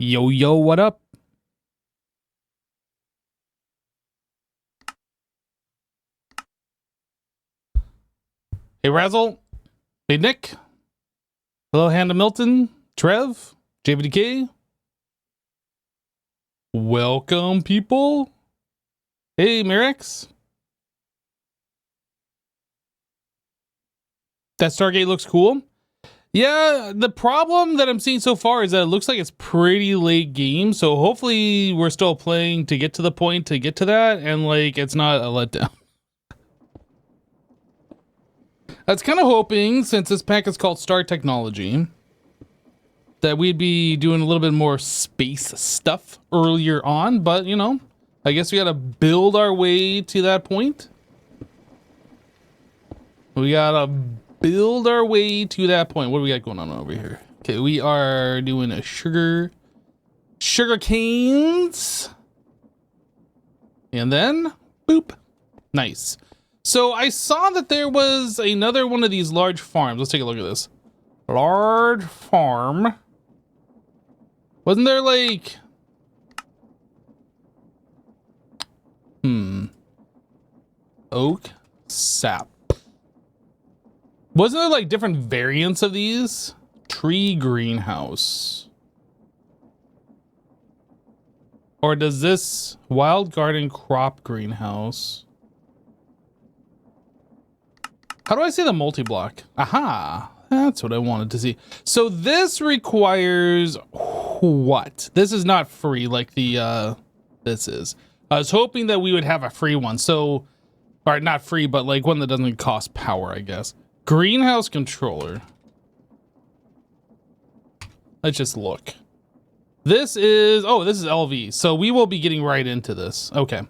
Yo, yo, what up? Hey, Razzle. Hey, Nick. Hello, Hannah Milton. Trev. JVDK. Welcome, people. Hey, Mirex. That Stargate looks cool. Yeah, the problem that I'm seeing so far is that it looks like it's pretty late game, so hopefully we're still playing to get to the point to get to that, and like it's not a letdown. That's kind of hoping, since this pack is called Star Technology, that we'd be doing a little bit more space stuff earlier on, but you know, I guess we gotta build our way to that point. We gotta build our way to that point. What do we got going on over here? Okay, we are doing a sugar canes. And then, boop. Nice. So I saw that there was another one of these large farms. Let's take a look at this. Large farm. Wasn't there like... Oak sap. Wasn't there like different variants of these? Tree greenhouse. Or does this wild garden crop greenhouse? How do I see the multi-block? Aha, that's what I wanted to see. So this requires what? This is not free like the, this is. I was hoping that we would have a free one. So, or not free, but like one that doesn't cost power, I guess. Greenhouse controller. Let's just look. This is, oh, this is LV. So we will be getting right into this. Okay.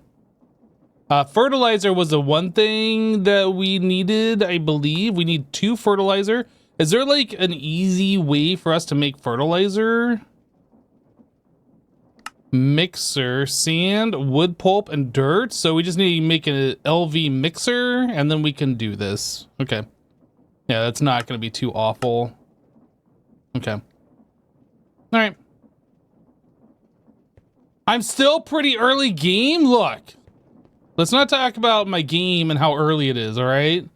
Fertilizer was the one thing that we needed, I believe. We need 2 fertilizer. Is there like an easy way for us to make fertilizer? Mixer, sand, wood pulp, and dirt. So we just need to make an LV mixer and then we can do this. Okay. Yeah, that's not going to be too awful. Okay. All right. I'm still pretty early game. Look. Let's not talk about my game and how early it is, all right?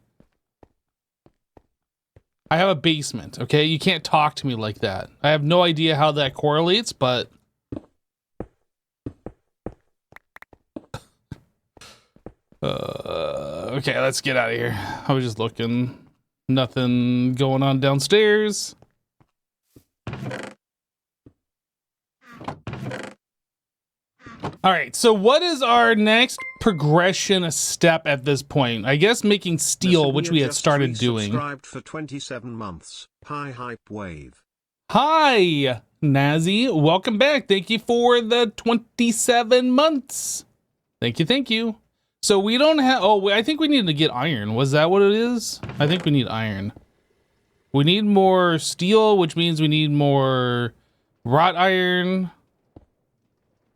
I have a basement, okay? You can't talk to me like that. I have no idea how that correlates, but... okay, let's get out of here. I was just looking. Nothing going on downstairs. All right, so what is our next progression step at this point? I guess making steel, which we had started doing. Subscribed for 27 months. Hi, Hype Wave. Hi, Nazi. Welcome back. Thank you for the 27 months. Thank you, thank you. So we don't have... Oh, I think we need to get iron. Was that what it is? I think we need iron. We need more steel, which means we need more wrought iron,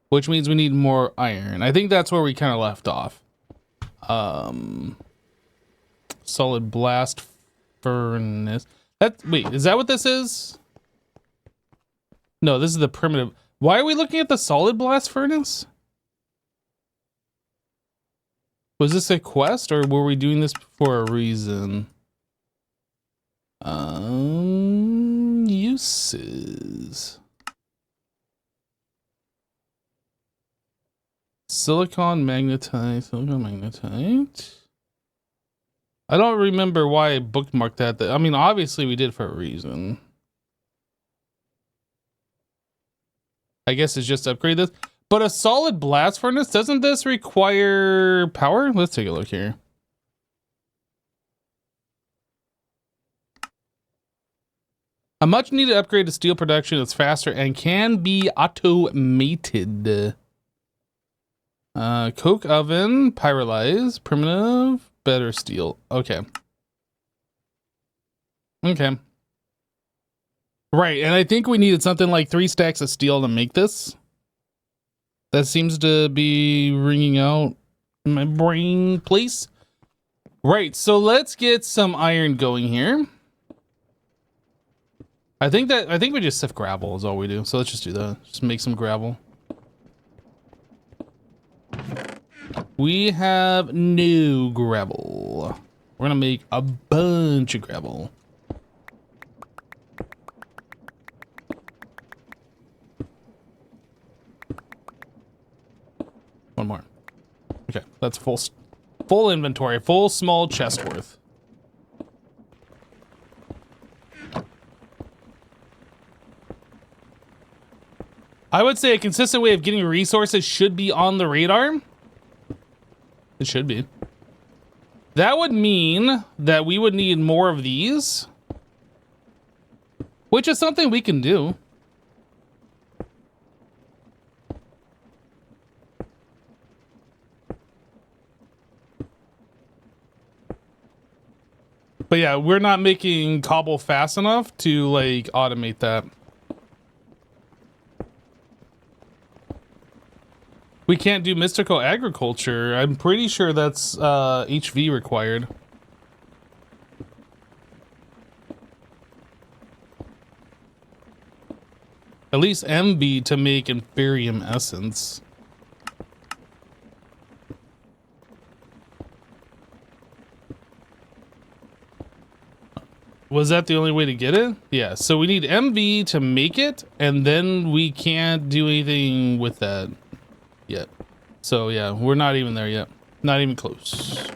which means we need more iron. I think that's where we kind of left off. Solid blast furnace. Wait, is that what this is? No, this is the primitive. Why are we looking at the solid blast furnace? Was this a quest or were we doing this for a reason? Uses. Silicon magnetite. I don't remember why I bookmarked that. I mean, obviously we did for a reason. I guess it's just to upgrade this. But a solid blast furnace, doesn't this require power? Let's take a look here. A much needed upgrade to steel production is faster and can be automated. Coke oven, pyrolyze, primitive, better steel. Okay. Okay. Right, and I think we needed something like 3 stacks of steel to make this. That seems to be ringing out in my brain, please. Right, so let's get some iron going here. I think we just sift gravel is all we do. So let's just do that. Just make some gravel. We have no gravel. We're gonna make a bunch of gravel. One more. Okay, that's full inventory, full small chest worth. I would say a consistent way of getting resources should be on the radar. It should be. That would mean that we would need more of these, which is something we can do. But yeah, we're not making cobble fast enough to like automate that. We can't do mystical agriculture. I'm pretty sure that's HV required. At least MB to make Inferium Essence. Was that the only way to get it? Yeah, so we need MV to make it, and then we can't do anything with that yet. So yeah, we're not even there yet. Not even close.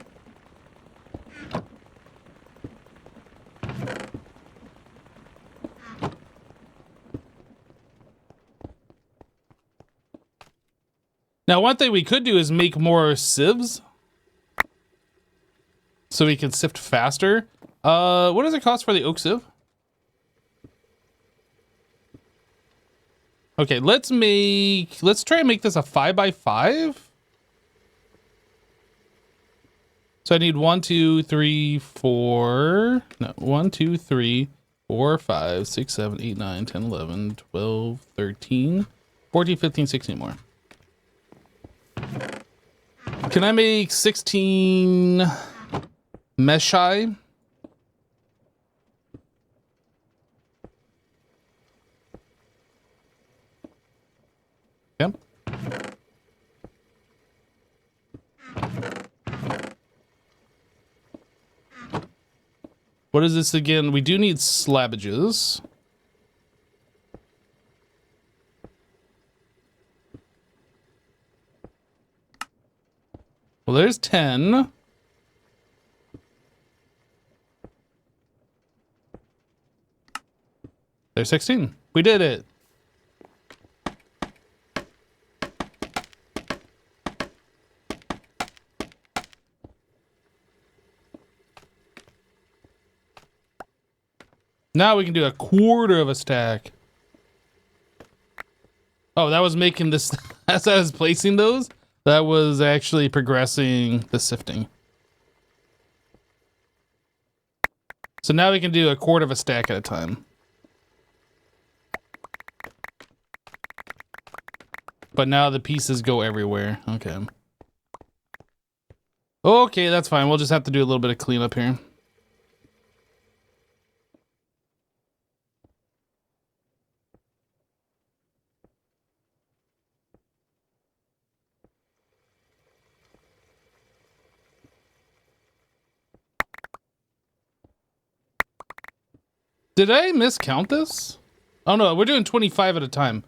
Now, one thing we could do is make more sieves so we can sift faster. What does it cost for the oak sieve? Okay, let's try and make this a 5x5. So I need 1, 2, 3, 4. No, 1, 2, 3, 4, 5, 6, 7, 8, 9, 10, 11, 12, 13, 14, 15, 16 more. Can I make 16 meshi? Yep. What is this again? We do need slabbages. Well, there's 10. There's 16. We did it. Now we can do a quarter of a stack. Oh, that was making this as I was placing those. That was actually progressing the sifting. So now we can do a quarter of a stack at a time. But now the pieces go everywhere. Okay. Okay, that's fine. We'll just have to do a little bit of cleanup here. Did I miscount this? Oh no, we're doing 25 at a time.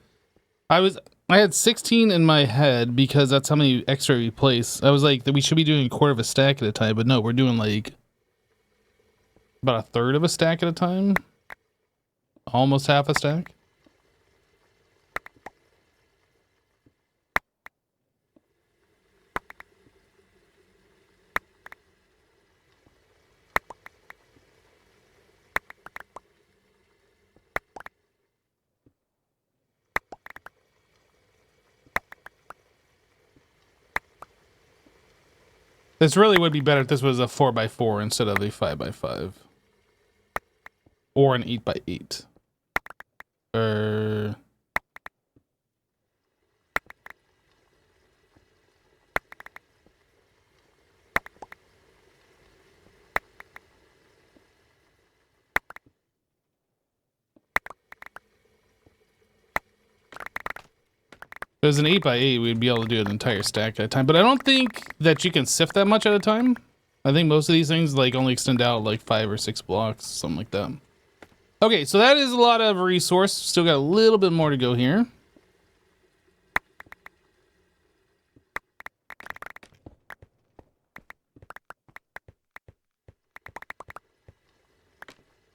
I had 16 in my head because that's how many extra we place. I was like, that we should be doing a quarter of a stack at a time, but no, we're doing like about a third of a stack at a time. Almost half a stack. This really would be better if this was a 4x4 instead of a 5x5. Or an 8x8. If it was an 8x8, we'd be able to do an entire stack at a time. But I don't think that you can sift that much at a time. I think most of these things like only extend out like 5 or 6 blocks, something like that. Okay, so that is a lot of resource. Still got a little bit more to go here.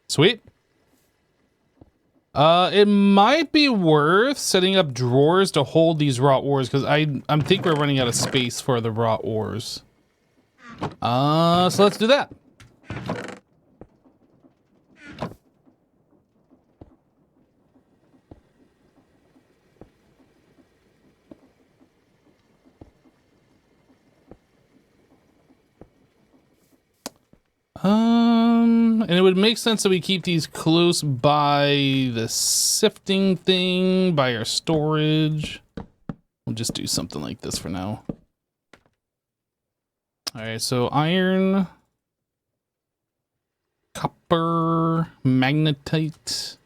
Sweet. It might be worth setting up drawers to hold these raw ores because I think we're running out of space for the raw ores. So let's do that. And it would make sense that we keep these close by the sifting thing, by our storage. We'll just do something like this for now. All right, so iron, copper, magnetite,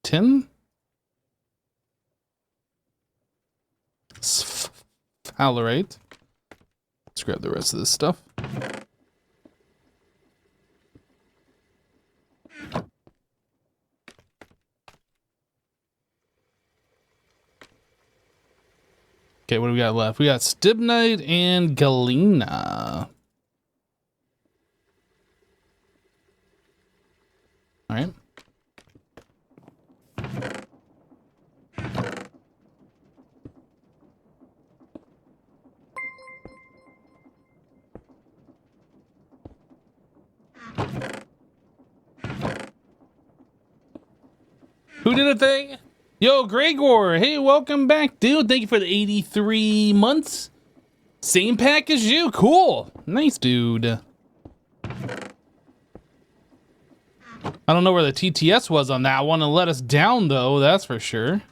tin, sphalerite. Let's grab the rest of this stuff. Okay, what do we got left? We got stibnite and galena. All right. Who did a thing? Yo, Gregor. Hey, welcome back, dude. Thank you for the 83 months. Same pack as you. Cool. Nice, dude. I don't know where the TTS was on that one and let us down, though. That's for sure.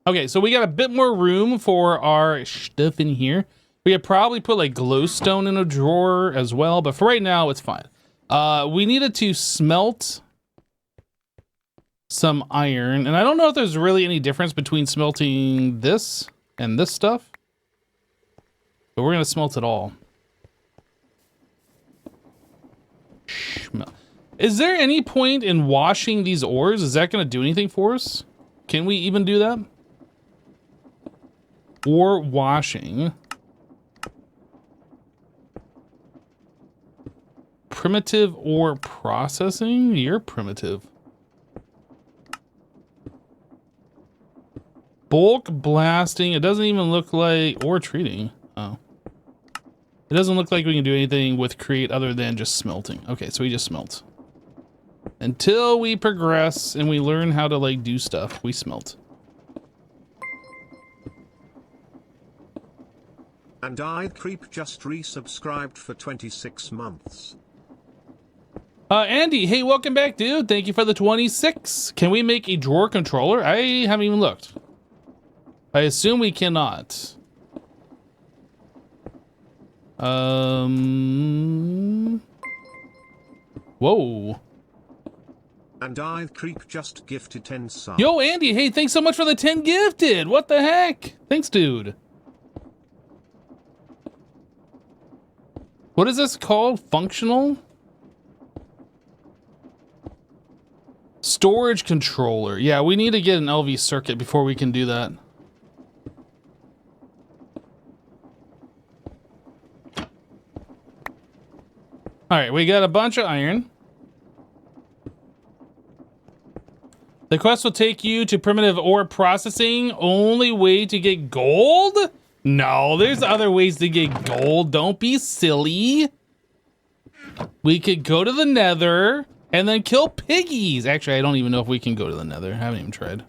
Okay, so we got a bit more room for our stuff in here. We could probably put like glowstone in a drawer as well, but for right now, it's fine. We needed to smelt some iron, and I don't know if there's really any difference between smelting this and this stuff, but we're gonna smelt it all. Is there any point in washing these ores? Is that gonna do anything for us? Can we even do that? Ore washing. Primitive ore processing? You're primitive. Bulk blasting. It doesn't even look like, or treating. Oh. It doesn't look like we can do anything with create other than just smelting. Okay, so we just smelt. Until we progress and we learn how to like do stuff, we smelt. And Creep just resubscribed for 26 months. Andy, hey, welcome back, dude. Thank you for the 26. Can we make a drawer controller? I haven't even looked. I assume we cannot. Whoa. And Creep just gifted 10 subs. Yo, Andy, hey, thanks so much for the 10 gifted. What the heck? Thanks, dude. What is this called? Functional? Storage controller. Yeah, we need to get an LV circuit before we can do that. All right, we got a bunch of iron. The quest will take you to primitive ore processing. Only way to get gold? No, there's other ways to get gold. Don't be silly. We could go to the nether and then kill piggies. Actually, I don't even know if we can go to the nether. I haven't even tried.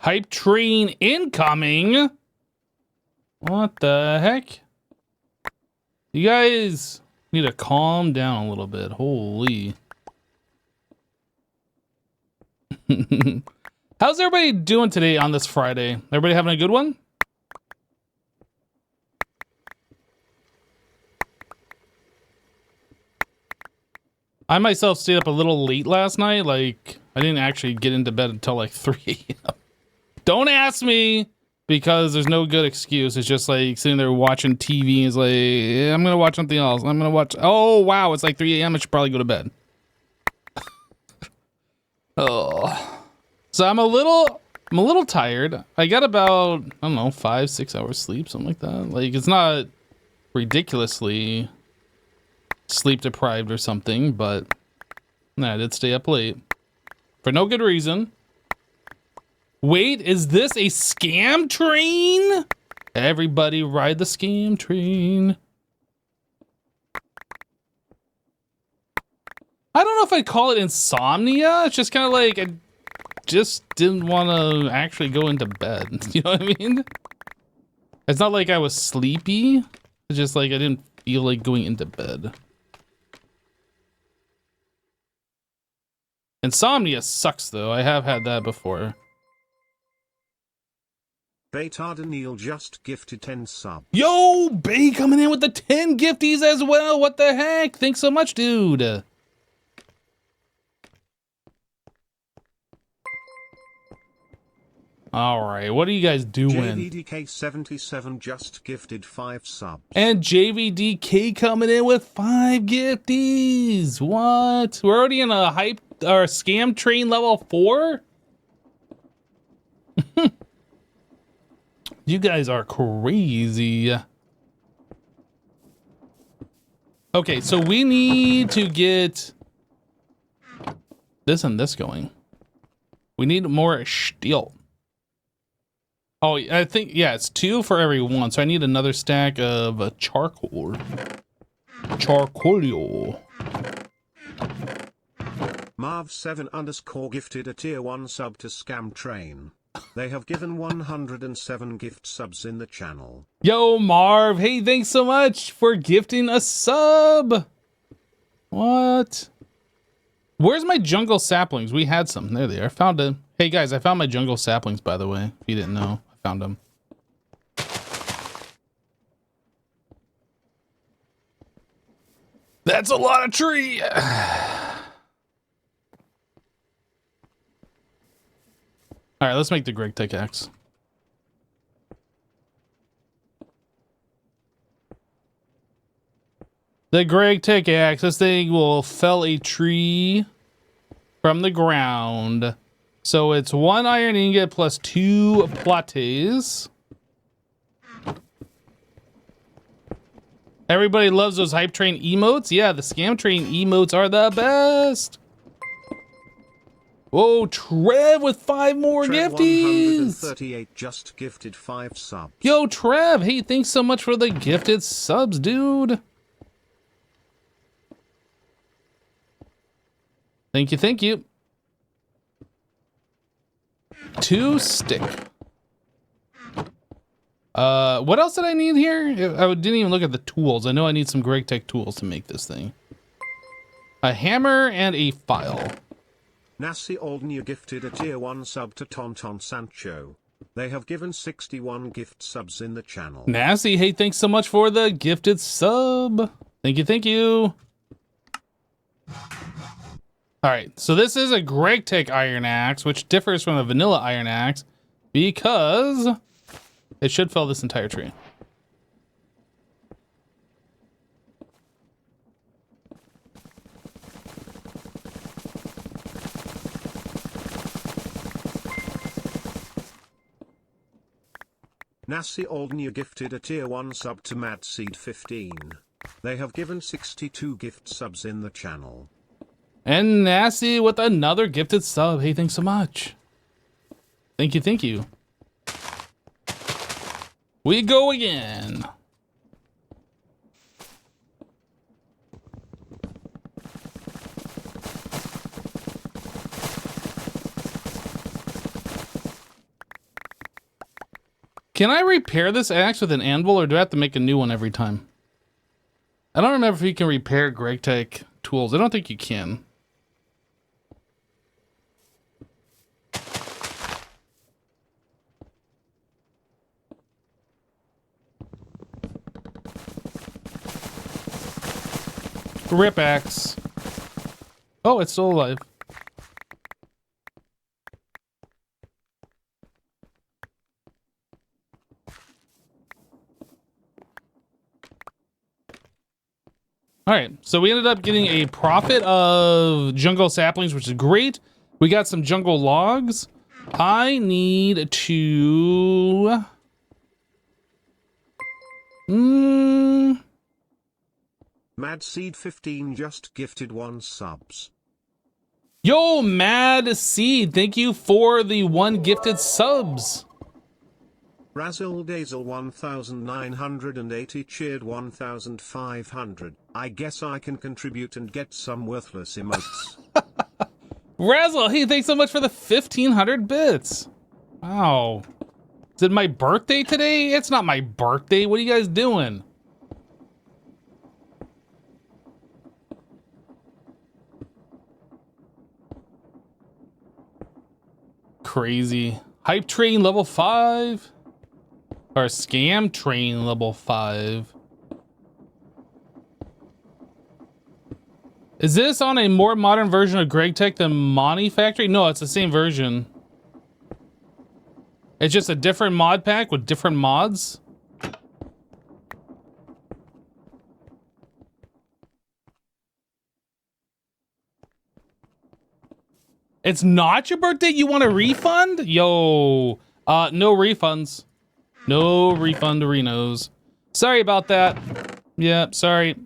Hype train incoming. What the heck? You guys need to calm down a little bit. Holy. How's everybody doing today on this Friday? Everybody having a good one? I myself stayed up a little late last night. Like, I didn't actually get into bed until like 3 a.m. Don't ask me, because there's no good excuse. It's just like sitting there watching TV. It's like, yeah, I'm going to watch something else. I'm going to watch. Oh, wow. It's like 3 a.m. I should probably go to bed. Oh. So I'm a little tired. I got about, I don't know, 5-6 hours sleep, something like that. Like, it's not ridiculously sleep deprived or something, but I did stay up late for no good reason. Wait, is this a scam train? Everybody ride the scam train. I don't know if I'd call it insomnia. It's just kind of like I just didn't want to actually go into bed. You know what I mean? It's not like I was sleepy. It's just like I didn't feel like going into bed. Insomnia sucks, though. I have had that before. Baytard Neil just gifted 10 subs. Yo, Bay coming in with the 10 gifties as well. What the heck? Thanks so much, dude. All right, what are you guys doing? JVDK77 just gifted 5 subs. And JVDK coming in with 5 gifties. What? We're already in a hype or scam train level 4? You guys are crazy. Okay, so we need to get this and this going. We need more steel. Oh, I think, yeah, it's 2 for every 1. So I need another stack of charcoal. Charcoalio. Marv7 underscore gifted a tier 1 sub to Scam Train. They have given 107 gift subs in the channel. Yo, Marv. Hey, thanks so much for gifting a sub. What? Where's my jungle saplings? We had some. There they are. Found them. Hey, guys, I found my jungle saplings, by the way. If you didn't know, I found them. That's a lot of tree. All right, let's make the Greg pickaxe. The Greg pickaxe. This thing will fell a tree from the ground. So it's 1 iron ingot plus 2 plates. Everybody loves those hype train emotes. Yeah, the scam train emotes are the best. Whoa, Trev with 5 more gifties. 138 just gifted 5 subs. Yo, Trev. Hey, thanks so much for the gifted subs, dude. Thank you, thank you. 2 stick. What else did I need here? I didn't even look at the tools. I know I need some Greg Tech tools to make this thing. A hammer and a file. Nasi Aldnew gifted a tier 1 sub to Tonton Sancho. They have given 61 gift subs in the channel. Nasi, hey, thanks so much for the gifted sub. Thank you, thank you. All right, so this is a Greg Tech iron axe, which differs from a vanilla iron axe because it should fell this entire tree. Nasi Aldnew gifted a tier 1 sub to MadSeed15. They have given 62 gift subs in the channel. And Nasi with another gifted sub. Hey, thanks so much. Thank you, thank you. We go again. Can I repair this axe with an anvil, or do I have to make a new one every time? I don't remember if you can repair GregTech tools. I don't think you can. Rip axe. Oh, it's still alive. All right, so we ended up getting a profit of jungle saplings, which is great. We got some jungle logs. I need to... Mad Seed 15 just gifted 1 subs. Yo, Mad Seed, thank you for the 1 gifted subs. Razzle Dazzle 1980 cheered 1500. I guess I can contribute and get some worthless emotes. Razzle, hey, thanks so much for the 1500 bits. Wow. Is it my birthday today? It's not my birthday. What are you guys doing? Crazy. Hype train level 5. Or scam train level 5. Is this on a more modern version of GregTech than Monty Factory? No, it's the same version. It's just a different mod pack with different mods. It's not your birthday? You want a refund? Yo, no refunds. No refund-arinos. Sorry about that. Yeah, sorry.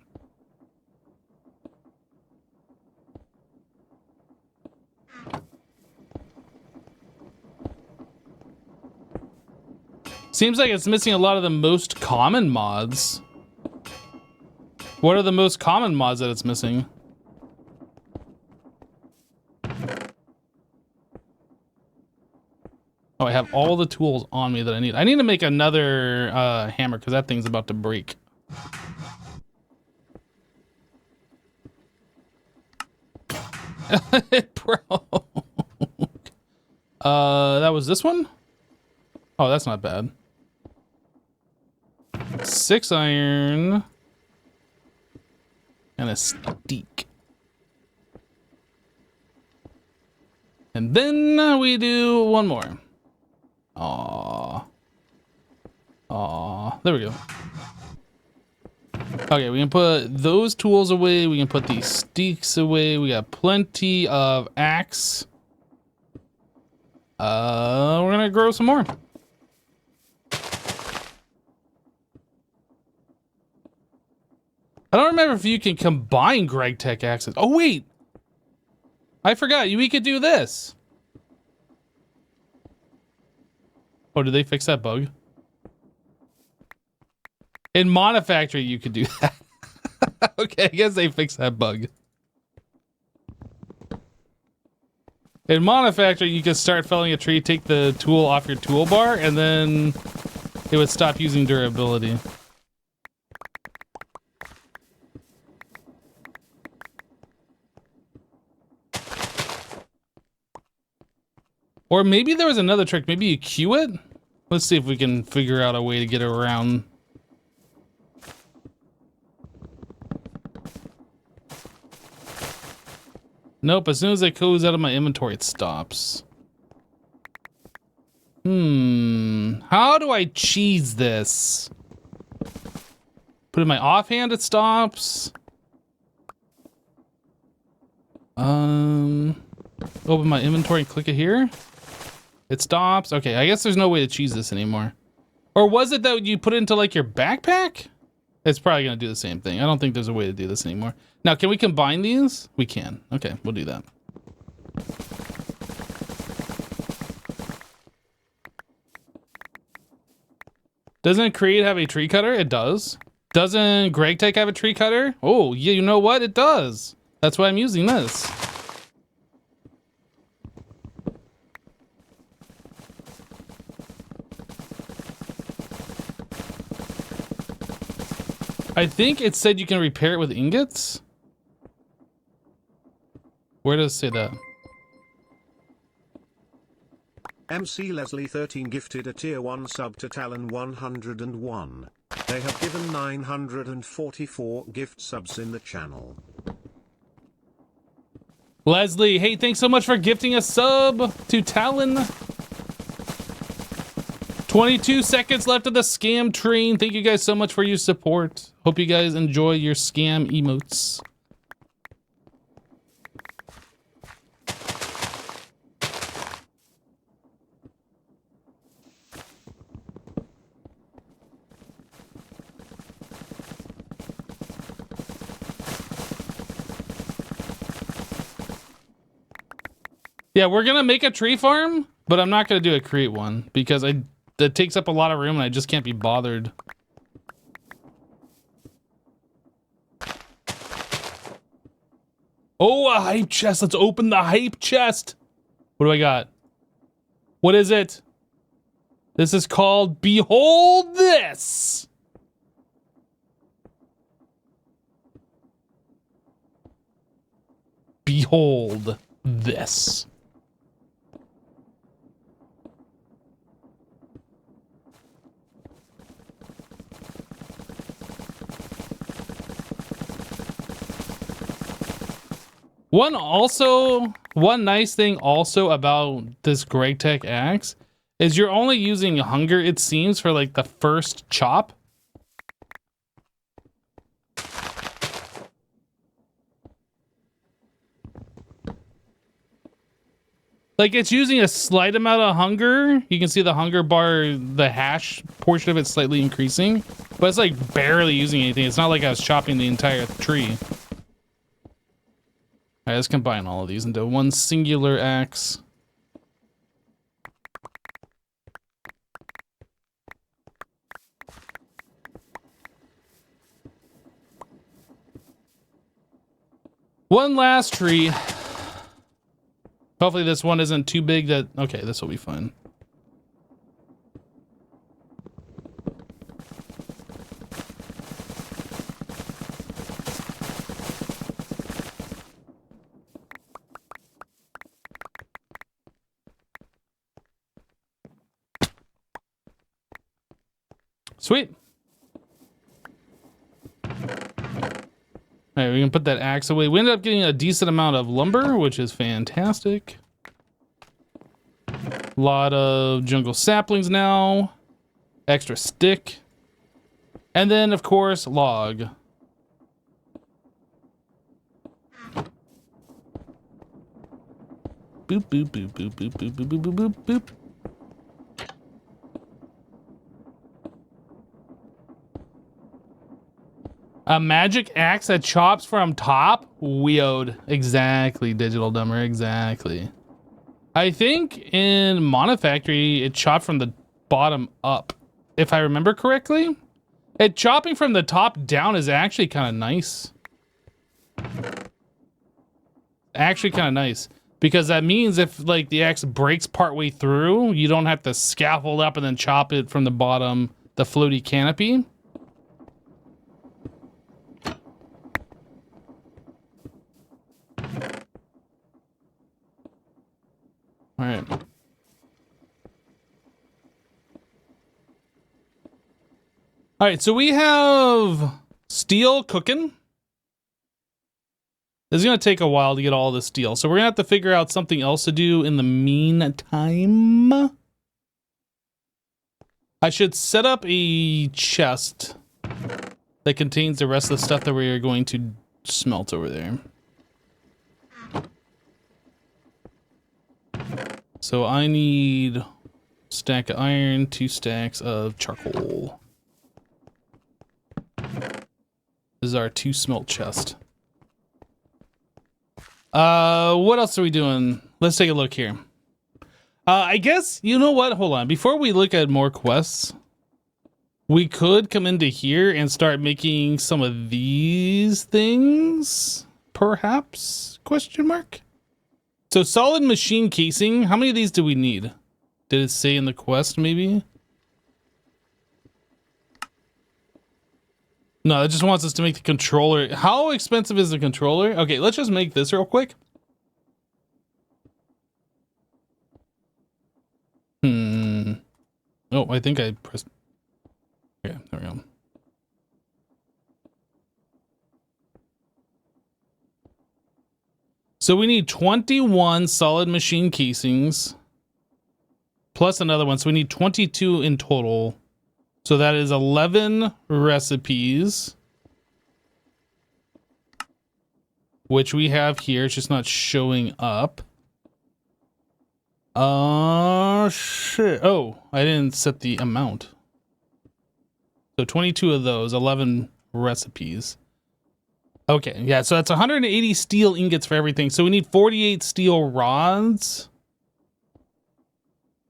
Seems like it's missing a lot of the most common mods. What are the most common mods that it's missing? Oh, I have all the tools on me that I need. I need to make another hammer because that thing's about to break. It broke. That was this one? Oh, that's not bad. 6 iron. And a steak. And then we do one more. Aww. Aww. There we go. Okay, we can put those tools away. We can put these steaks away. We got plenty of axe. We're gonna grow some more. I don't remember if you can combine GregTech axes. Oh, wait. I forgot. We could do this. Oh, did they fix that bug? In Monofactory, you could do that. Okay, I guess they fixed that bug. In Monofactory, you could start felling a tree, take the tool off your toolbar, and then it would stop using durability. Or maybe there was another trick. Maybe you queue it? Let's see if we can figure out a way to get around. Nope, as soon as it goes out of my inventory, it stops. How do I cheese this? Put it in my offhand, it stops. Open my inventory and click it here. It stops. Okay, I guess there's no way to cheese this anymore. Or was it that you put it into like your backpack? It's probably gonna do the same thing. I don't think there's a way to do this anymore. Now, can we combine these? We can. Okay, we'll do that. Doesn't Create have a tree cutter? It does. Doesn't GregTech have a tree cutter? Oh, yeah, you know what? It does. That's why I'm using this. I think it said you can repair it with ingots. Where does it say that? MC Leslie 13 gifted a tier 1 sub to Talon 101. They have given 944 gift subs in the channel. Leslie, hey, thanks so much for gifting a sub to Talon. 22 seconds left of the scam train. Thank you guys so much for your support. Hope you guys enjoy your scam emotes. Yeah, we're gonna make a tree farm, but I'm not gonna do a create one because that takes up a lot of room and I just can't be bothered. Oh, a hype chest. Let's open the hype chest. What do I got? What is it? This is called Behold This. Behold this. One nice thing also about this Greg Tech axe is you're only using hunger, it seems, for like the first chop. Like it's using a slight amount of hunger. You can see the hunger bar, the hash portion of it slightly increasing, but it's like barely using anything. It's not like I was chopping the entire tree. All right, let's combine all of these into one singular axe. One last tree. Hopefully this one isn't too big that... Okay, this will be fine. Sweet. All right, we can put that axe away. We ended up getting a decent amount of lumber, which is fantastic. A lot of jungle saplings now. Extra stick. And then, of course, log. Boop, boop, boop, boop, boop, boop, boop, boop, boop, boop, boop. A magic axe that chops from top? Weird. Exactly, Digital Dumber, exactly. I think in Mana Factory, it chopped from the bottom up, if I remember correctly. It chopping from the top down is actually kind of nice. Actually kind of nice. Because that means if like the axe breaks partway through, you don't have to scaffold up and then chop it from the bottom, the floaty canopy. All right. All right, so we have steel cooking. This is going to take a while to get all the steel, so we're going to have to figure out something else to do in the meantime. I should set up a chest that contains the rest of the stuff that we are going to smelt over there. So I need a stack of iron, 2 stacks of charcoal. This is our 2 smelt chest. What else are we doing? Let's take a look here. I guess, you know what? Hold on. Before we look at more quests, we could come into here and start making some of these things, perhaps? Question mark? So solid machine casing, how many of these do we need? Did it say in the quest, maybe? No, it just wants us to make the controller. How expensive is the controller? Okay, let's just make this real quick. Oh, I think I pressed. Okay, there we go. So we need 21 solid machine casings plus another one. So we need 22 in total. So that is 11 recipes, which we have here. It's just not showing up. Shit. Oh, I didn't set the amount. So 22 of those, 11 recipes. Okay, yeah, so that's 180 steel ingots for everything. So we need 48 steel rods.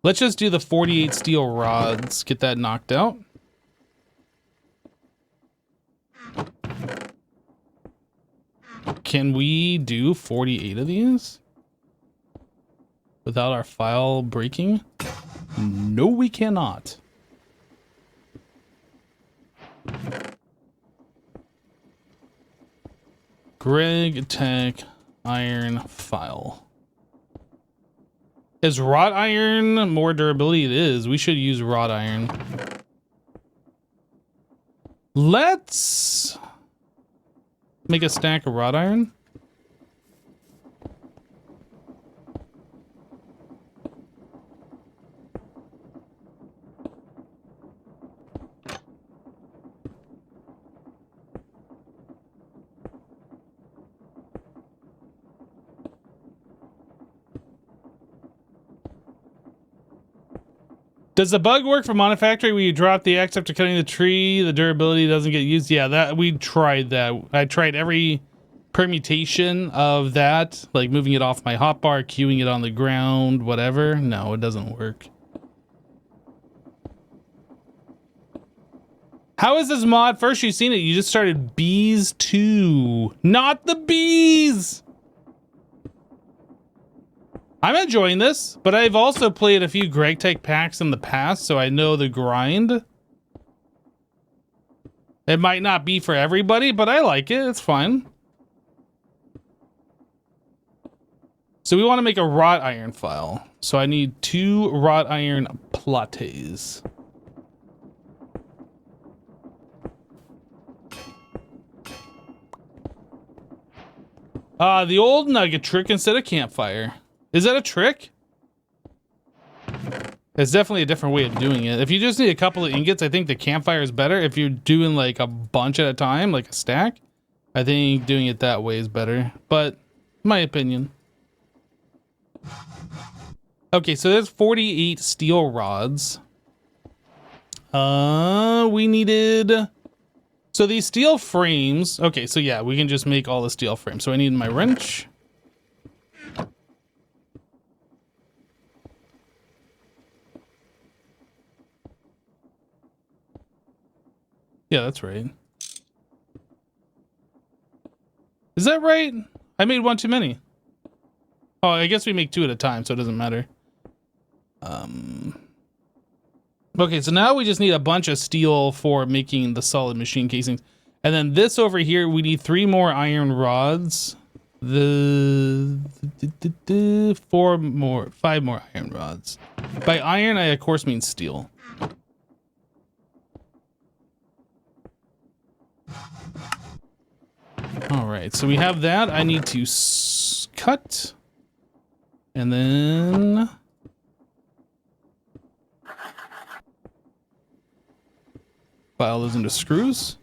Let's just do the 48 steel rods. Get that knocked out. Can we do 48 of these without our file breaking? No, we cannot. Greg Tech iron file. Is wrought iron more durability? It is. We should use wrought iron. Let's make a stack of wrought iron. Does the bug work for Monofactory where you drop the X after cutting the tree, the durability doesn't get used? Yeah, that we tried that. I tried every permutation of that, like moving it off my hotbar, queuing it on the ground, whatever. No, it doesn't work. How is this mod? First you've seen it, you just started bees 2. Not the bees! I'm enjoying this, but I've also played a few Greg Tech packs in the past, so I know the grind. It might not be for everybody, but I like it. It's fine. So we want to make a wrought iron file. So I need 2 wrought iron plates. The old nugget trick instead of campfire. Is that a trick? It's definitely a different way of doing it. If you just need a couple of ingots, I think the campfire is better. If you're doing like a bunch at a time, like a stack, I think doing it that way is better. But my opinion. Okay, so there's 48 steel rods. We needed... So these steel frames... Okay, so yeah, we can just make all the steel frames. So I need my wrench. Yeah, that's right. Is that right? I made one too many. Oh, I guess we make 2 at a time, so it doesn't matter. Okay, so now we just need a bunch of steel for making the solid machine casings. And then this over here, we need 3 more iron rods. 5 more iron rods. By iron, I of course mean steel. All right, so we have that. I need to cut. And then... file those into screws.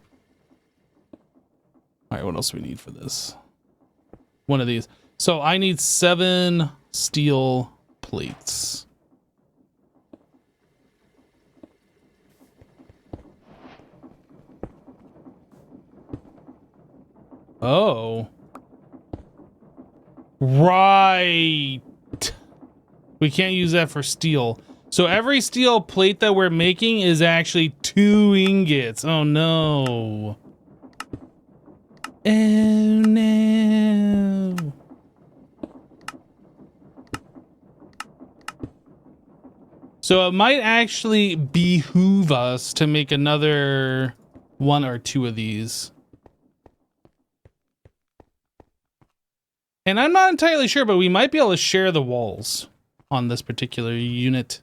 All right, what else do we need for this? One of these. So I need 7 steel plates. Oh. Right. We can't use that for steel. So every steel plate that we're making is actually 2 ingots. Oh no. Oh no. So it might actually behoove us to make another one or two of these. And I'm not entirely sure, but we might be able to share the walls on this particular unit.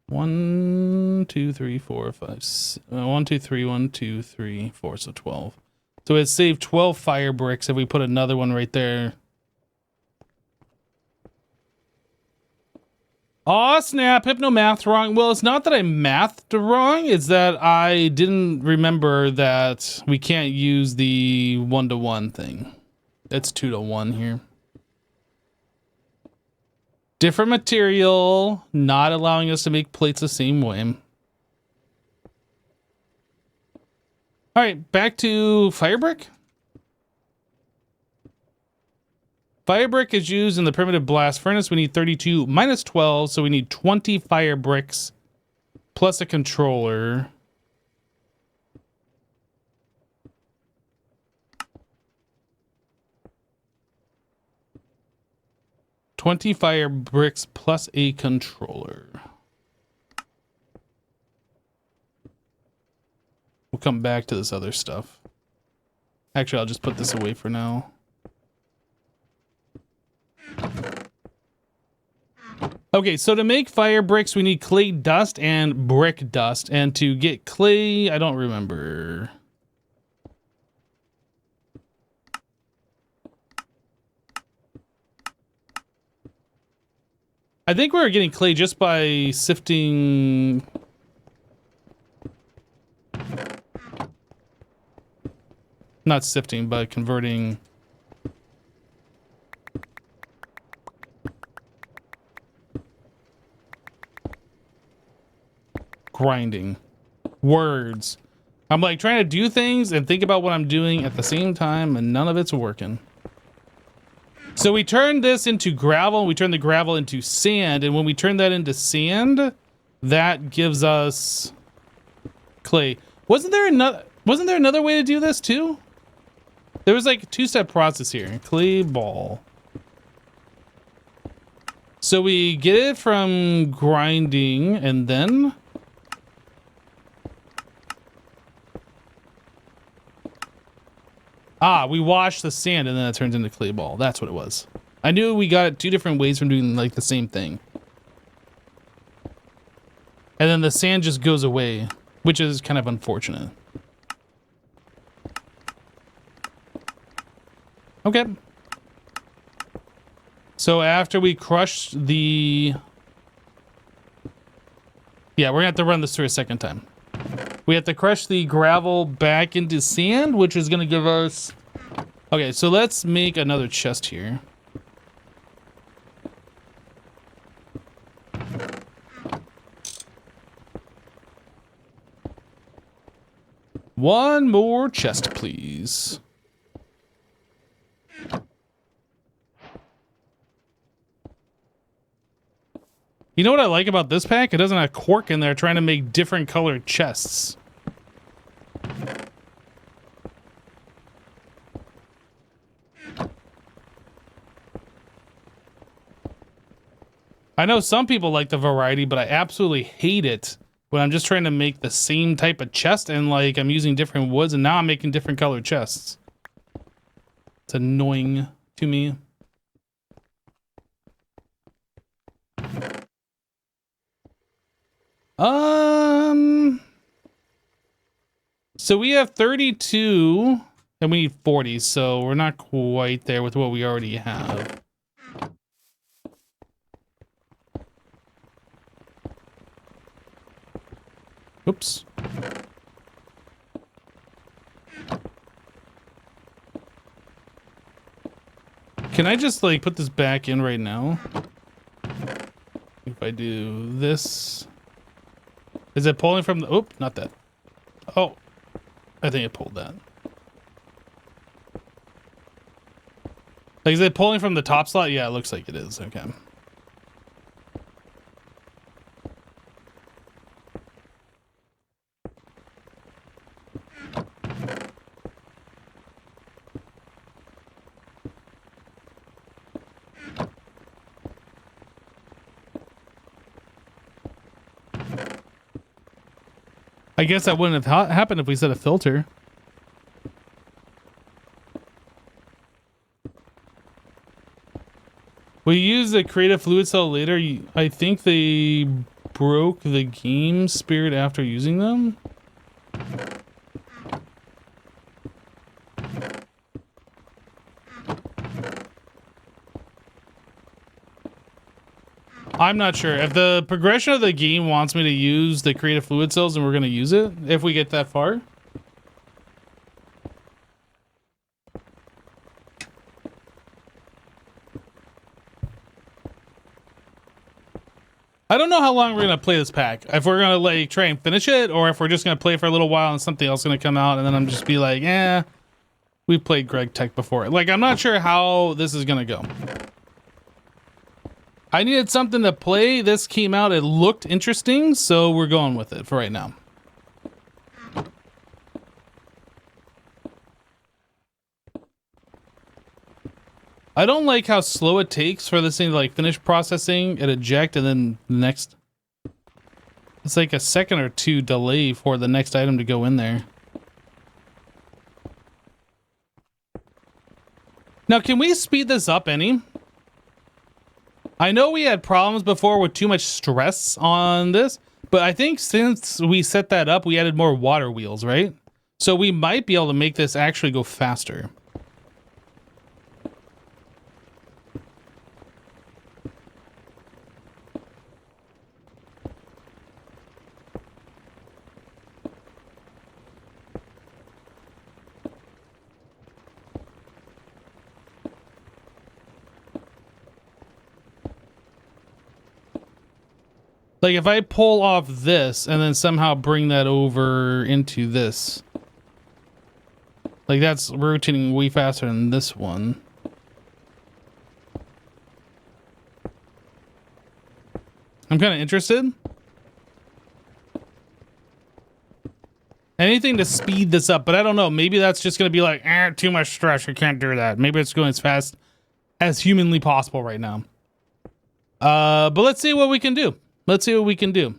1, 2, 3, 4, 5, 1, 2, 3, 1, 2, 3, 4, so 12. So it saved 12 fire bricks if we put another one right there. Aw, snap, Hypno mathed wrong. Well, it's not that I mathed wrong, it's that I didn't remember that we can't use the 1-to-1 thing. It's 2-to-1 here. Different material, not allowing us to make plates the same way. All right, back to fire brick. Fire brick is used in the primitive blast furnace. We need 32 minus 12, so we need 20 fire bricks plus a controller. $20 fire bricks plus a controller. We'll come back to this other stuff. Actually, I'll just put this away for now. Okay, so to make fire bricks, we need clay dust and brick dust. And to get clay, I don't remember. I think we were getting clay just by sifting. Not sifting, but converting. Grinding. Words. I'm like trying to do things and think about what I'm doing at the same time, and none of it's working. So we turned this into gravel, we turned the gravel into sand, and when we turn that into sand, that gives us clay. Wasn't there another way to do this too? There was like a two-step process here. Clay ball. So we get it from grinding and then we wash the sand and then it turns into clay ball. That's what it was. I knew we got it two different ways from doing like the same thing. And then the sand just goes away, which is kind of unfortunate. Okay. So after we crush the... Yeah, we're gonna have to run this through a second time. We have to crush the gravel back into sand, which is gonna give us... Okay, so let's make another chest here. One more chest, please. You know what I like about this pack? It doesn't have cork in there trying to make different colored chests. I know some people like the variety, but I absolutely hate it when I'm just trying to make the same type of chest and like I'm using different woods and now I'm making different colored chests. It's annoying to me. So we have 32 and we need 40, so we're not quite there with what we already have. Oops. Can I just like put this back in right now? If I do this, is it pulling from the, oh, not that. Oh, I think it pulled that. Like, is it pulling from the top slot? Yeah, it looks like it is. Okay. I guess that wouldn't have happened if we set a filter. We use the creative fluid cell later. I think they broke the game spirit after using them. I'm not sure. If the progression of the game wants me to use the creative fluid cells, then we're going to use it if we get that far. I don't know how long we're going to play this pack. If we're going to like try and finish it, or if we're just going to play for a little while and something else is going to come out, and then I'm just be like, eh, we played Greg Tech before. Like, I'm not sure how this is going to go. I needed something to play. This came out. It looked interesting, so we're going with it for right now. I don't like how slow it takes for this thing to like finish processing and eject, and then the next. It's like a second or two delay for the next item to go in there. Now, can we speed this up any? I know we had problems before with too much stress on this, but I think since we set that up, we added more water wheels, right? So we might be able to make this actually go faster. Like if I pull off this and then somehow bring that over into this. Like that's rotating way faster than this one. I'm kind of interested. Anything to speed this up, but I don't know. Maybe that's just going to be like, too much stress. You can't do that. Maybe it's going as fast as humanly possible right now. But let's see what we can do. Let's see what we can do.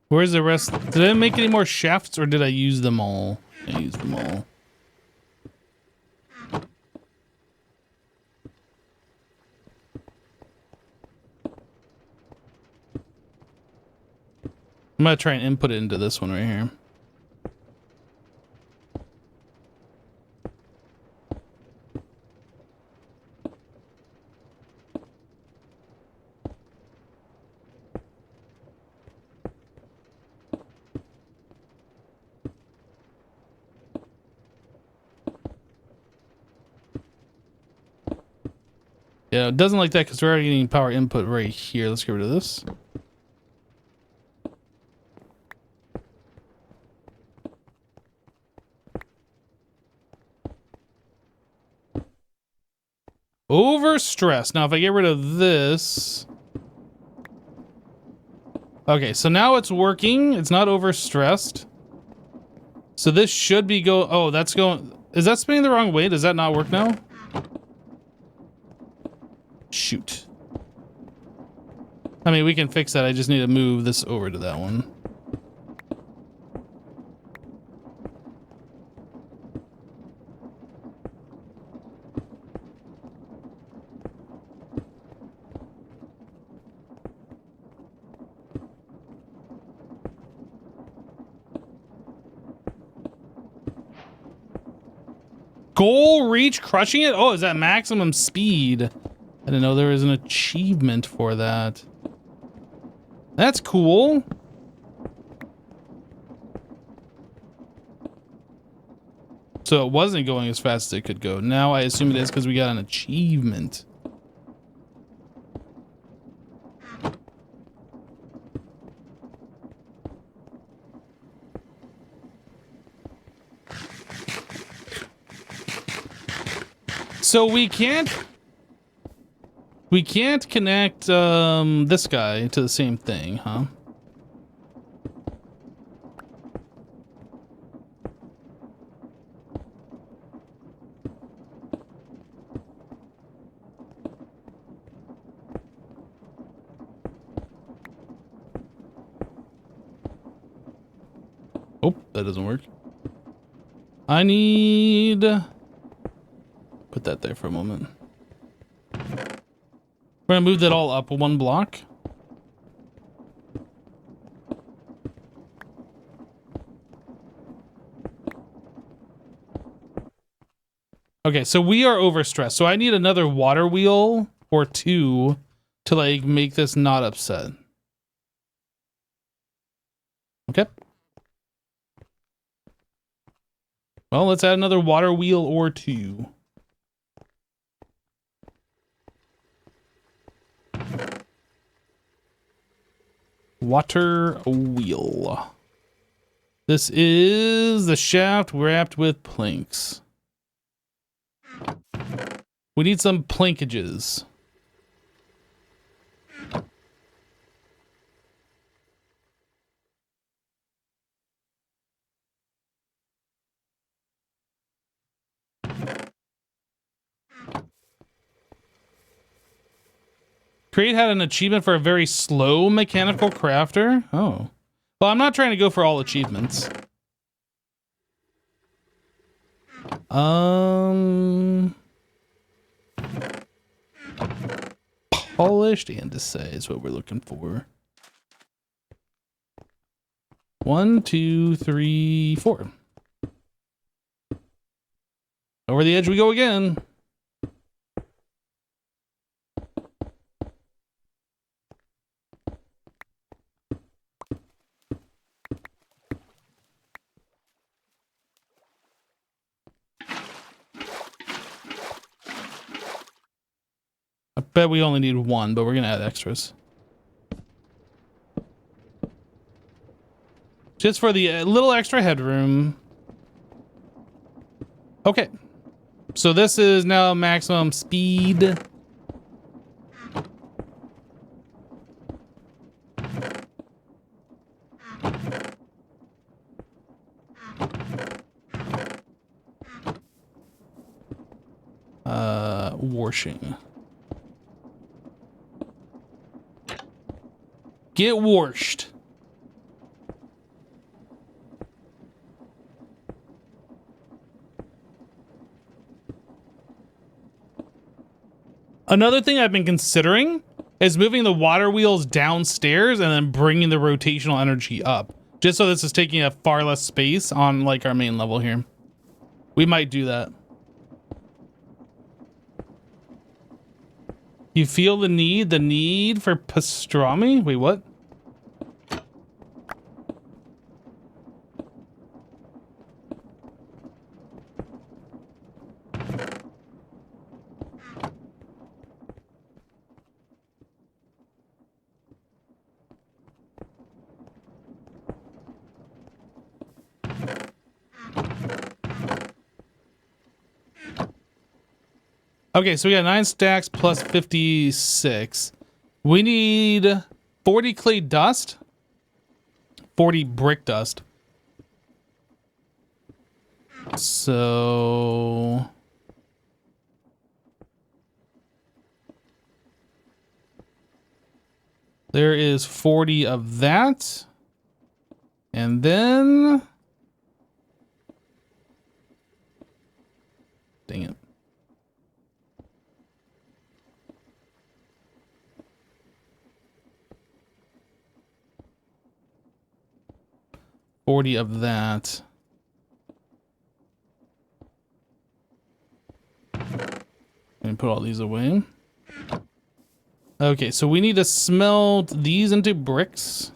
Where's the rest? Did I make any more shafts or did I use them all? I used them all. I'm gonna try and input it into this one right here. Yeah, it doesn't like that because we're already getting power input right here. Let's get rid of this. Overstressed. Now, if I get rid of this... Okay, so now it's working. It's not overstressed. So this should be go... Oh, that's going... Is that spinning the wrong way? Does that not work now? Shoot. I mean, we can fix that. I just need to move this over to that one. Goal reach crushing it? Oh, is that maximum speed? I didn't know there was an achievement for that. That's cool. So it wasn't going as fast as it could go. Now I assume it is because we got an achievement. So we can't connect this guy to the same thing, huh? Oh, that doesn't work. I need... Put that there for a moment. We're gonna move that all up one block. Okay, so we are overstressed. So I need another water wheel or two to like make this not upset. Okay. Well, let's add another water wheel or two. Water wheel. This is the shaft wrapped with planks. We need some plankages. Create had an achievement for a very slow mechanical crafter. Oh. Well, I'm not trying to go for all achievements. Polished andesite is what we're looking for. 1, 2, 3, 4. Over the edge we go again. I bet we only need one, but we're gonna add extras. Just for the little extra headroom. Okay. So this is now maximum speed. Washing. Get washed. Another thing I've been considering is moving the water wheels downstairs and then bringing the rotational energy up. Just so this is taking a far less space on like our main level here. We might do that. You feel the need for pastrami? Wait, what? Okay, so we got 9 stacks plus 56. We need 40 clay dust, 40 brick dust. So there is 40 of that. And then dang it. $40 of that. me put all these away. Okay, so we need to smelt these into bricks.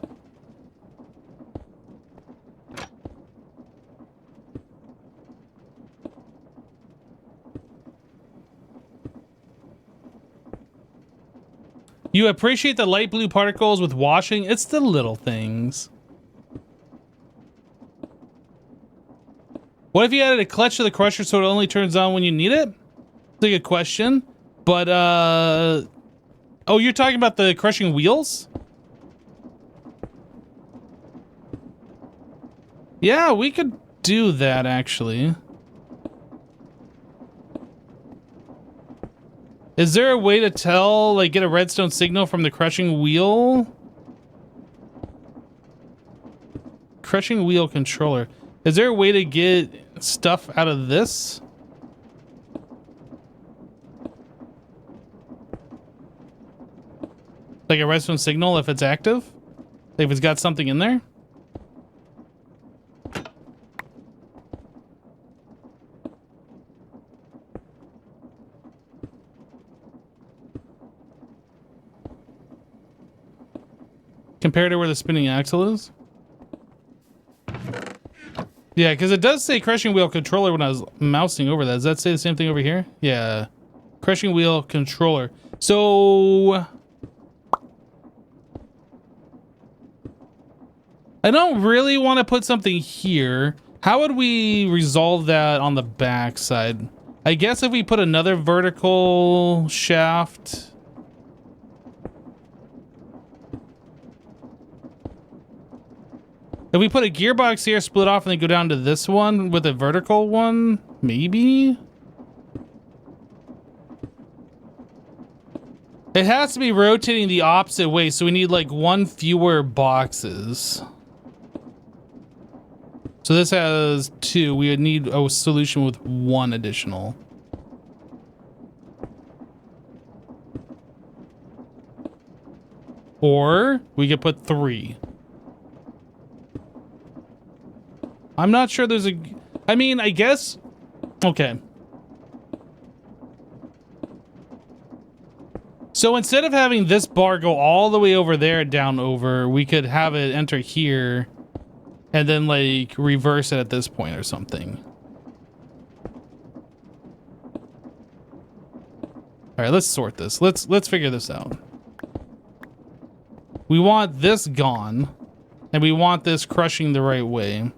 You appreciate the light blue particles with washing? It's the little things. What if you added a clutch to the crusher so it only turns on when you need it? That's a good question. But, oh, you're talking about the crushing wheels? Yeah, we could do that, actually. Is there a way to tell, like, get a redstone signal from the crushing wheel? Crushing wheel controller. Is there a way to get stuff out of this? Like a redstone signal if it's active? Like if it's got something in there? Compared to where the spinning axle is? Yeah, because it does say crushing wheel controller when I was mousing over that. Does that say the same thing over here? Yeah. Crushing wheel controller. So... I don't really want to put something here. How would we resolve that on the back side? I guess if we put another vertical shaft... If we put a gearbox here, split off, and then go down to this one with a vertical one, maybe? It has to be rotating the opposite way, so we need like one fewer boxes. So this has 2. We would need a solution with 1 additional. Or we could put 3. I'm not sure there's a... I mean, I guess... Okay. So instead of having this bar go all the way over there, down over, we could have it enter here and then like reverse it at this point or something. All right, let's sort this. Let's figure this out. We want this gone and we want this crushing the right way.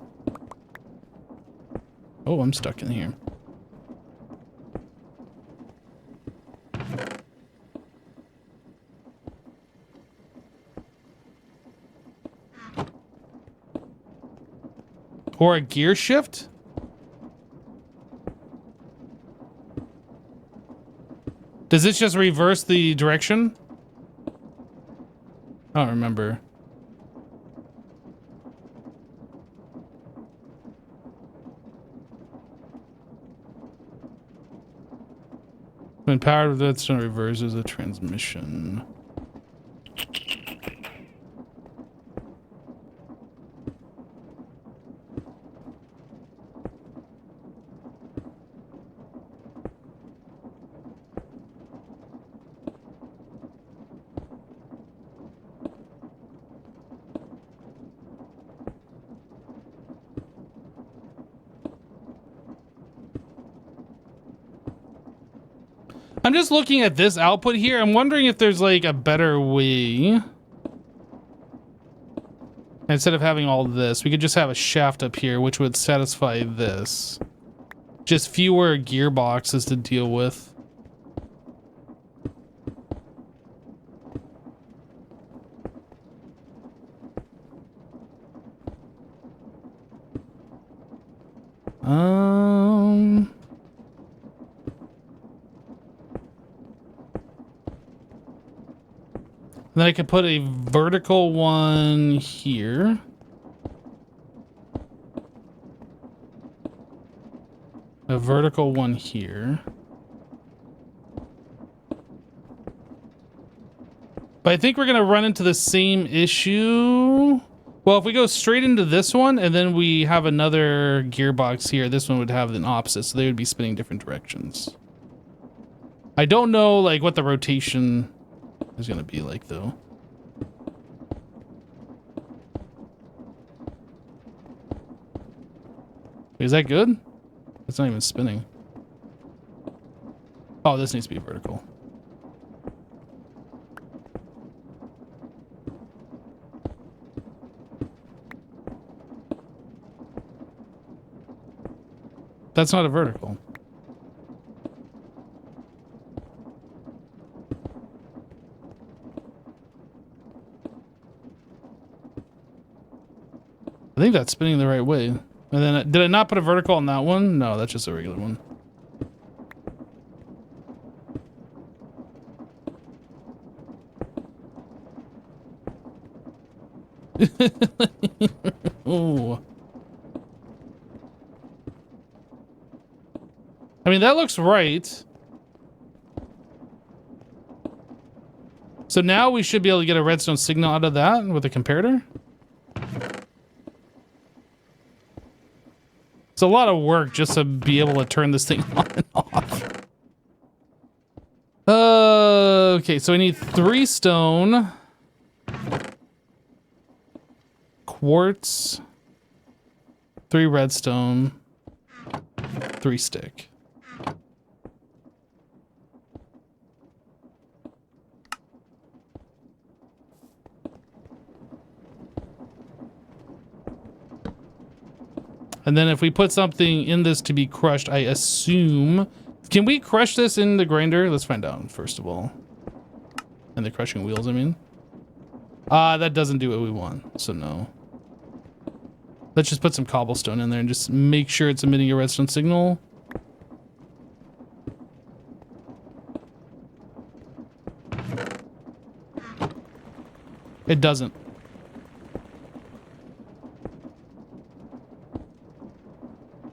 Oh, I'm stuck in here. Or a gear shift? Does this just reverse the direction? I don't remember. When powered with redstone reverses a transmission. I'm just looking at this output here. I'm wondering if there's like a better way. Instead of having all this, we could just have a shaft up here, which would satisfy this. Just fewer gearboxes to deal with. Then I could put a vertical one here. A vertical one here. But I think we're going to run into the same issue. Well, if we go straight into this one and then we have another gearbox here, this one would have an opposite. So they would be spinning different directions. I don't know like what the rotation is going to be like though. Is that good? It's not even spinning. Oh, this needs to be vertical. That's not a vertical. I think that's spinning the right way. And then, did I not put a vertical on that one? No, that's just a regular one. Oh. I mean, that looks right. So now we should be able to get a redstone signal out of that with a comparator. It's a lot of work just to be able to turn this thing on and off. Okay, so we need 3 stone. Quartz. 3 redstone. 3 stick. And then if we put something in this to be crushed, I assume... Can we crush this in the grinder? Let's find out, first of all. And the crushing wheels, I mean. That doesn't do what we want, so no. Let's just put some cobblestone in there and just make sure it's emitting a redstone signal. It doesn't.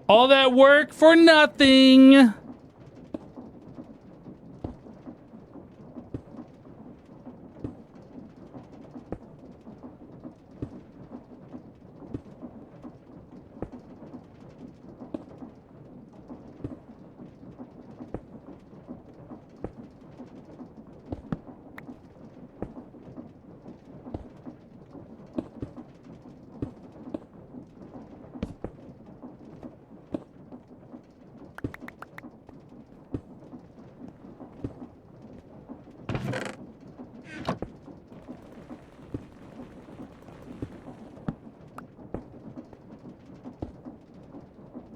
All that work for nothing.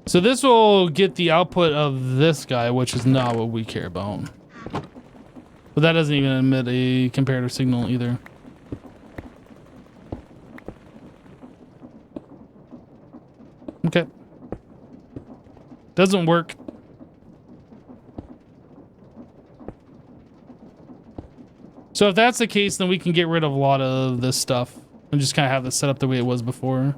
So this will get the output of this guy, which is not what we care about. But that doesn't even emit a comparator signal either. Okay. Doesn't work. So if that's the case, then we can get rid of a lot of this stuff and just kind of have this set up the way it was before.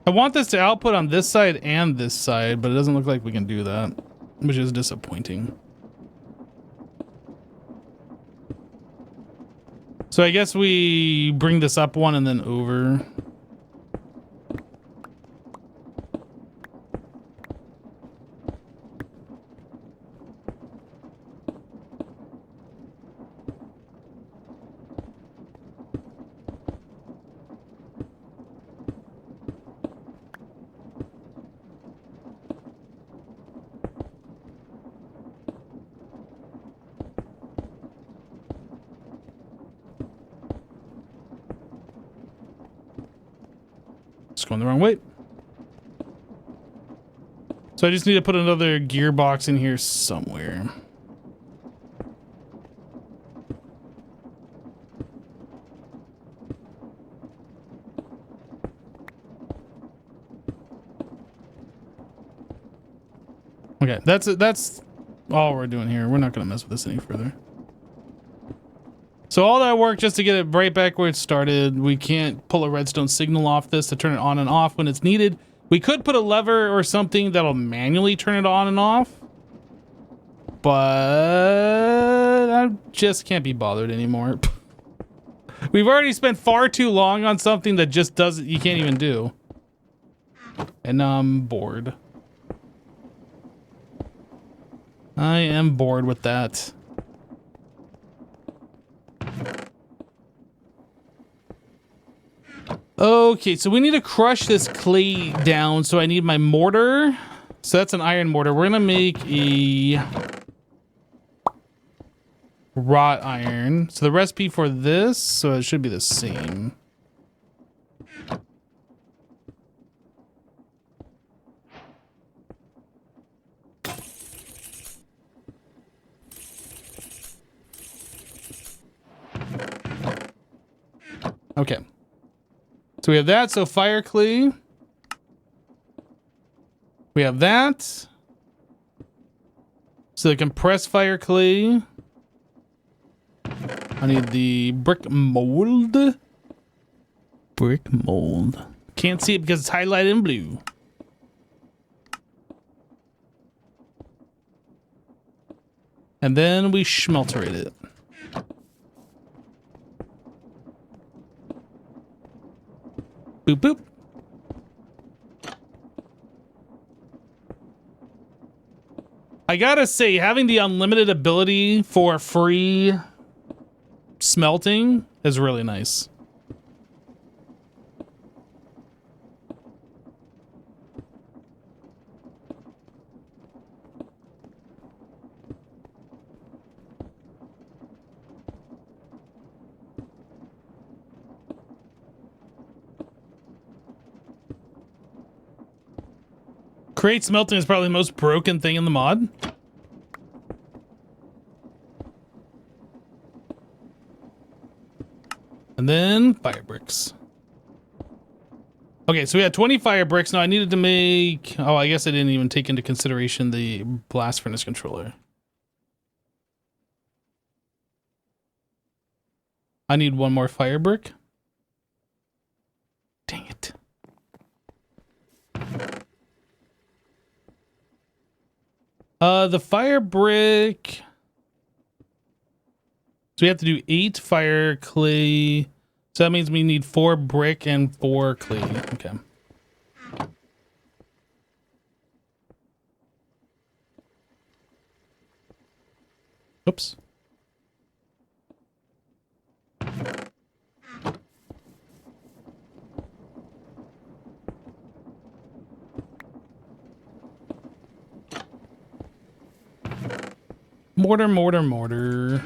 I want this to output on this side and this side, but it doesn't look like we can do that, which is disappointing. So I guess we bring this up one and then over. It's going the wrong way. So I just need to put another gearbox in here somewhere. Okay, that's all we're doing here. We're not gonna mess with this any further. So all that work just to get it right back where it started. We can't pull a redstone signal off this to turn it on and off when it's needed. We could put a lever or something that'll manually turn it on and off. But I just can't be bothered anymore. We've already spent far too long on something that just doesn't, you can't even do. And now I'm bored. I am bored with that. Okay, so we need to crush this clay down, so I need my mortar. So that's an iron mortar. We're gonna make a wrought iron. So the recipe for this, so it should be the same. Okay. So we have that, so fire clay. We have that. So the compressed fire clay. I need the brick mold. Brick mold. Can't see it because it's highlighted in blue. And then we schmelterate it. Boop, boop. I gotta say, having the unlimited ability for free smelting is really nice. Create smelting is probably the most broken thing in the mod. And then fire bricks. Okay, so we had 20 fire bricks. Now I needed to make... Oh, I guess I didn't even take into consideration the blast furnace controller. I need one more fire brick. Dang it. The fire brick... So we have to do 8 fire clay. So that means we need 4 brick and 4 clay. Okay. Oops. Mortar, mortar, mortar.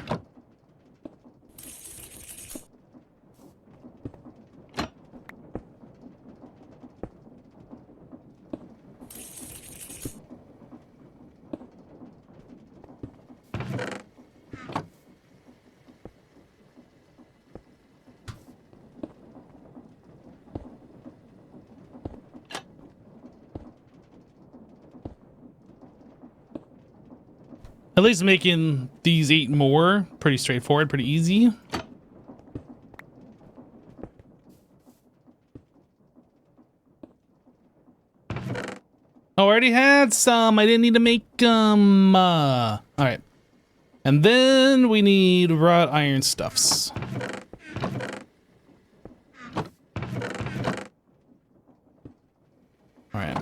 At least making these 8 more pretty straightforward, pretty easy. Oh, I already had some. I didn't need to make them. All right. And then we need wrought iron stuffs. All right.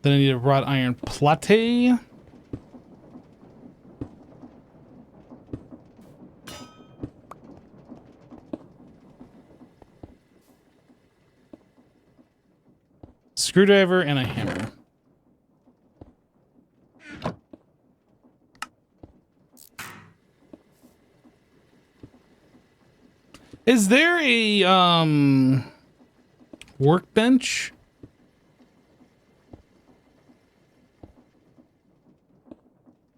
Then I need a wrought iron plate. Screwdriver and a hammer. Is there a workbench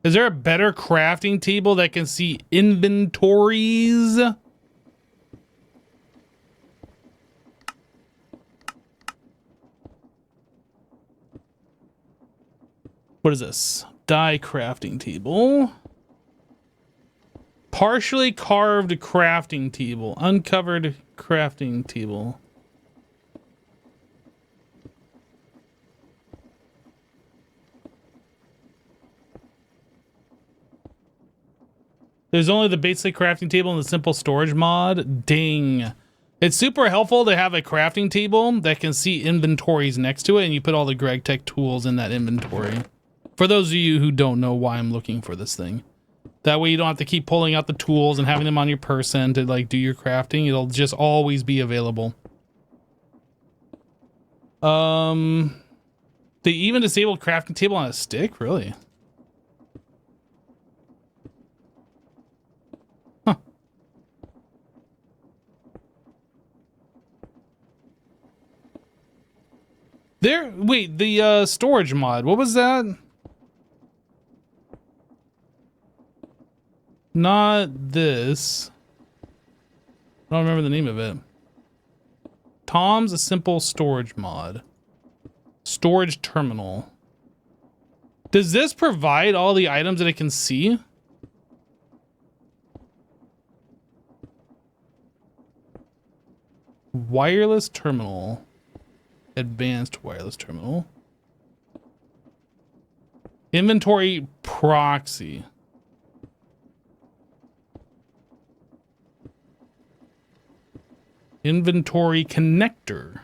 Is there a better crafting table that can see inventories? What is this? Die crafting table. Partially carved crafting table. Uncovered crafting table. There's only the basic crafting table and the simple storage mod. Dang. It's super helpful to have a crafting table that can see inventories next to it, and you put all the Greg Tech tools in that inventory. For those of you who don't know why I'm looking for this thing. That way you don't have to keep pulling out the tools and having them on your person to like do your crafting. It'll just always be available. They even disabled crafting table on a stick? Really? Huh. There, wait, the storage mod, what was that? Not this. I don't remember the name of it. Tom's a simple storage mod. Storage terminal. Does this provide all the items that it can see? Wireless terminal. Advanced wireless terminal. Inventory proxy. Inventory connector.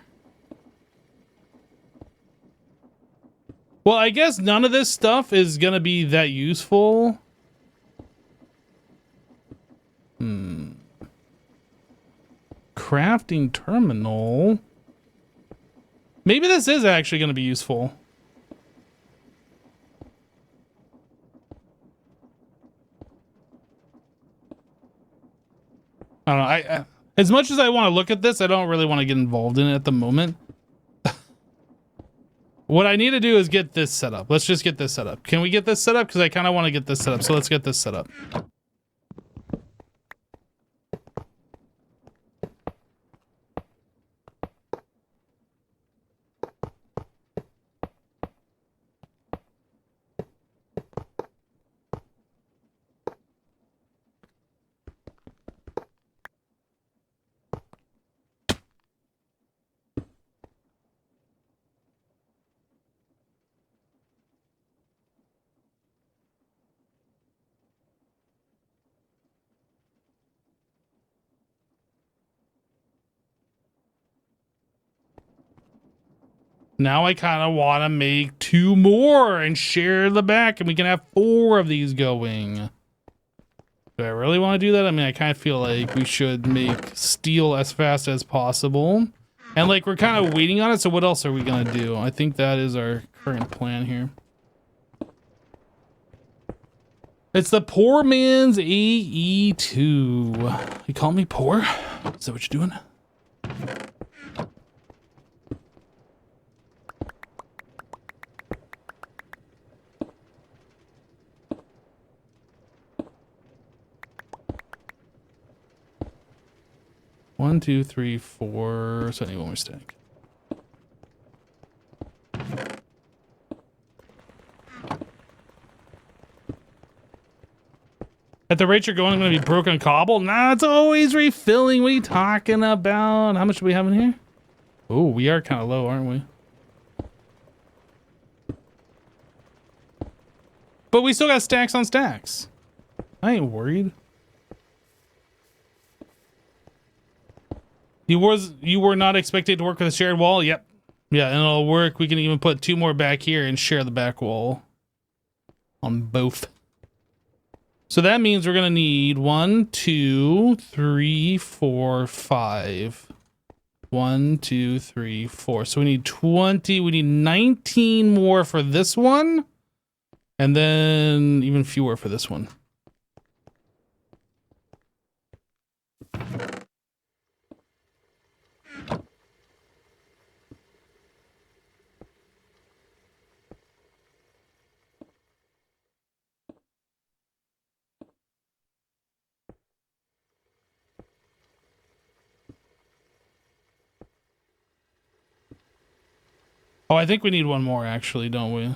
Well, I guess none of this stuff is gonna be that useful. Crafting terminal. Maybe this is actually gonna be useful. I don't know. I as much as I want to look at this, I don't really want to get involved in it at the moment. What I need to do is get this set up. Let's just get this set up. Can we get this set up? Because I kind of want to get this set up. So let's get this set up. Now I kind of want to make 2 more and share the back, and we can have 4 of these going. Do I really want to do that? I mean, I kind of feel like we should make steel as fast as possible. And like, we're kind of waiting on it, so what else are we going to do? I think that is our current plan here. It's the poor man's AE2. You call me poor? Is that what you're doing? One, two, three, four. So I need one more stack. At the rate you're going, I'm going to be broken cobble. Nah, it's always refilling. What are you talking about? How much do we have in here? Oh, we are kind of low, aren't we? But we still got stacks on stacks. I ain't worried. You were not expected to work with a shared wall? Yep. Yeah, and it'll work. We can even put 2 more back here and share the back wall on both. So that means we're gonna need 1, 2, 3, 4, 5. 1, 2, 3, 4. So we need 20. We need 19 more for this one. And then even fewer for this one. Oh, I think we need one more, actually, don't we?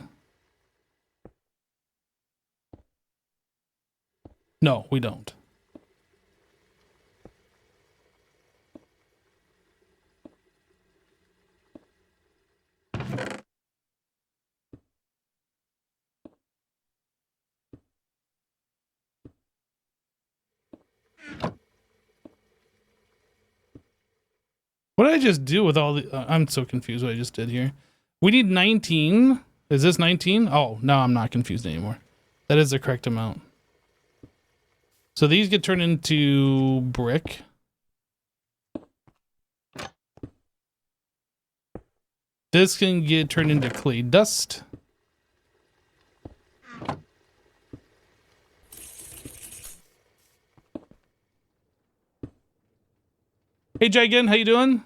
No, we don't. What did I just do with all the... I'm so confused what I just did here. We need 19. Is this 19? Oh, no, I'm not confused anymore. That is the correct amount. So these get turned into brick. This can get turned into clay dust. Hey, Jagan, how you doing?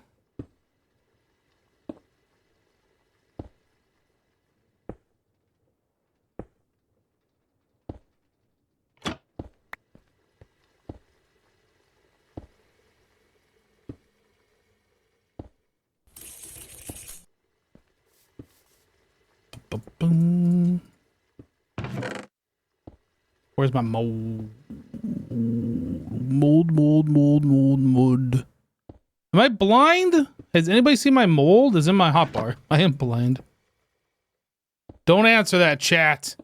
Boom. Where's my mold? Mold. Am I blind? Has anybody seen my mold? Is in my hotbar. I am blind. Don't answer that, chat.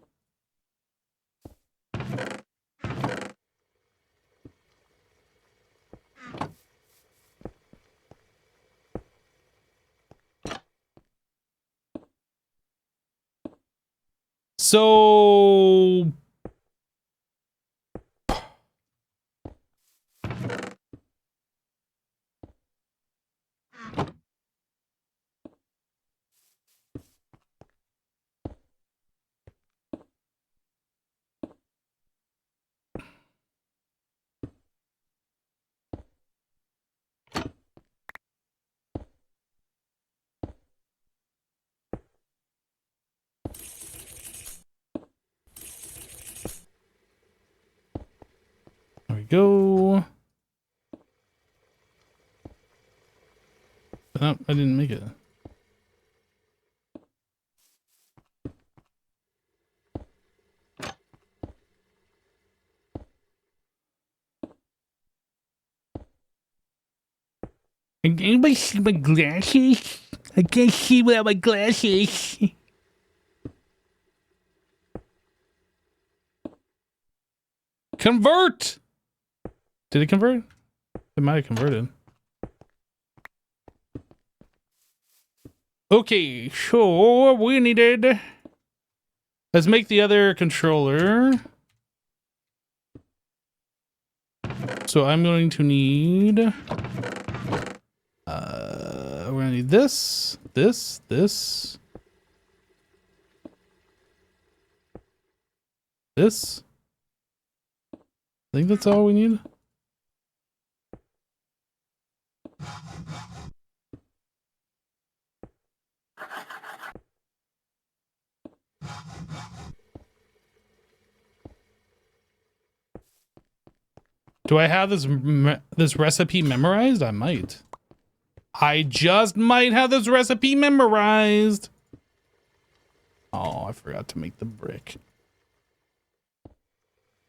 So... There we go. Oh, I didn't make it. Can anybody see my glasses? I can't see without my glasses. Convert! Did it convert? It might have converted. Okay, so we needed... Let's make the other controller. So I'm going to need... we're going to need this, this. This. I think that's all we need. Do I have this recipe memorized? I might. I just might have this recipe memorized. Oh, I forgot to make the brick.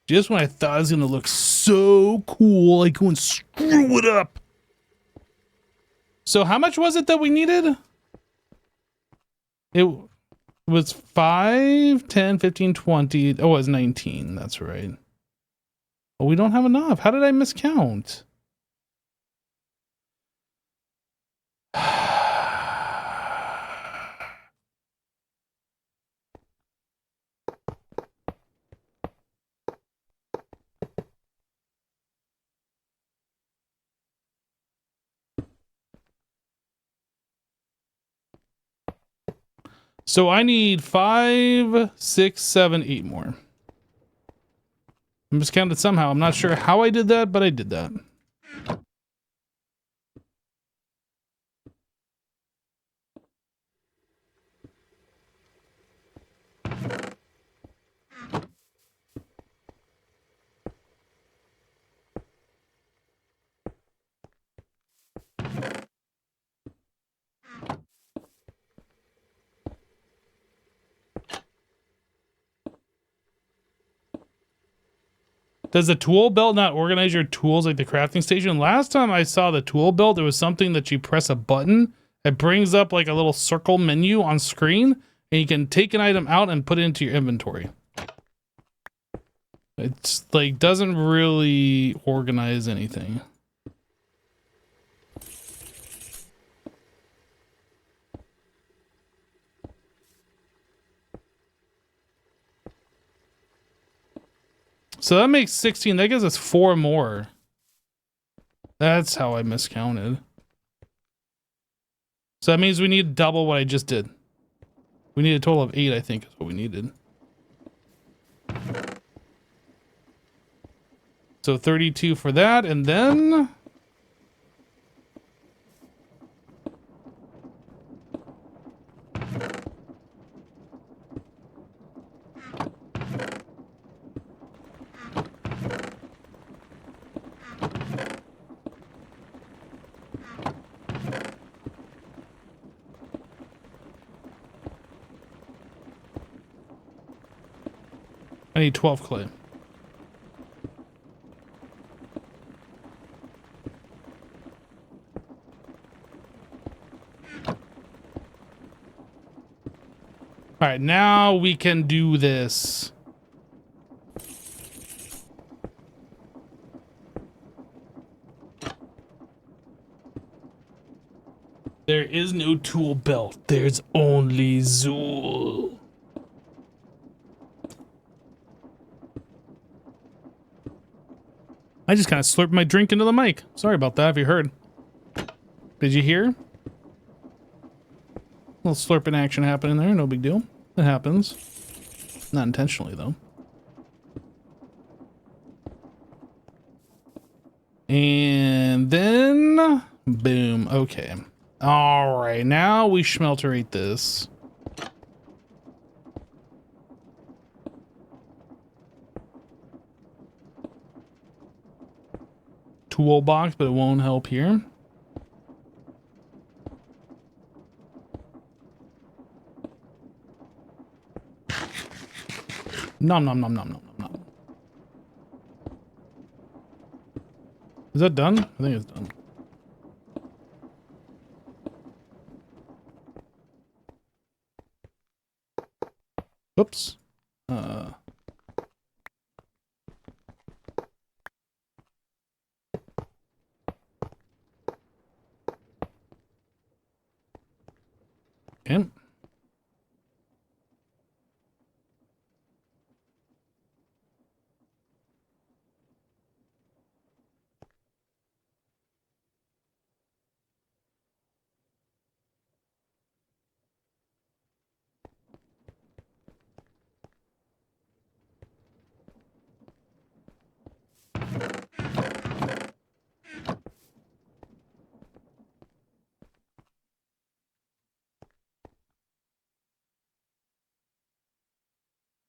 Just when I thought it was gonna look so cool, I go and screw it up. So how much was it that we needed? It was 5, 10, 15, 20. Oh, it was 19. That's right. Oh, we don't have enough. How did I miscount? So I need 5, 6, 7, 8 more. I'm miscounted somehow. I'm not sure how I did that, but I did that. Does the tool belt not organize your tools like the crafting station? Last time I saw the tool belt, there was something that you press a button. It brings up like a little circle menu on screen, and you can take an item out and put it into your inventory. It's like doesn't really organize anything. So that makes 16. That gives us 4 more. That's how I miscounted. So that means we need double what I just did. We need a total of 8, I think, is what we needed. So 32 for that, and then... I need 12 clay. All right, now we can do this. There is no tool belt. There's only Zool. I just kind of slurped my drink into the mic. Sorry about that, if you heard. Did you hear? A little slurping action happening there. No big deal. It happens. Not intentionally, though. And then... boom. Okay. All right. Now we schmelterate this. Toolbox, but it won't help here. Nom nom nom nom nom nom nom. Is that done? I think it's done. Oops. Okay.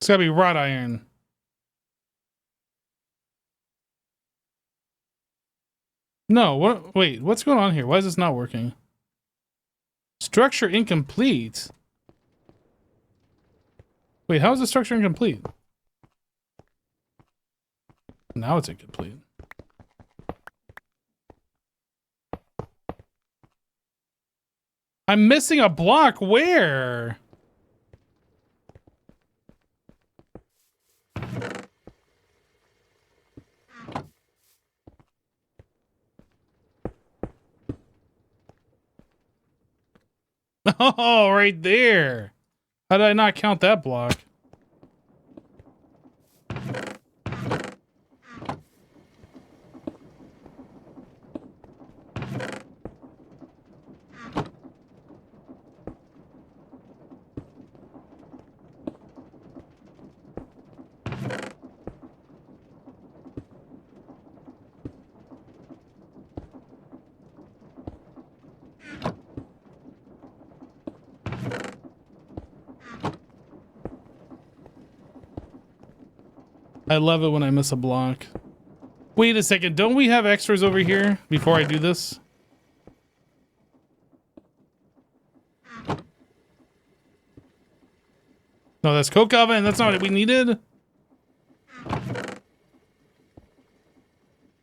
It's gotta be wrought iron. No, what? Wait, what's going on here? Why is this not working? Structure incomplete. Wait, how is the structure incomplete? Now it's incomplete. I'm missing a block. Where? Oh, right there. How did I not count that block? I love it when I miss a block. Wait a second, don't we have extras over here before I do this? No, that's coke oven. That's not what we needed.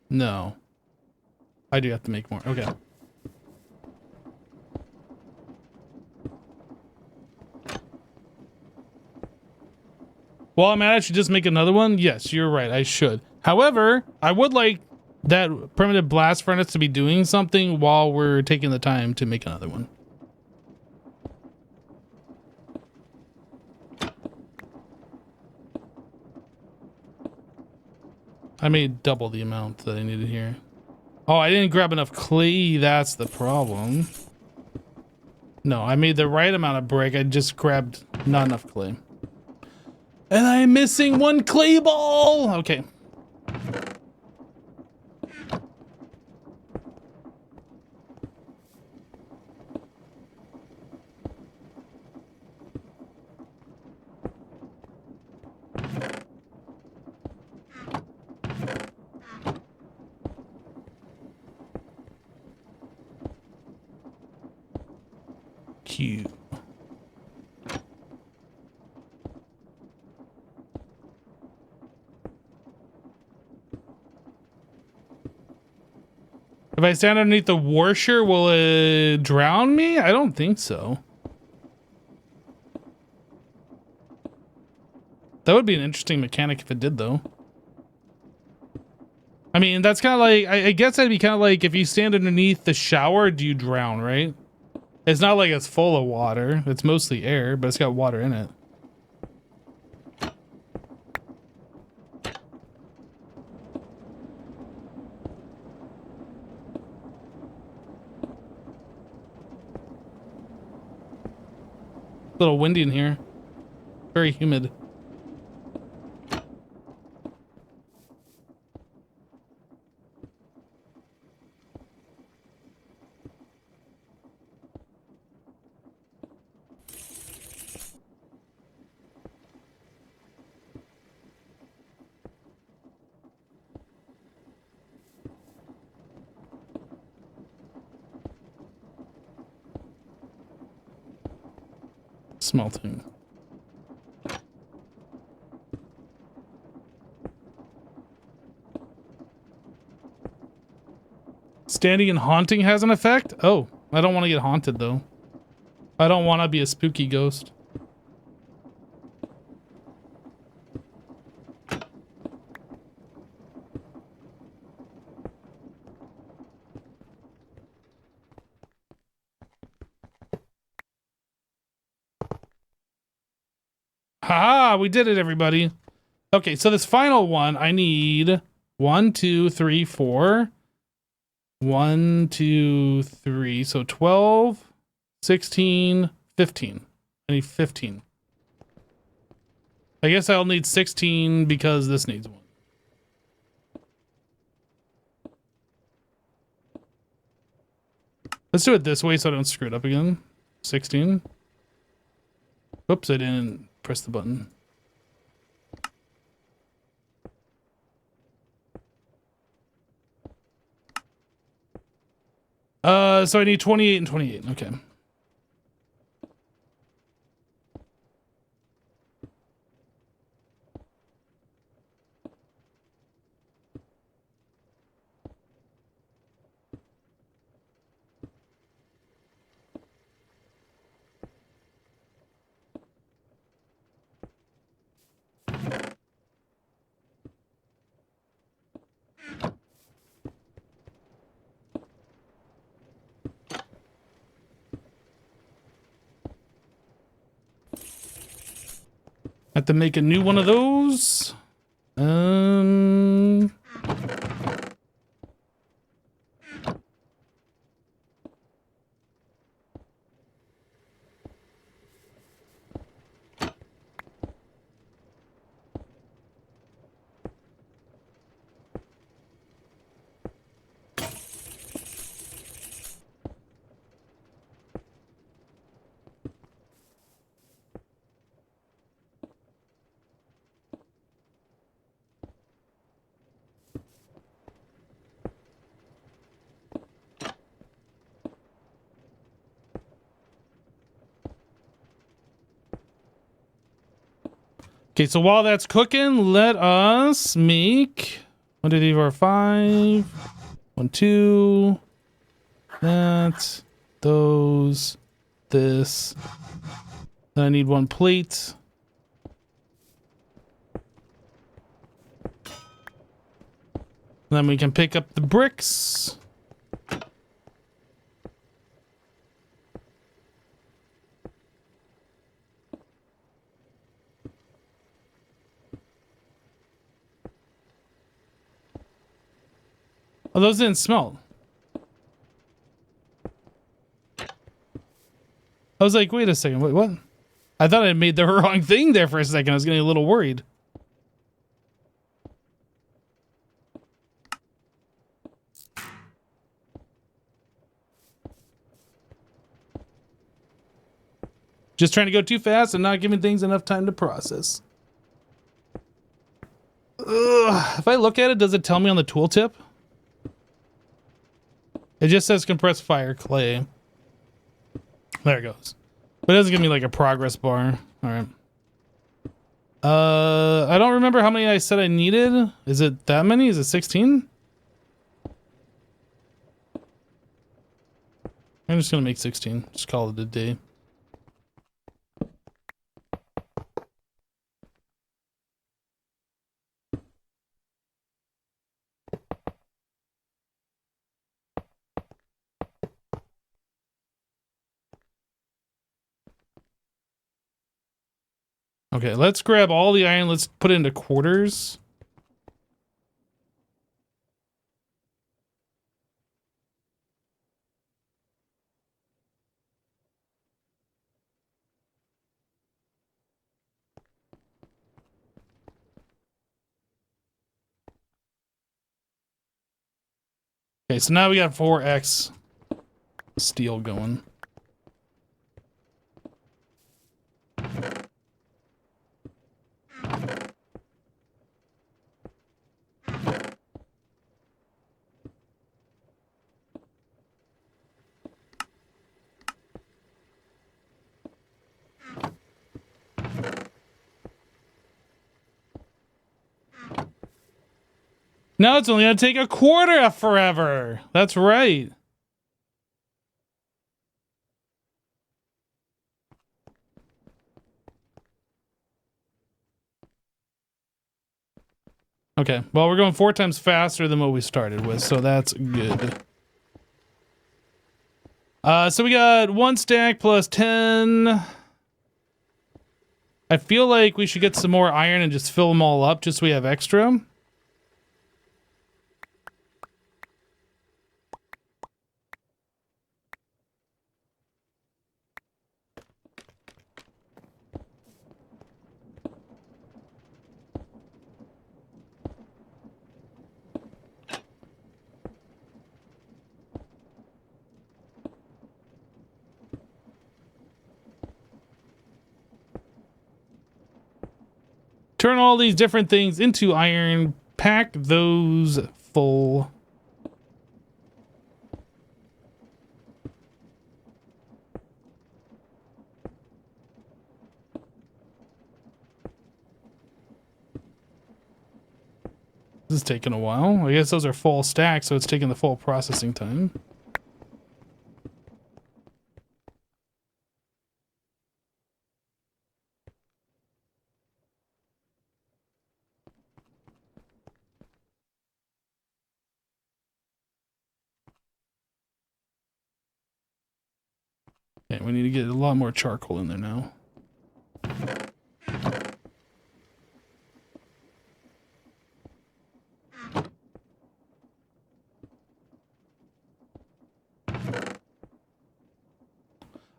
No. I do have to make more. Okay. Well, I'm I should just make another one. Yes, you're right. I should. However, I would like that primitive blast furnace to be doing something while we're taking the time to make another one. I made double the amount that I needed here. Oh, I didn't grab enough clay. That's the problem. No, I made the right amount of brick. I just grabbed not enough clay. And I'm missing one clay ball. Okay. Q. If I stand underneath the washer, will it drown me? I don't think so. That would be an interesting mechanic if it did, though. I mean, that's kind of like, I guess that'd be kind of like if you stand underneath the shower, do you drown, right? It's not like it's full of water. It's mostly air, but it's got water in it. A little windy in here. Very humid. Smelting. Standing and haunting has an effect? Oh, I don't want to get haunted though. I don't want to be a spooky ghost. Haha, we did it, everybody. Okay, so this final one, I need 1, 2, 3, 4. 1, 2, 3. So 12, 16, 15. I need 15. I guess I'll need 16 because this needs one. Let's do it this way so I don't screw it up again. 16. Oops, I didn't press the button. So I need 28 and 28. Okay. Have to make a new one of those. Okay, so while that's cooking, let us make... 1, 2, 3, 4, 5. 1, 2. That. Those. This. Then I need 1 plate. Then we can pick up the bricks. Oh, those didn't smelt. I was like, wait a second, wait, what? I thought I made the wrong thing there for a second. I was getting a little worried. Just trying to go too fast and not giving things enough time to process. Ugh. If I look at it, does it tell me on the tooltip? It just says compressed fire clay. There it goes. But it doesn't give me like a progress bar. All right. I don't remember how many I said I needed. Is it that many? Is it 16? I'm just gonna make 16. Just call it a day. Okay, let's grab all the iron. Let's put it into quarters. Okay, so now we got 4x steel going. Now it's only gonna take a quarter forever. That's right. Okay, well, we're going 4 times faster than what we started with, so that's good. So we got 1 stack plus 10. I feel like we should get some more iron and just fill them all up just so we have extra. Turn all these different things into iron. Pack those full. This is taking a while. I guess those are full stacks, so it's taking the full processing time. Okay, we need to get a lot more charcoal in there now.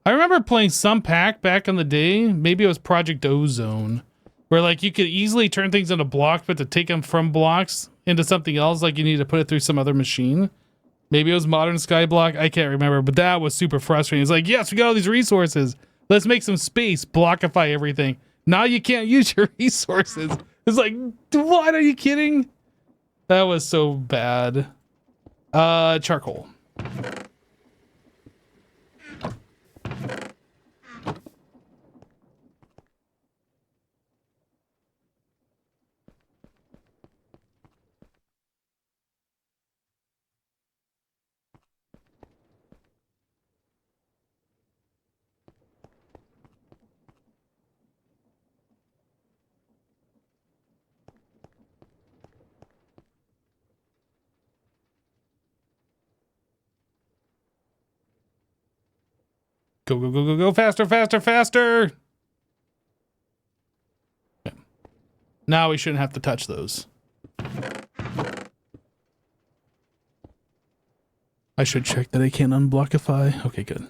I remember playing some pack back in the day. Maybe it was Project Ozone, where like you could easily turn things into blocks, but to take them from blocks into something else, like you need to put it through some other machine. Maybe it was Modern Skyblock. I can't remember, but that was super frustrating. It's like, yes, we got all these resources. Let's make some space, blockify everything. Now you can't use your resources. It's like, what? Are you kidding? That was so bad. Charcoal. Go, go, go, go, go. Faster, faster, faster. Okay. Now we shouldn't have to touch those. I should check that I can't unblockify. Okay, good.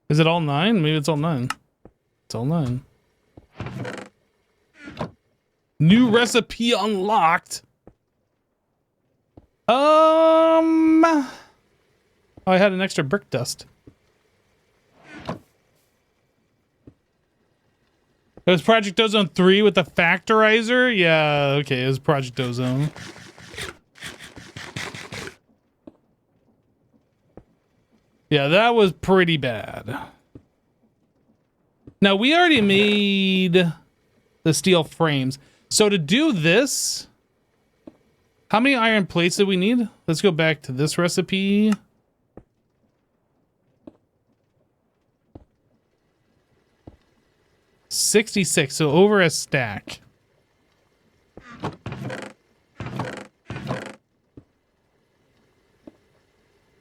Is it all 9? Maybe it's all 9. It's all 9. New recipe unlocked. Oh, I had an extra brick dust. It was Project Ozone 3 with the factorizer? Yeah, okay, it was Project Ozone. Yeah, that was pretty bad. Now, we already made the steel frames. So to do this, how many iron plates do we need? Let's go back to this recipe. $66, so over a stack.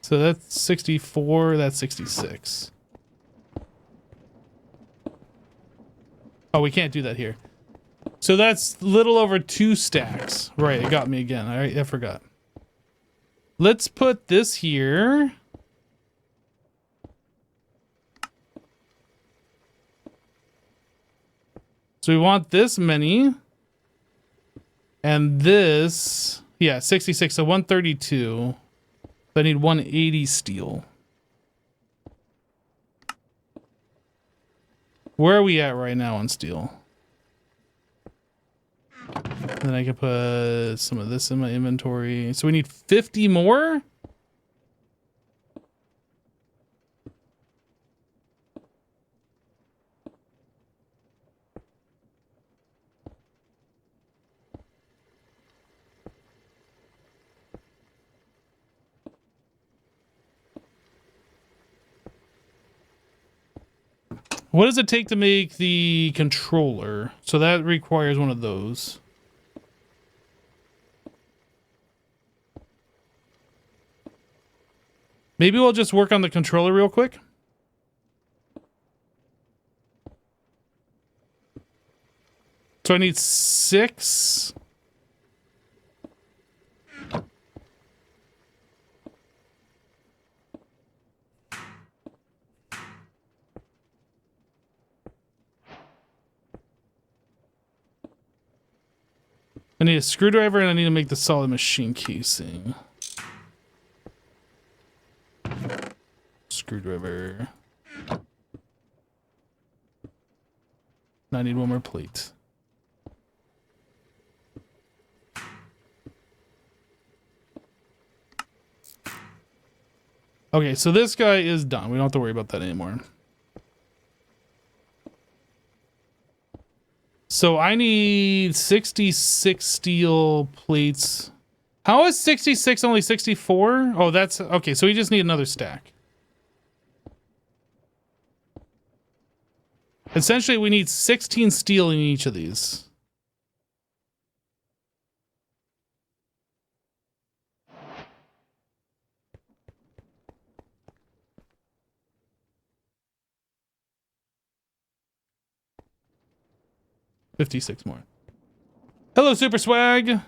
So that's 64, that's 66. Oh, we can't do that here. So that's a little over 2 stacks. Right, it got me again. I forgot. Let's put this here. So we want this many. And this, yeah, 66, so 132. I need 180 steel. Where are we at right now on steel? Then I can put some of this in my inventory. So we need 50 more? What does it take to make the controller? So that requires one of those. Maybe we'll just work on the controller real quick. So I need 6. I need a screwdriver and I need to make the solid machine casing. Screwdriver. I need one more plate. Okay, so this guy is done. We don't have to worry about that anymore. So I need 66 steel plates. How is 66 only 64? Oh, that's okay. So we just need another stack. Essentially, we need 16 steel in each of these. $56 more. Hello, Super Swag.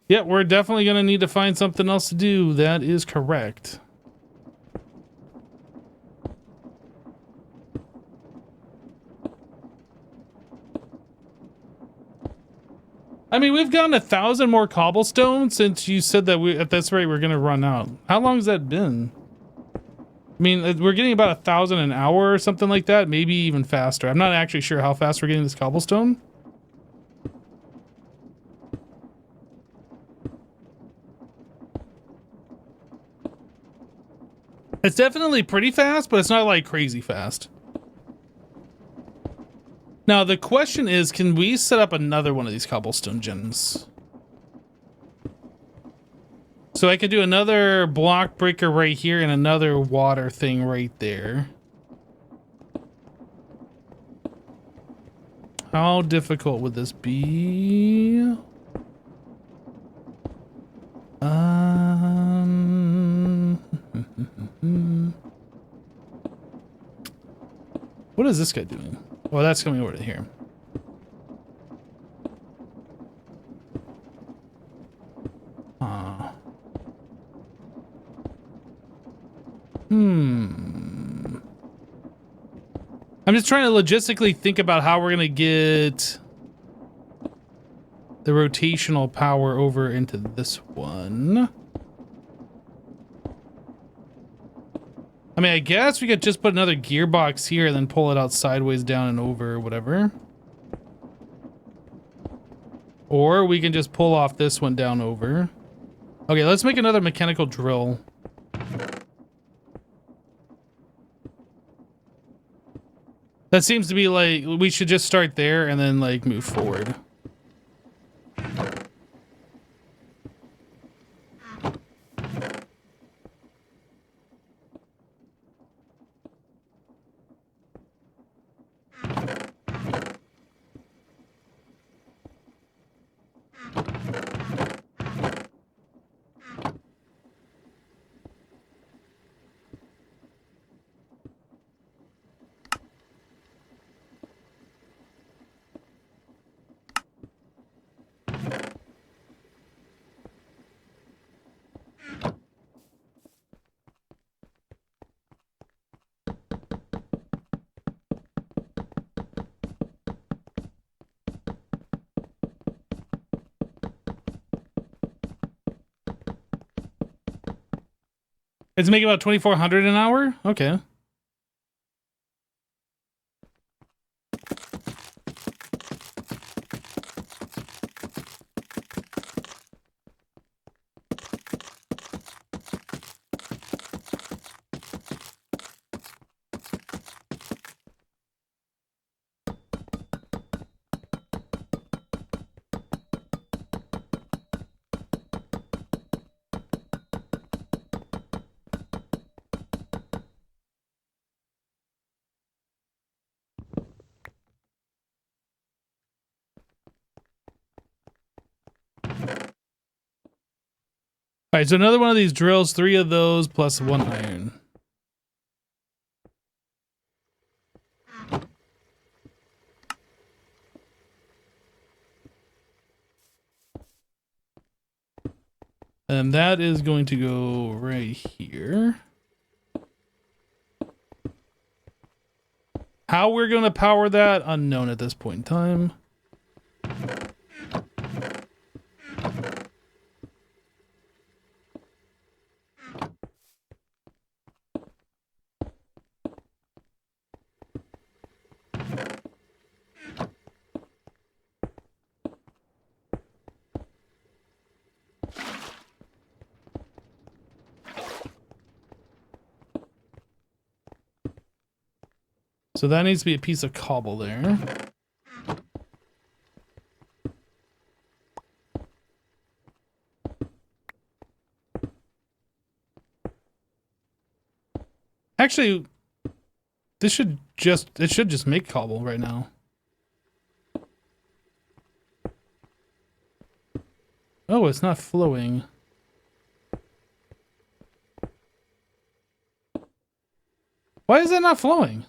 Yeah, we're definitely going to need to find something else to do. That is correct. I mean, we've gotten 1,000 more cobblestone since you said that at this rate we're going to run out. How long has that been? I mean, we're getting about 1,000 an hour or something like that. Maybe even faster. I'm not actually sure how fast we're getting this cobblestone. It's definitely pretty fast, but it's not like crazy fast. Now, the question is, can we set up another one of these cobblestone gens? So I could do another block breaker right here and another water thing right there. How difficult would this be? What is this guy doing? Oh, that's coming over to here. I'm just trying to logistically think about how we're gonna get the rotational power over into this one. I mean, I guess we could just put another gearbox here and then pull it out sideways, down and over, whatever. Or we can just pull off this one down over. Okay, let's make another mechanical drill. That seems to be like, we should just start there and then like move forward. It's making about 2,400 an hour? Okay. All right, so another one of these drills, 3 of those plus 1 iron. And that is going to go right here. How we're going to power that, unknown at this point in time. So that needs to be a piece of cobble there. Actually, it should just make cobble right now. Oh, it's not flowing. Why is that not flowing?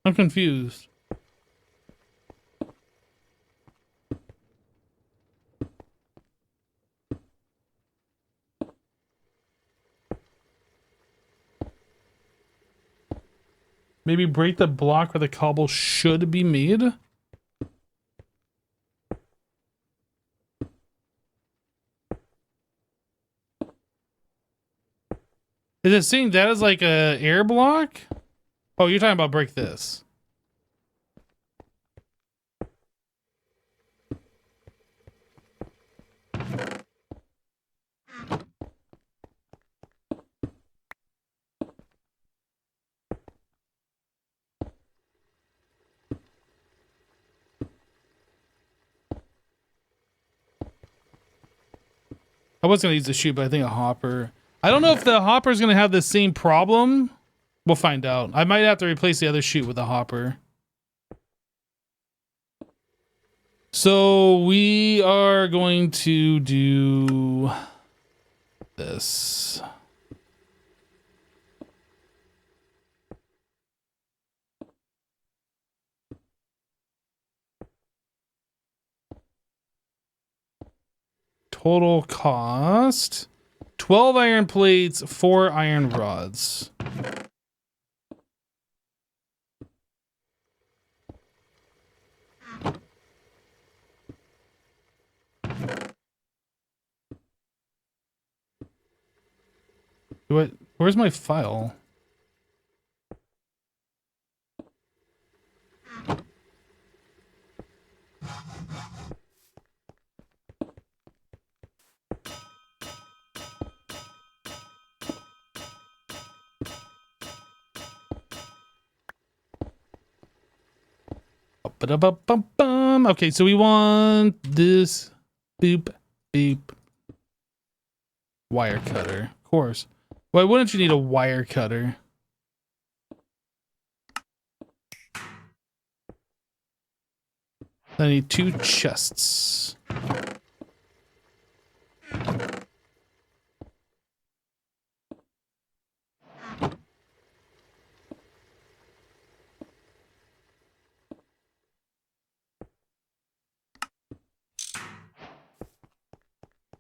I'm confused. Maybe break the block where the cobble should be made? Is it saying that is like a air block? Oh, you're talking about break this. I was gonna use the chute, but I think a hopper. I don't know if the hopper is gonna have the same problem. We'll find out. I might have to replace the other chute with a hopper. So we are going to do this. Total cost 12 iron plates, 4 iron rods. Where's my file? Okay, so we want this boop boop wire cutter. Of course. Why wouldn't you need a wire cutter? I need 2 chests.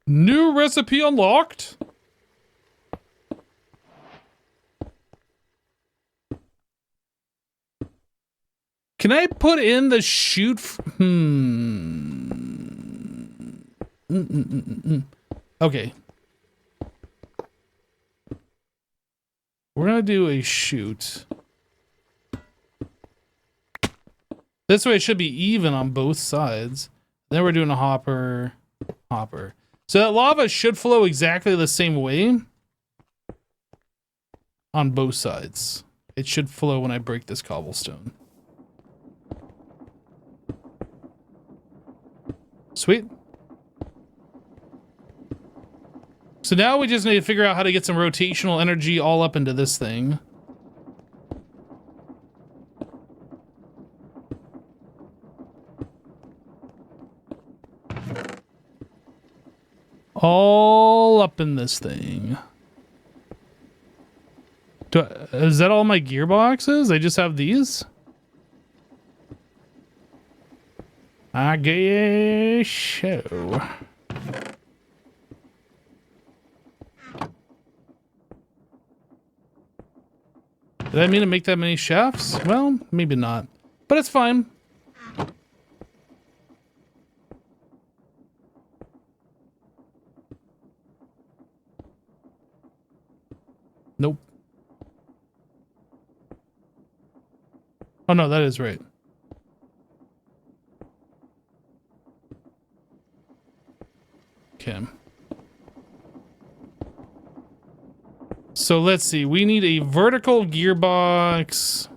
New recipe unlocked. Can I put in the chute? Okay. We're gonna do a chute. This way it should be even on both sides. Then we're doing a hopper. So that lava should flow exactly the same way on both sides. It should flow when I break this cobblestone. Sweet. So now we just need to figure out how to get some rotational energy all up into this thing. All up in this thing. Is that all my gearboxes? I just have these? I guess so. Did I mean to make that many shafts? Well, maybe not. But it's fine. Nope. Oh no, that is right. Okay. So let's see. We need a vertical gearbox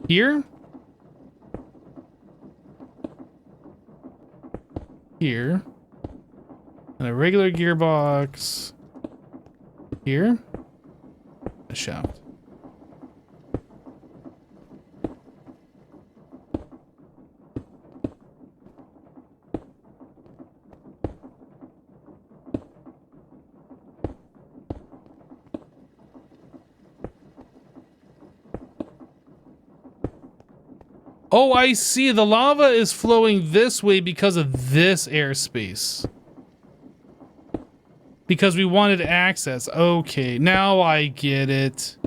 here. Here. And a regular gearbox here. A shaft. Oh, I see. The lava is flowing this way because of this airspace. Because we wanted access. Okay, now I get it.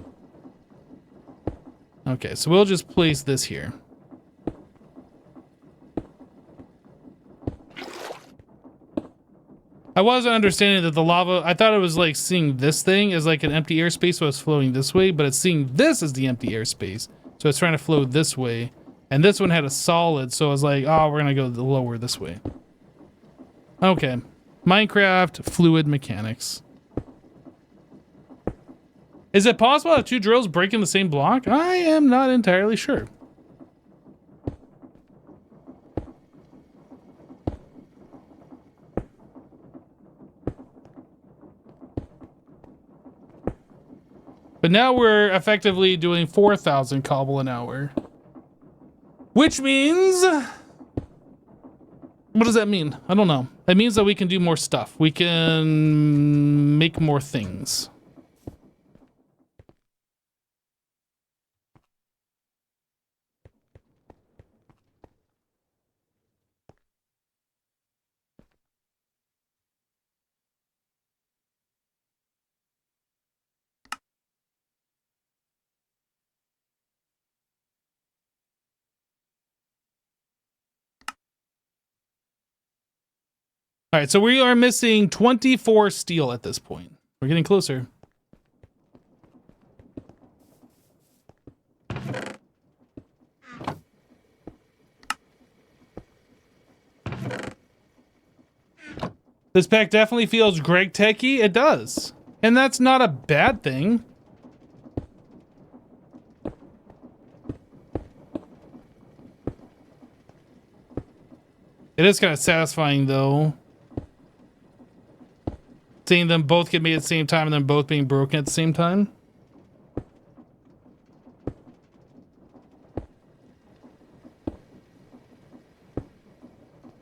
Okay, so we'll just place this here. I wasn't understanding that the lava... I thought it was like seeing this thing as like an empty airspace, so it's flowing this way, but it's seeing this as the empty airspace. So it's trying to flow this way. And this one had a solid, so I was like, oh, we're gonna go lower this way. Okay. Minecraft fluid mechanics. Is it possible to have 2 drills breaking the same block? I am not entirely sure. But now we're effectively doing 4,000 cobble an hour. Which means... What does that mean? I don't know. It means that we can do more stuff. We can make more things. All right, so we are missing 24 steel at this point. We're getting closer. This pack definitely feels Greg Techy. It does. And that's not a bad thing. It is kind of satisfying, though. Seeing them both get made at the same time and then both being broken at the same time.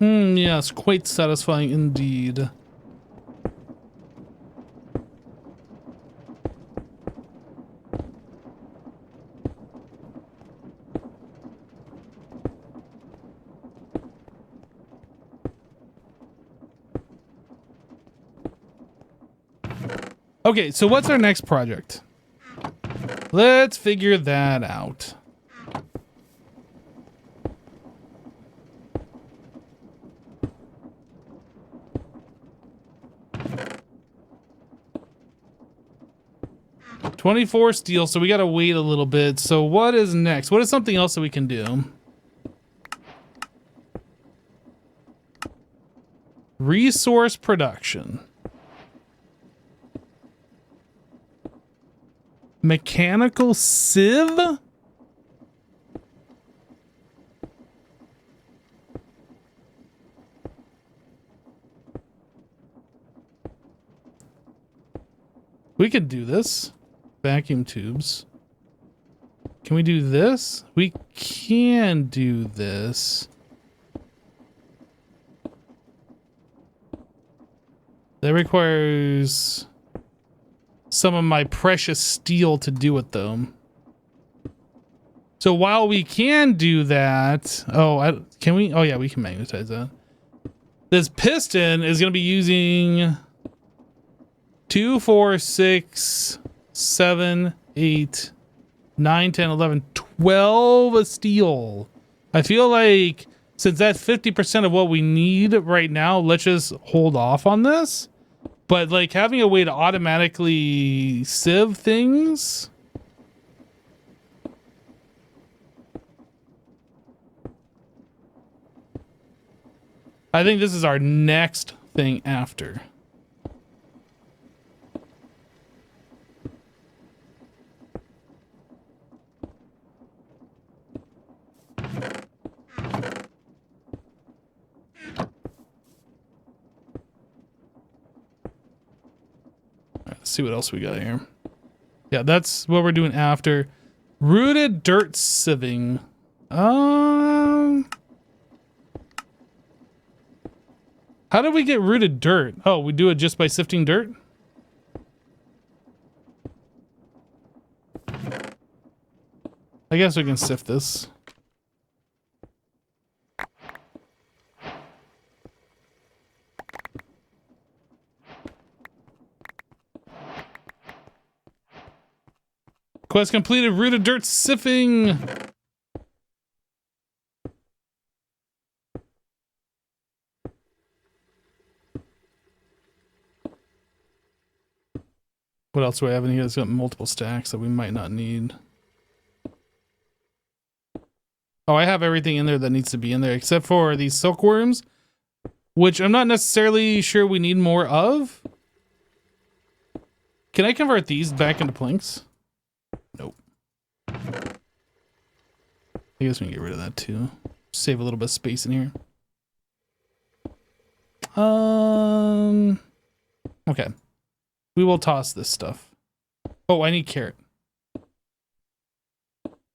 Yes, quite satisfying indeed. Okay, so what's our next project? Let's figure that out. $24 steel, so we gotta wait a little bit. So what is next? What is something else that we can do? Resource production. Mechanical sieve? We could do this. Vacuum tubes. Can we do this? We can do this. That requires some of my precious steel to do it, though. So while we can do that... Oh, can we? Oh, yeah, we can magnetize that. This piston is going to be using 2, 4, 6, 7, 8, 9, 10, 11, 12 steel. I feel like since that's 50% of what we need right now, let's just hold off on this. But like having a way to automatically sieve things. I think this is our next thing after. Let's see what else we got here. Yeah, that's what we're doing after. Rooted dirt sieving. How do we get rooted dirt? Oh, we do it just by sifting dirt? I guess we can sift this. Quest completed, rooted dirt sifting. What else do I have in here? It's got multiple stacks that we might not need. Oh, I have everything in there that needs to be in there except for these silkworms, which I'm not necessarily sure we need more of. Can I convert these back into planks? Nope. I guess we can get rid of that too. Save a little bit of space in here. Okay. We will toss this stuff. Oh, I need carrot.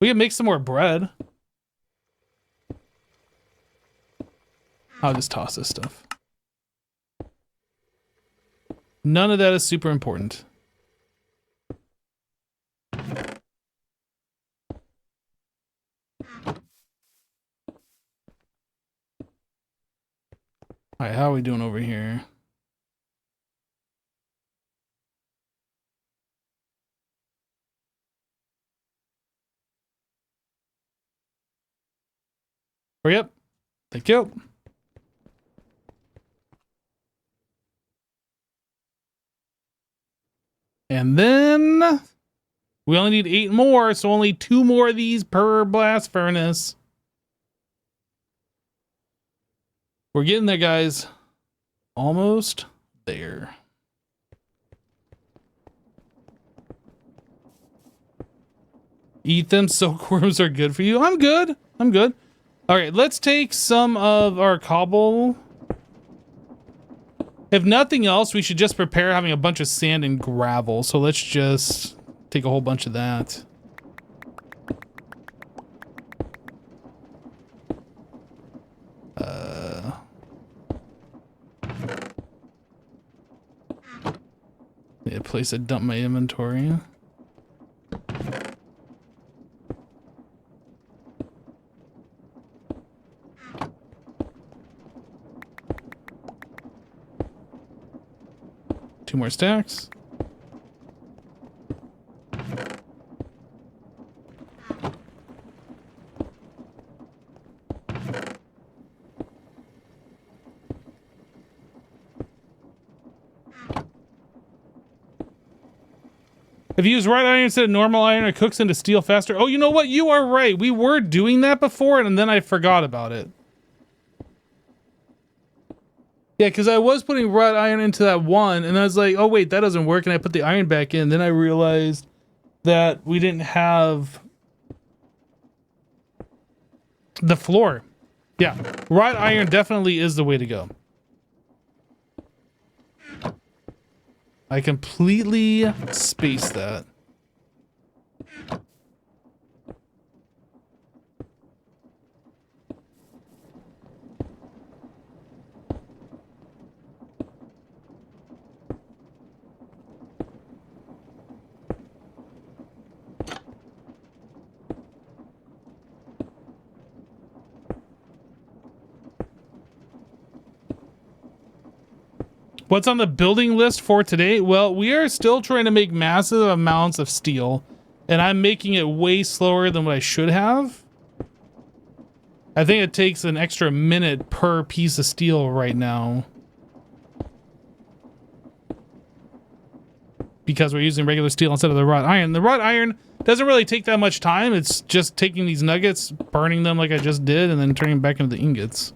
We can make some more bread. I'll just toss this stuff. None of that is super important. Alright, how are we doing over here? Hurry up. Thank you. And then we only need 8 more, so only 2 more of these per blast furnace. We're getting there, guys. Almost there. Eat them. Silkworms are good for you. I'm good. I'm good. All right, let's take some of our cobble. If nothing else, we should just prepare having a bunch of sand and gravel. So let's just take a whole bunch of that. Need a place to dump my inventory. Two more stacks. If you use right iron instead of normal iron, it cooks into steel faster. Oh, you know what? You are right. We were doing that before, and then I forgot about it. Yeah, because I was putting wrought iron into that one, and I was like, oh, wait, that doesn't work, and I put the iron back in. Then I realized that we didn't have the floor. Yeah, wrought iron definitely is the way to go. I completely spaced that. What's on the building list for today? Well, we are still trying to make massive amounts of steel, and I'm making it way slower than what I should have. I think it takes an extra minute per piece of steel right now, because we're using regular steel instead of the wrought iron. The wrought iron doesn't really take that much time. It's just taking these nuggets, burning them like I just did, and then turning them back into the ingots.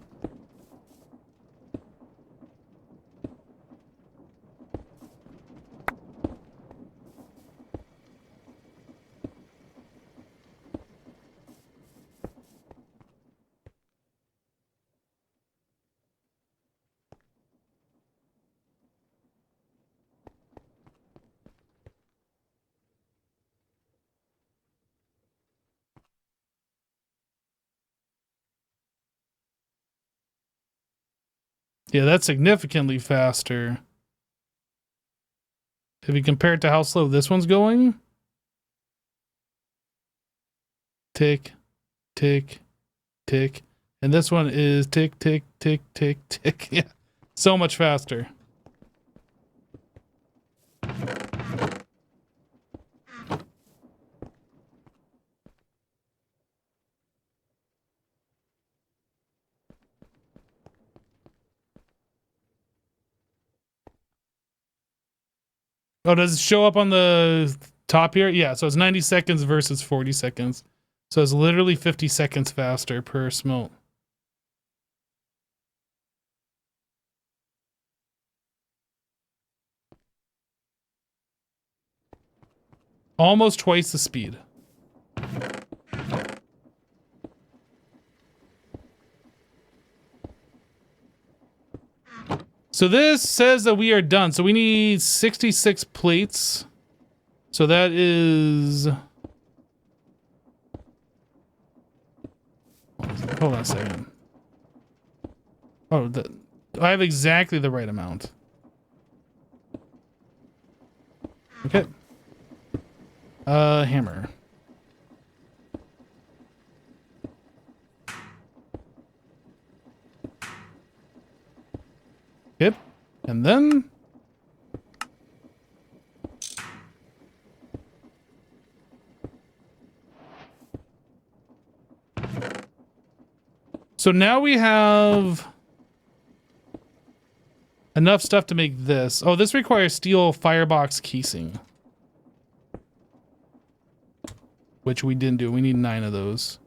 Yeah, that's significantly faster. If you compare it to how slow this one's going. Tick, tick, tick. And this one is tick, tick, tick, tick, tick. Yeah, so much faster. Oh, does it show up on the top here? Yeah, so it's 90 seconds versus 40 seconds. So it's literally 50 seconds faster per smolt. Almost twice the speed. So this says that we are done. So we need 66 plates. So that is Hold on a second. Oh, I have exactly the right amount. Okay. Hammer. Yep. And then... So now we have enough stuff to make this. Oh, this requires steel firebox casing. Which we didn't do. We need 9 of those.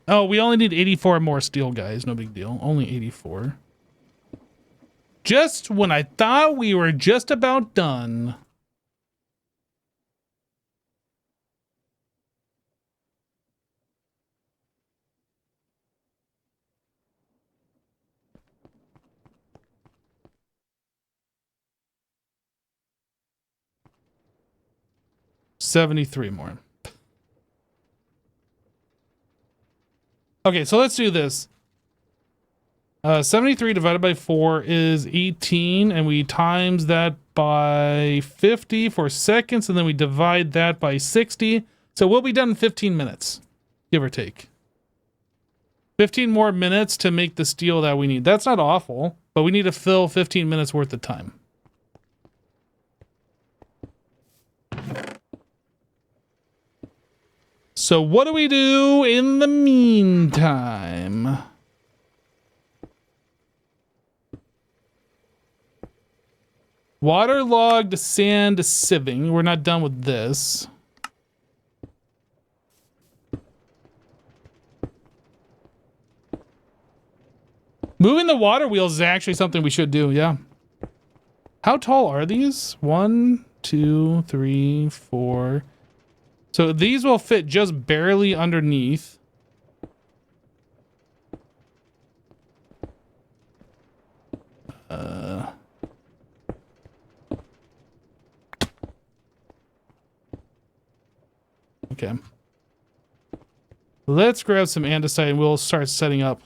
Oh, we only need 84 more steel, guys. No big deal. Only 84. Just when I thought we were just about done. $73 more. Okay, so let's do this. 73 divided by 4 is 18, and we times that by 50 for seconds, and then we divide that by 60. So we'll be done in 15 minutes, give or take. 15 more minutes to make the steel that we need. That's not awful, but we need to fill 15 minutes worth of time. So what do we do in the meantime? Waterlogged sand sieving. We're not done with this. Moving the water wheels is actually something we should do, yeah. How tall are these? 1, 2, 3, 4. So these will fit just barely underneath. Okay. Let's grab some andesite and we'll start setting up.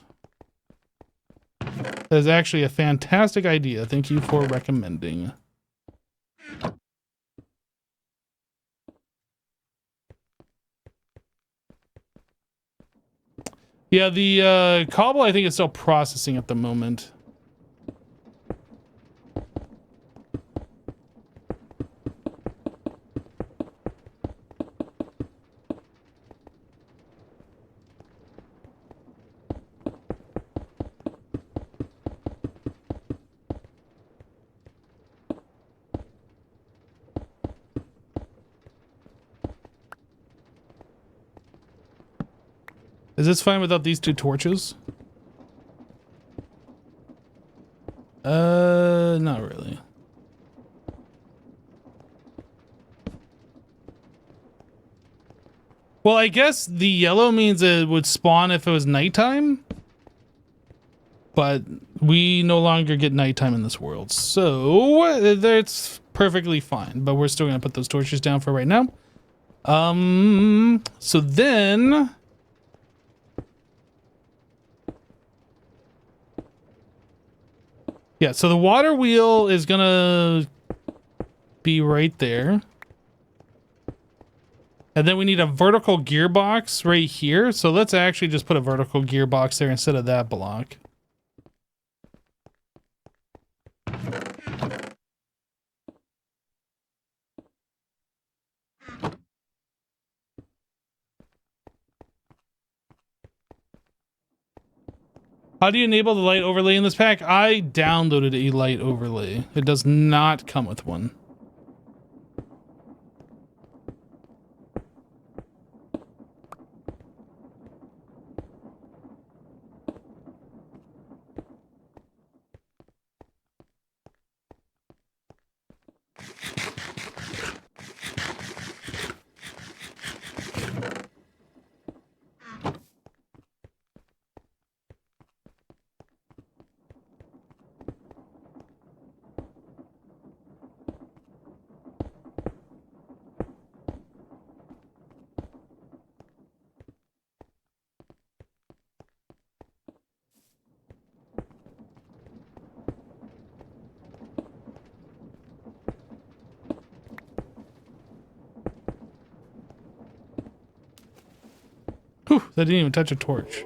That is actually a fantastic idea. Thank you for recommending. Yeah, the cobble I think is still processing at the moment. Is this fine without these 2 torches? Not really. Well, I guess the yellow means it would spawn if it was nighttime. But we no longer get nighttime in this world. So that's perfectly fine. But we're still going to put those torches down for right now. So then... Yeah, so the water wheel is going to be right there. And then we need a vertical gearbox right here. So let's actually just put a vertical gearbox there instead of that block. How do you enable the light overlay in this pack? I downloaded a light overlay. It does not come with one. Whew, that didn't even touch a torch.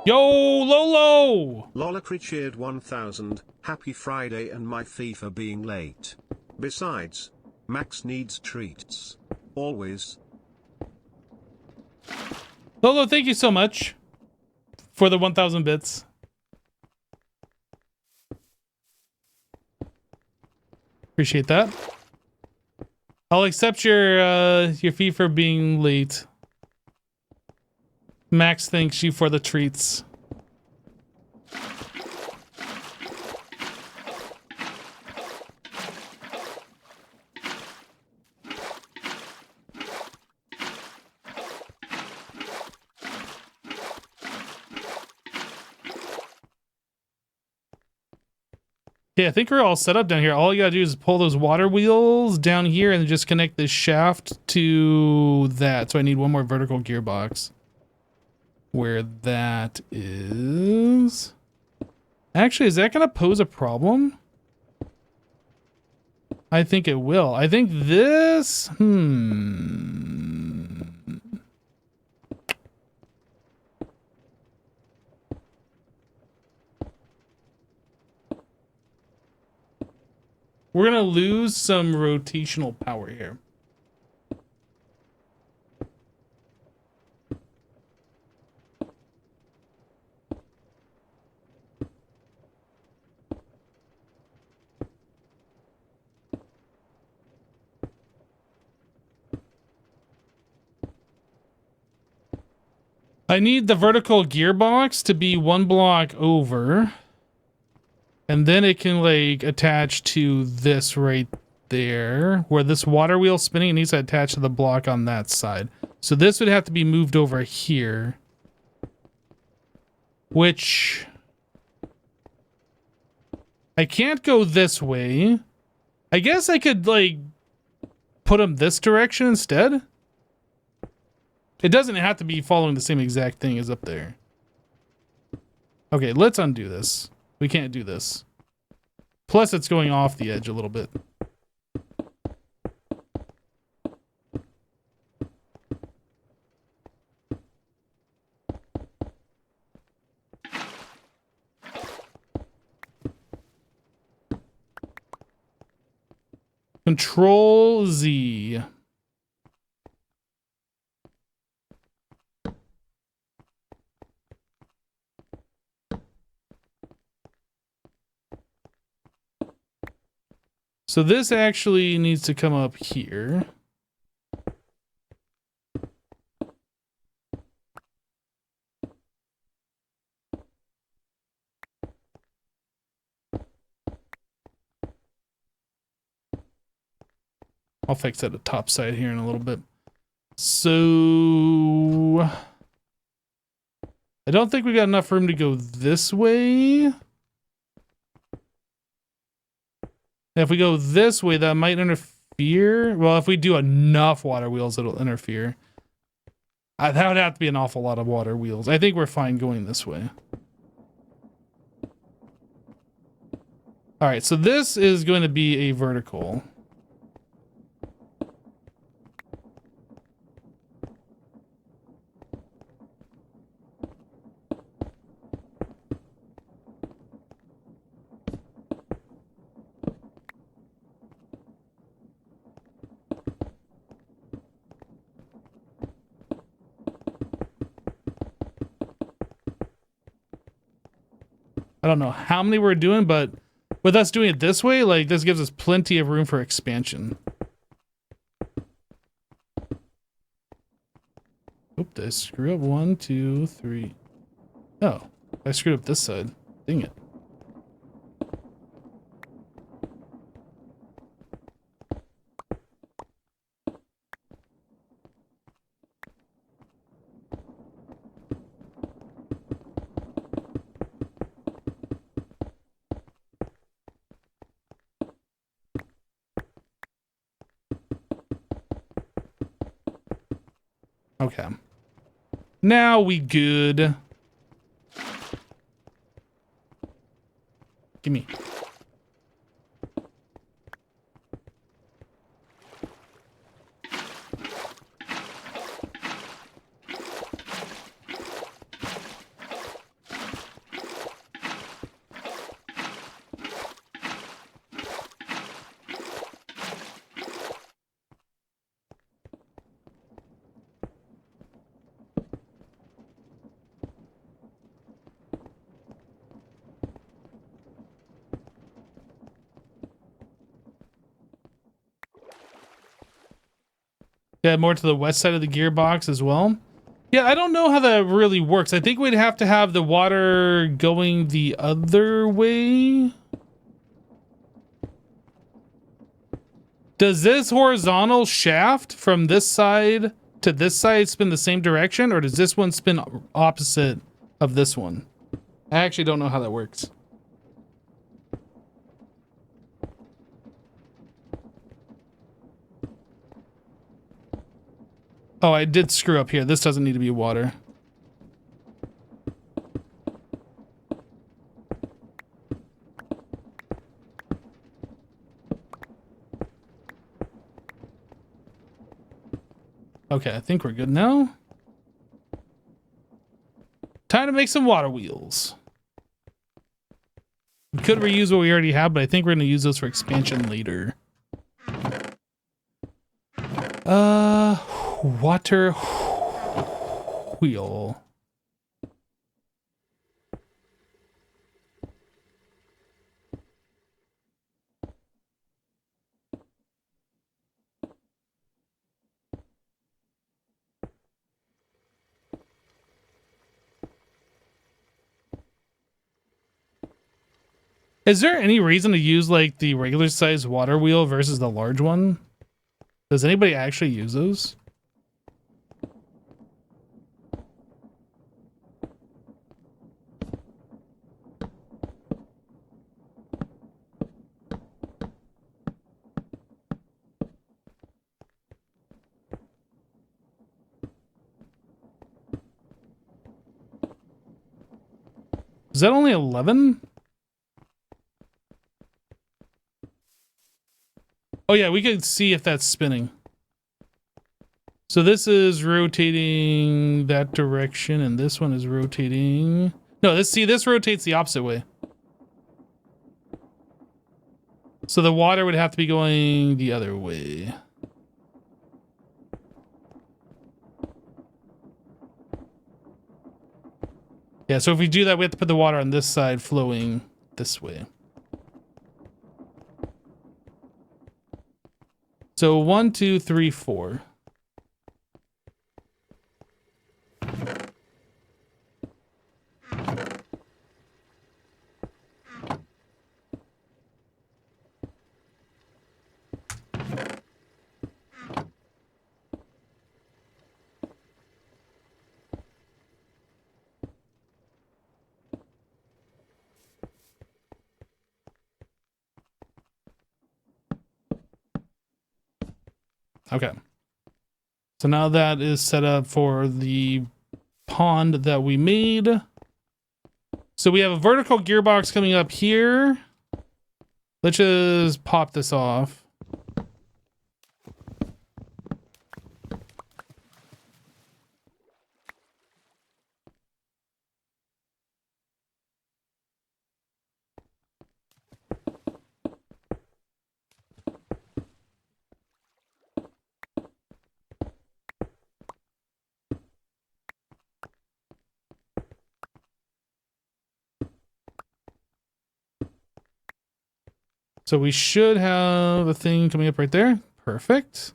Yo, Lolo! Lolacry cheered 1000, happy Friday and my fee for being late. Besides, Max needs treats. Always. Lolo, thank you so much for the 1,000 bits. Appreciate that. I'll accept your fee for being late. Max thanks you for the treats. Yeah, I think we're all set up down here. All you gotta do is pull those water wheels down here and just connect this shaft to that. So I need one more vertical gearbox. Where that is... Actually, is that gonna pose a problem? I think it will. I think this... We're gonna lose some rotational power here. I need the vertical gearbox to be one block over. And then it can, like, attach to this right there. Where this water wheel spinning, it needs to attach to the block on that side. So this would have to be moved over here. Which... I can't go this way. I guess I could, like, put them this direction instead. It doesn't have to be following the same exact thing as up there. Okay, let's undo this. We can't do this. Plus, it's going off the edge a little bit. Control Z. So this actually needs to come up here. I'll fix that the top side here in a little bit. So I don't think we got enough room to go this way. If we go this way, that might interfere. Well, if we do enough water wheels, it'll interfere. That would have to be an awful lot of water wheels. I think we're fine going this way. All right, so this is going to be a vertical. I don't know how many we're doing, but with us doing it this way, like, this gives us plenty of room for expansion. Oop, did I screw up? 1, 2, 3. Oh, I screwed up this side. Dang it. Okay. Now we good. Gimme. Yeah, more to the west side of the gearbox as well. Yeah, I don't know how that really works. I think we'd have to have the water going the other way. Does this horizontal shaft from this side to this side spin the same direction, or does this one spin opposite of this one? I actually don't know how that works. Oh, I did screw up here. This doesn't need to be water. Okay, I think we're good now. Time to make some water wheels. We could reuse what we already have, but I think we're going to use those for expansion later. Water wheel. Is there any reason to use like the regular size water wheel versus the large one? Does anybody actually use those? Is that only 11? Oh yeah, we could see if that's spinning. So this is rotating that direction, and this one is rotating. No, this rotates the opposite way. So the water would have to be going the other way. Yeah, so if we do that, we have to put the water on this side flowing this way. So 1, 2, 3, 4. Okay. So now that is set up for the pond that we made. So we have a vertical gearbox coming up here. Let's just pop this off. So we should have a thing coming up right there. Perfect.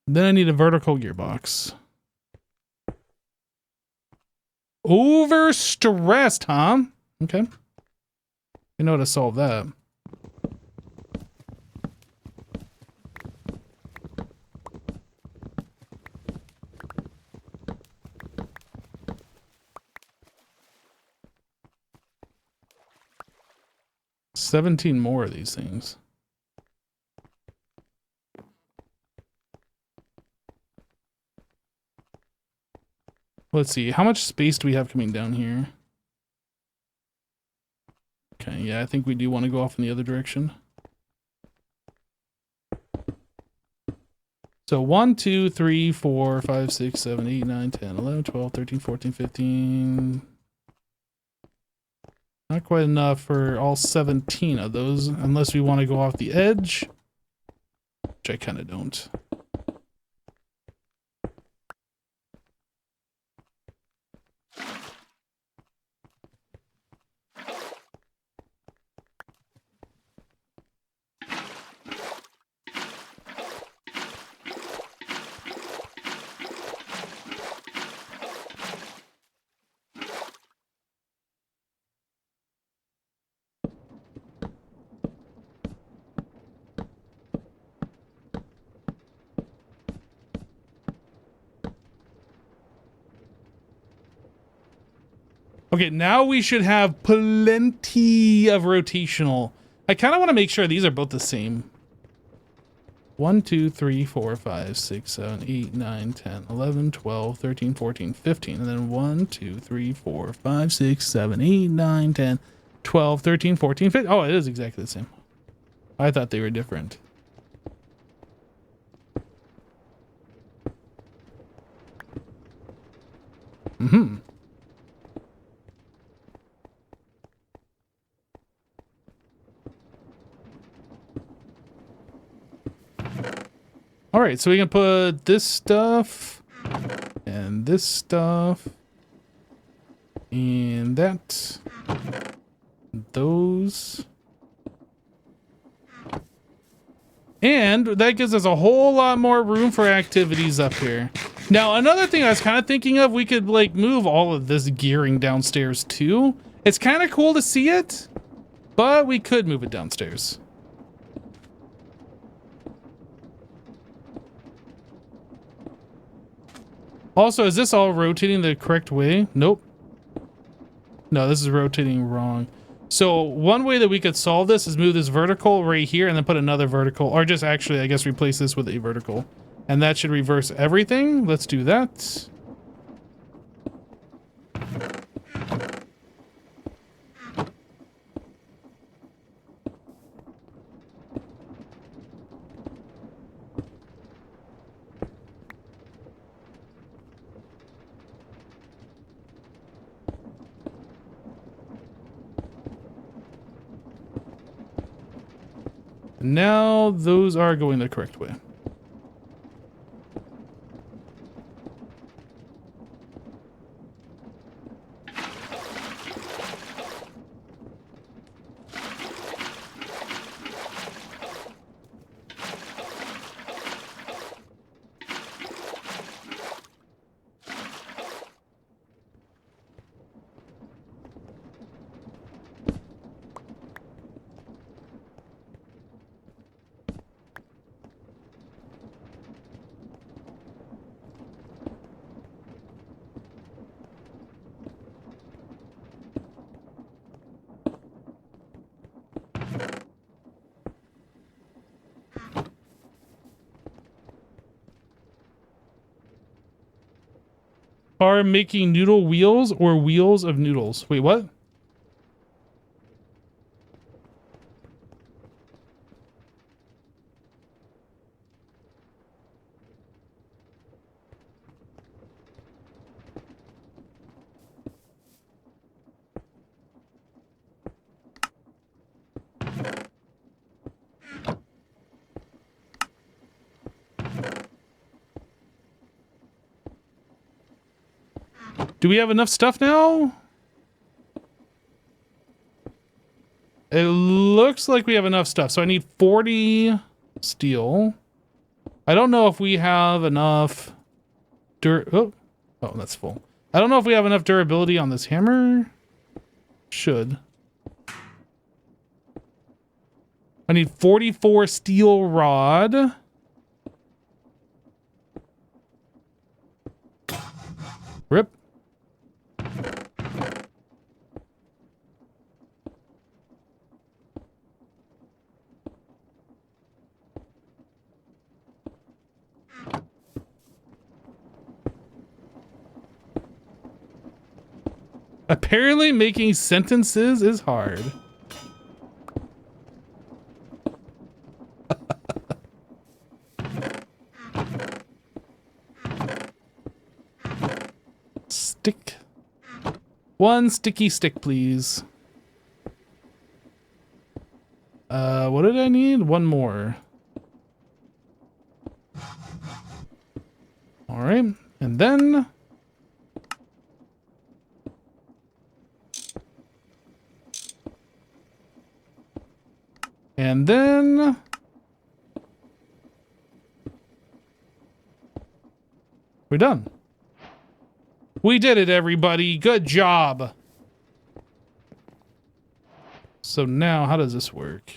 Then I need a vertical gearbox. Overstressed, huh? Okay. You know how to solve that. $17 more of these things. Let's see. How much space do we have coming down here? Okay, yeah, I think we do want to go off in the other direction. So 1, 2, 3, 4, 5, 6, 7, 8, 9, 10, 11, 12, 13, 14, 15. Not quite enough for all 17 of those, unless we want to go off the edge, which I kind of don't. Okay, now we should have plenty of rotational. I kind of want to make sure these are both the same. 1, 2, 3, 4, 5, 6, 7, 8, 9, 10, 11, 12, 13, 14, 15. And then 1, 2, 3, 4, 5, 6, 7, 8, 9, 10, 12, 13, 14, 15. Oh, it is exactly the same. I thought they were different. Mm-hmm. All right, so we can put this stuff and this stuff and that, those. And that gives us a whole lot more room for activities up here. Now, another thing I was kind of thinking of, we could like move all of this gearing downstairs too. It's kind of cool to see it, but we could move it downstairs. Also, is this all rotating the correct way? Nope. No, this is rotating wrong. So one way that we could solve this is move this vertical right here and then put another vertical, or just actually, I guess, replace this with a vertical. And that should reverse everything. Let's do that. Now those are going the correct way. Are making noodle wheels or wheels of noodles? Wait, what? Do we have enough stuff now? It looks like we have enough stuff. So I need 40 steel. I don't know if we have enough oh, that's full. I don't know if we have enough durability on this hammer. Should. I need 44 steel rod. Rip. Apparently making sentences is hard. Stick. One sticky stick, please. What did I need? One more. All right, and then we're done. We did it, everybody. Good job. So now, how does this work?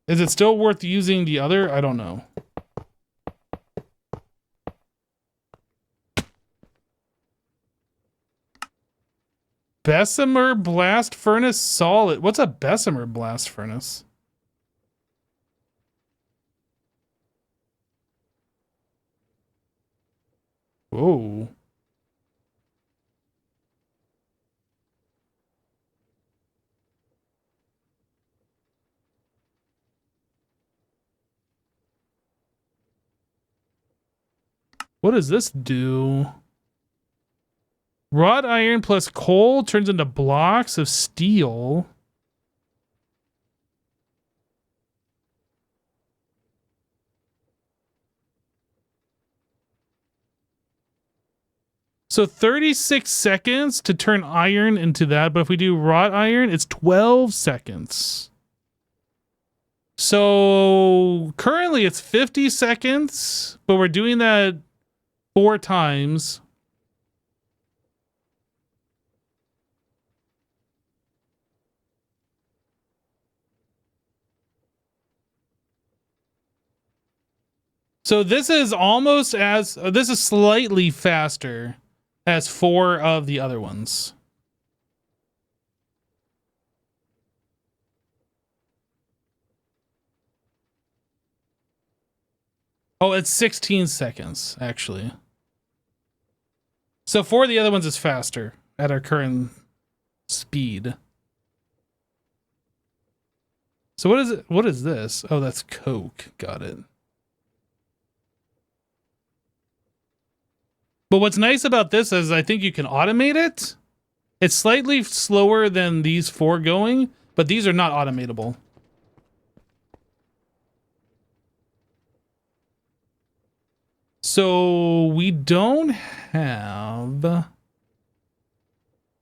Is it still worth using the other? I don't know. Bessemer blast furnace solid. What's a Bessemer blast furnace? Whoa. What does this do? Wrought iron plus coal turns into blocks of steel. So 36 seconds to turn iron into that, but if we do wrought iron, it's 12 seconds. So currently it's 50 seconds, but we're doing that 4 times. So this is almost as, this is slightly faster as 4 of the other ones. Oh, it's 16 seconds, actually. So 4 of the other ones is faster at our current speed. So what is it? What is this? Oh, that's Coke. Got it. But what's nice about this is I think you can automate it. It's slightly slower than these 4 going, but these are not automatable. So we don't have...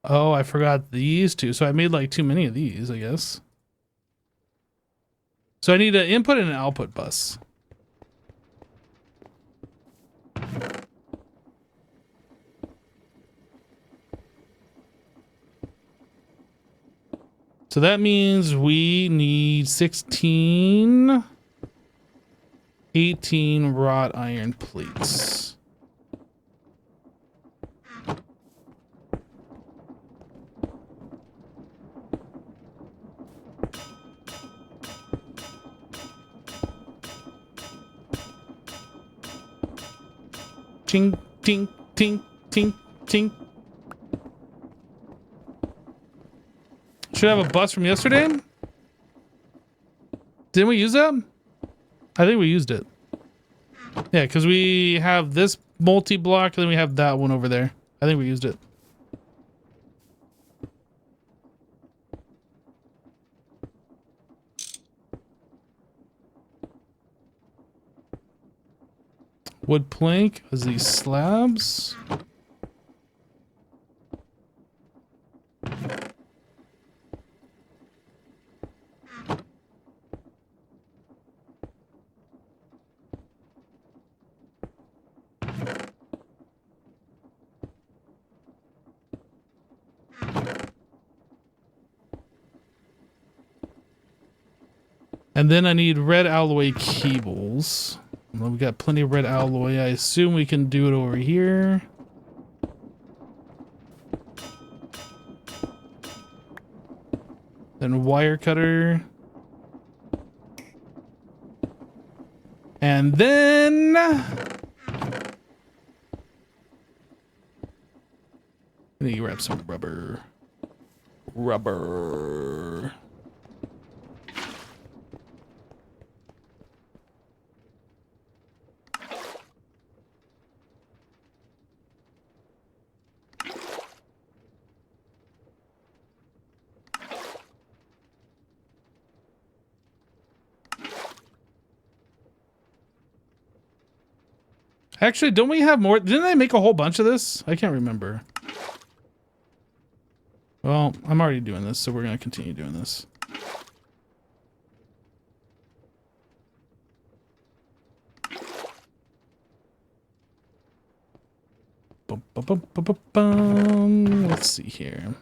Oh, I forgot these 2. So I made like too many of these, I guess. So I need an input and an output bus. So that means we need 16, 18 wrought iron plates. Ting, ting, ting, ting, ting. Should have a bus from yesterday? Didn't we use that? I think we used it. Yeah, because we have this multi-block and then we have that one over there. I think we used it. Wood plank is these slabs. And then I need red alloy cables. Well, we got plenty of red alloy. I assume we can do it over here. Then wire cutter. And then... I need to grab some rubber. Rubber. Actually, don't we have more? Didn't I make a whole bunch of this? I can't remember. Well, I'm already doing this, so we're going to continue doing this. Bum, bum, bum, bum, bum, bum. Let's see here.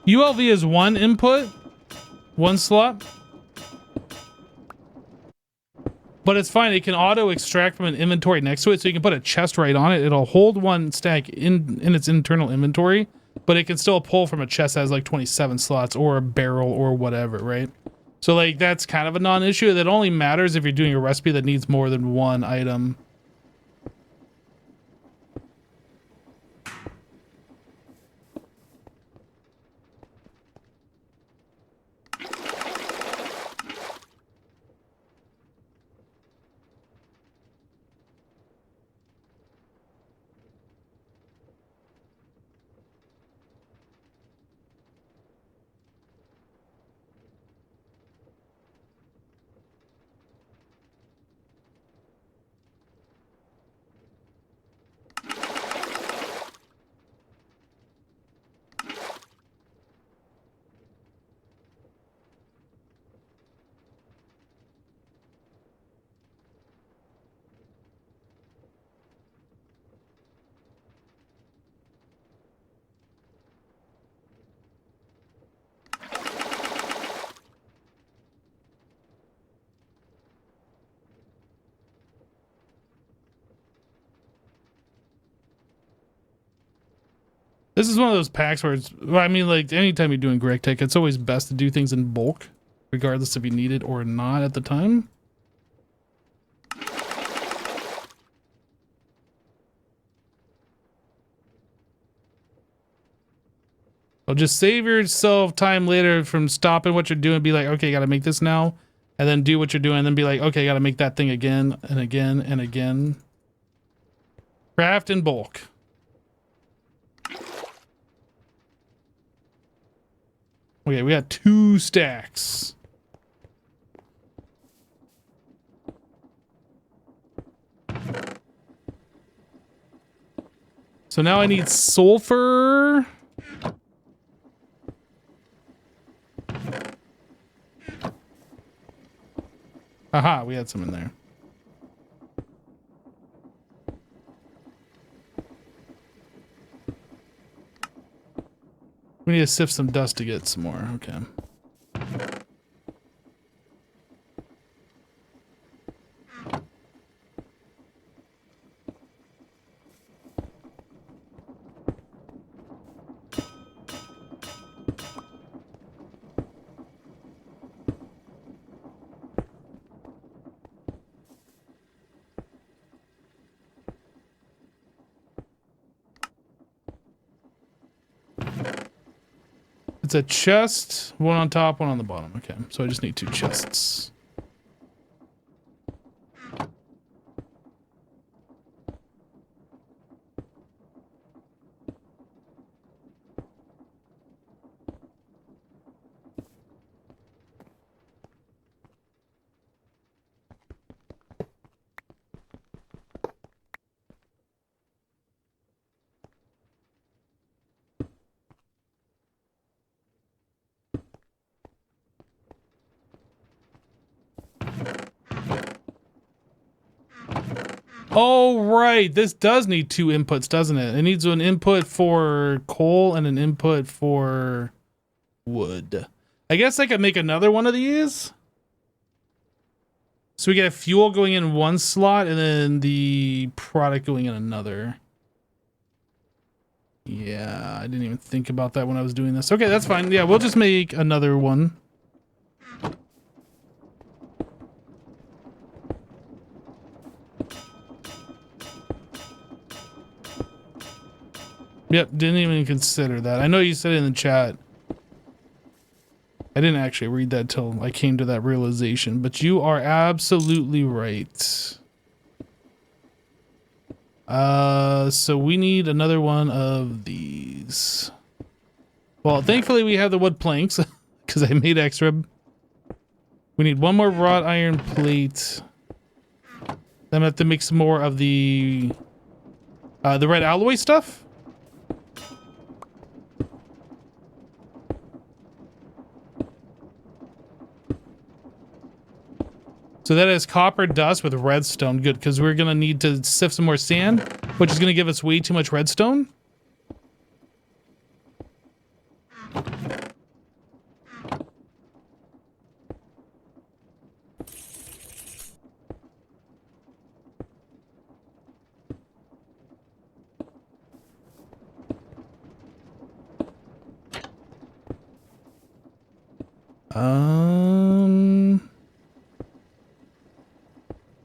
ULV is one input, one slot. But it's fine. It can auto extract from an inventory next to it, so you can put a chest right on it. It'll hold one stack in its internal inventory, but it can still pull from a chest that has like 27 slots or a barrel or whatever, right? So like that's kind of a non-issue. That only matters if you're doing a recipe that needs more than one item. This is one of those packs where it's, well, I mean, like anytime you're doing Greg Tech, it's always best to do things in bulk, regardless if you need it or not at the time. So just save yourself time later from stopping what you're doing, be like, okay, gotta make this now, and then do what you're doing, and then be like, okay, gotta make that thing again and again and again. Craft in bulk. Okay, we got 2 stacks. So now I need sulfur. Aha, we had some in there. We need to sift some dust to get some more. Okay. It's a chest, one on top, one on the bottom. Okay, so I just need 2 chests. Oh, right. This does need 2 inputs, doesn't it? It needs an input for coal and an input for wood. I guess I could make another one of these. So we get fuel going in one slot and then the product going in another. Yeah, I didn't even think about that when I was doing this. Okay, that's fine. Yeah, we'll just make another one. Yep, didn't even consider that. I know you said it in the chat. I didn't actually read that till I came to that realization, but you are absolutely right. So we need another one of these. Well, thankfully we have the wood planks because I made extra. We need one more wrought iron plate. Then I have to make some more of the red alloy stuff. So that is copper dust with redstone. Good, because we're going to need to sift some more sand, which is going to give us way too much redstone.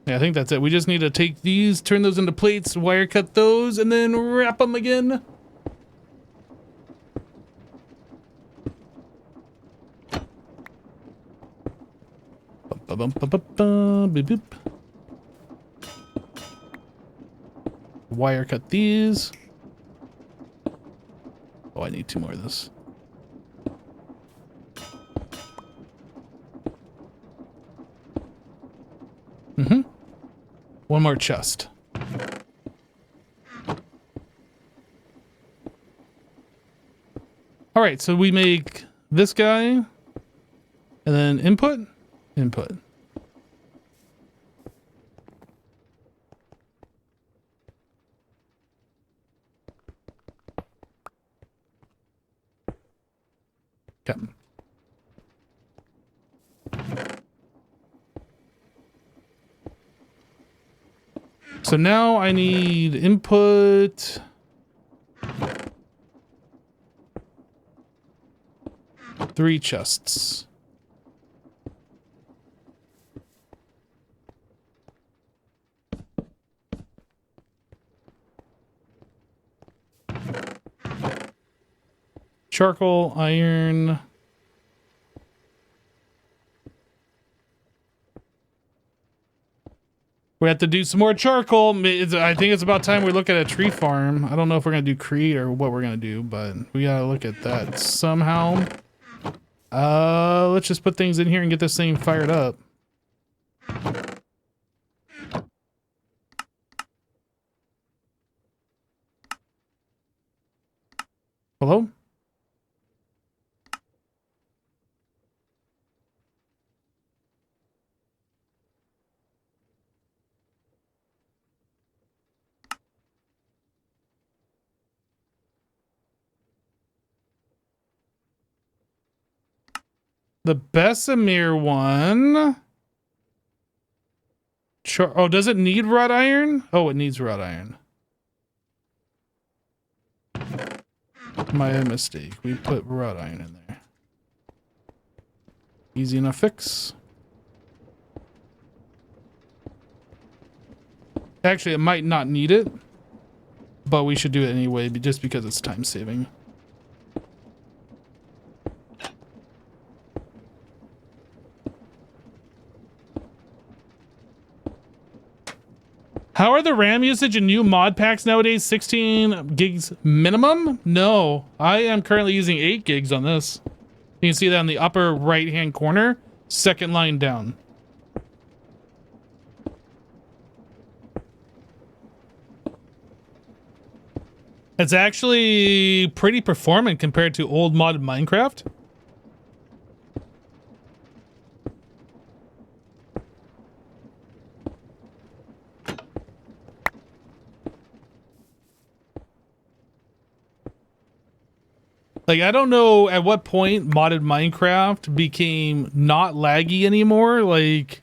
Yeah, I think that's it. We just need to take these, turn those into plates, wire cut those, and then wrap them again. Beep, beep. Wire cut these. Oh, I need 2 more of this. Mm-hmm. 1 more chest. All right, so we make this guy, and then input. Okay. So now I need input. Three chests. Charcoal, iron. We have to do some more charcoal. I think it's about time we look at a tree farm. I don't know if we're going to do Crete or what we're going to do, but we got to look at that somehow. Let's just put things in here and get this thing fired up. Hello? The Bessemer one. Oh, does it need wrought iron? Oh, it needs wrought iron. My mistake. We put wrought iron in there. Easy enough fix. Actually, it might not need it, but we should do it anyway, just because it's time saving. How are the RAM usage in new mod packs nowadays? 16 gigs minimum? No, I am currently using 8 gigs on this. You can see that in the upper right hand corner, second line down. It's actually pretty performant compared to old modded Minecraft. Like, I don't know at what point modded Minecraft became not laggy anymore. Like,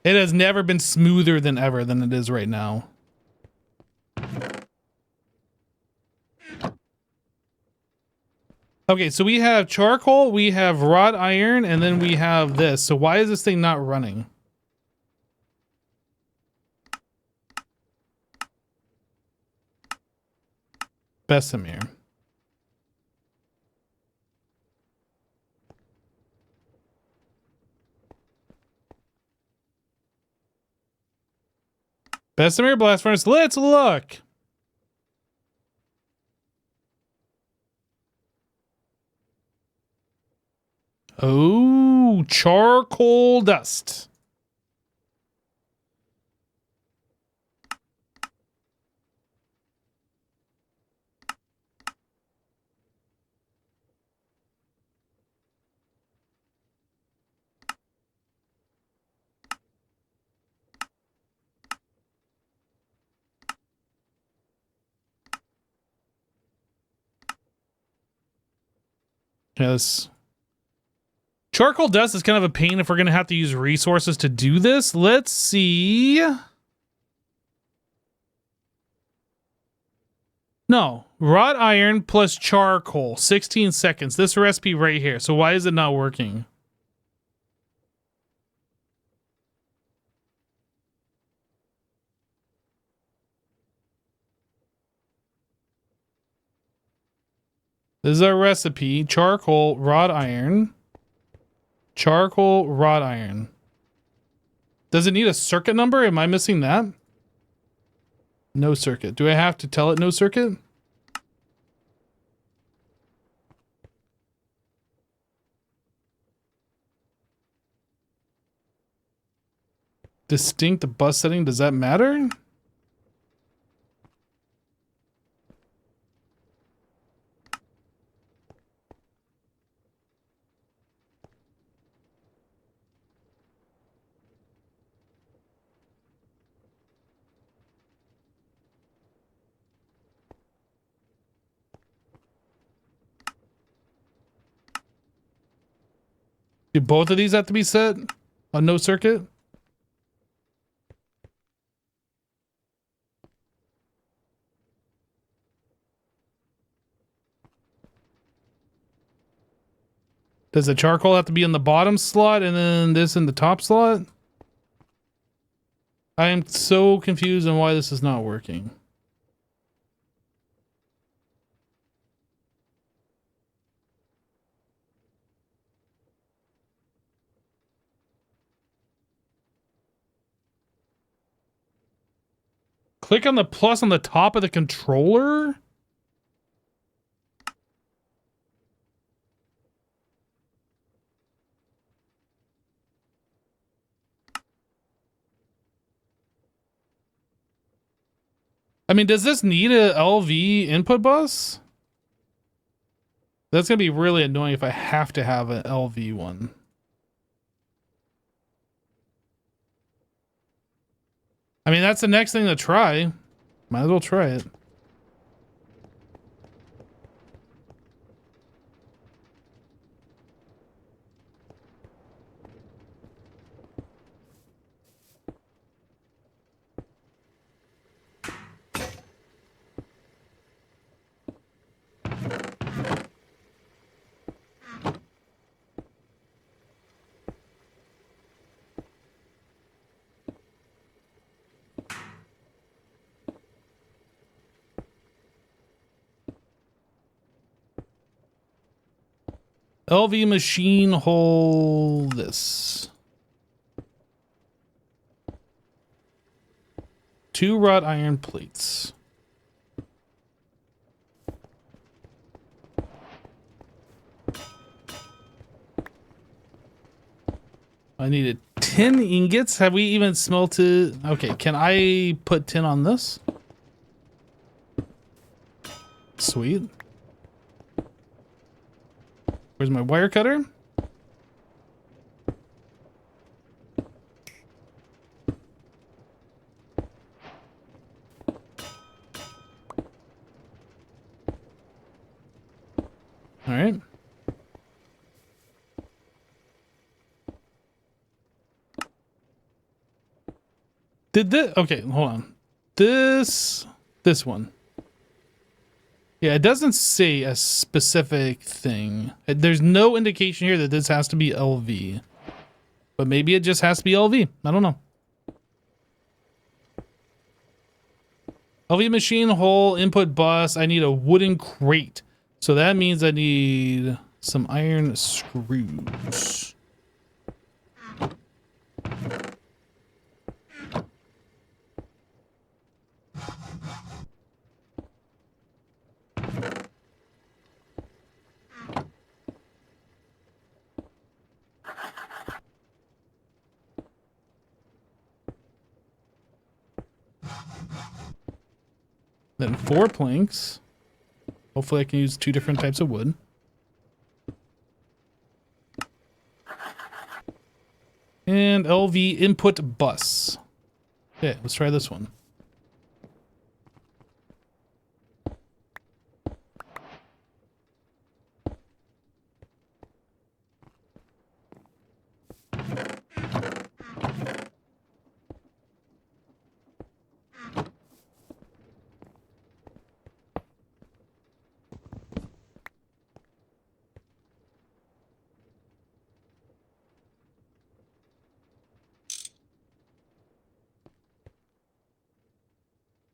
it has never been smoother than ever than it is right now. Okay, so we have charcoal, we have wrought iron, and then we have this. So why is this thing not running? Bessemer. Bessemer blast furnace. Let's look. Oh, charcoal dust. Yes. Charcoal dust is kind of a pain if we're going to have to use resources to do this. Let's see. No, wrought iron plus charcoal, 16 seconds. This recipe right here. So why is it not working? This is our recipe. Charcoal, wrought iron. Charcoal, wrought iron. Does it need a circuit number? Am I missing that? No circuit. Do I have to tell it no circuit? Distinct bus setting. Does that matter? Do both of these have to be set on no circuit? Does the charcoal have to be in the bottom slot and then this in the top slot? I am so confused on why this is not working. Click on the plus on the top of the controller? I mean, does this need a LV input bus? That's going to be really annoying if I have to have an LV one. I mean, that's the next thing to try. Might as well try it. LV machine hole this. 2 wrought iron plates. I needed 10 ingots. Have we even smelted? Okay, can I put 10 on this? Sweet. Where's my wire cutter? All right. Did this? Okay, hold on. This one. Yeah, it doesn't say a specific thing. There's no indication here that this has to be LV. But maybe it just has to be LV. I don't know. LV machine hole input bus. I need a wooden crate. So that means I need some iron screws. Then 4 planks. Hopefully I can use 2 different types of wood. And LV input bus. Okay, let's try this one.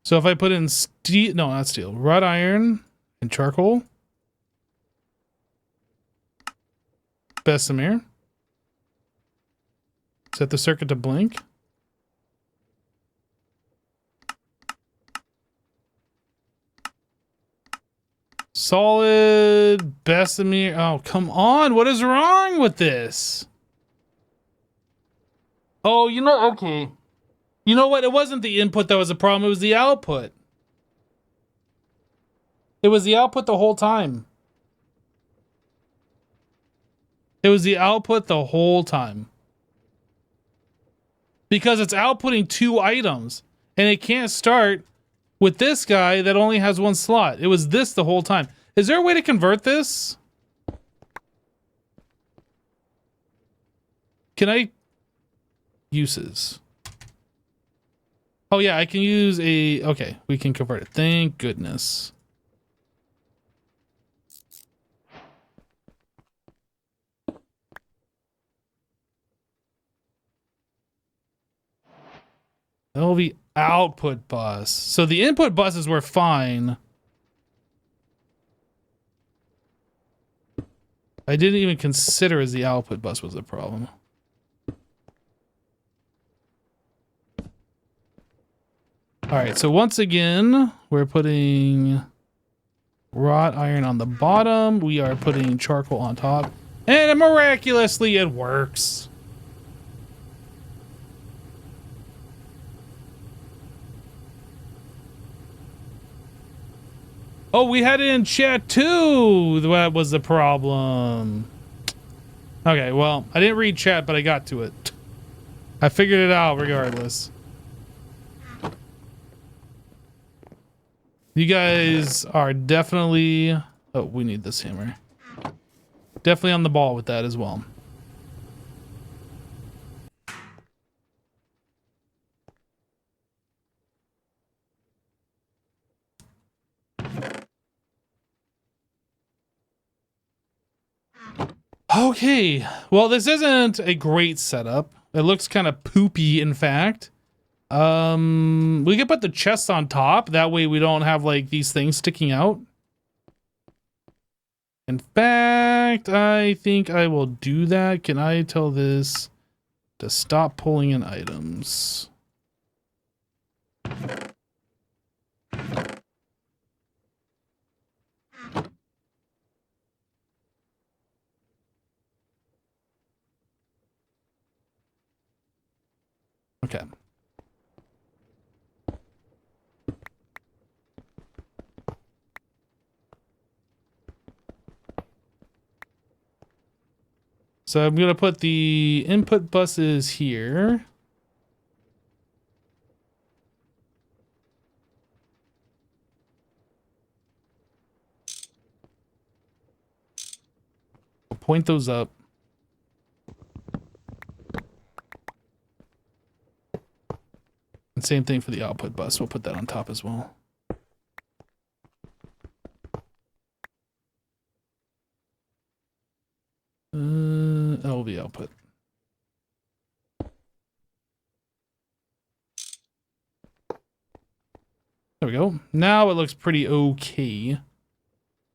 So if I put in steel, no, not steel, wrought iron and charcoal, Bessemer, set the circuit to blink. Solid Bessemer. Oh, come on. What is wrong with this? Oh, you know, okay. You know what? It wasn't the input that was the problem. It was the output. It was the output the whole time. It was the output the whole time. Because it's outputting 2 items. And it can't start with this guy that only has 1 slot. It was this the whole time. Is there a way to convert this? Can I... Uses. Oh yeah, I can use a... Okay, we can convert it. Thank goodness. LV output bus. So the input buses were fine. I didn't even consider as the output bus was the problem. All right, so once again, we're putting wrought iron on the bottom. We are putting charcoal on top. And miraculously, it works. Oh, we had it in chat too. That was the problem. Okay, well, I didn't read chat, but I got to it. I figured it out regardless. You guys are definitely... Oh, we need this hammer. Definitely on the ball with that as well. Okay, well, this isn't a great setup. It looks kind of poopy, in fact. We could put the chests on top. That way we don't have, like, these things sticking out. In fact, I think I will do that. Can I tell this to stop pulling in items? Okay. So I'm going to put the input buses here. I'll point those up. And same thing for the output bus. We'll put that on top as well. LV output. There we go. Now it looks pretty okay.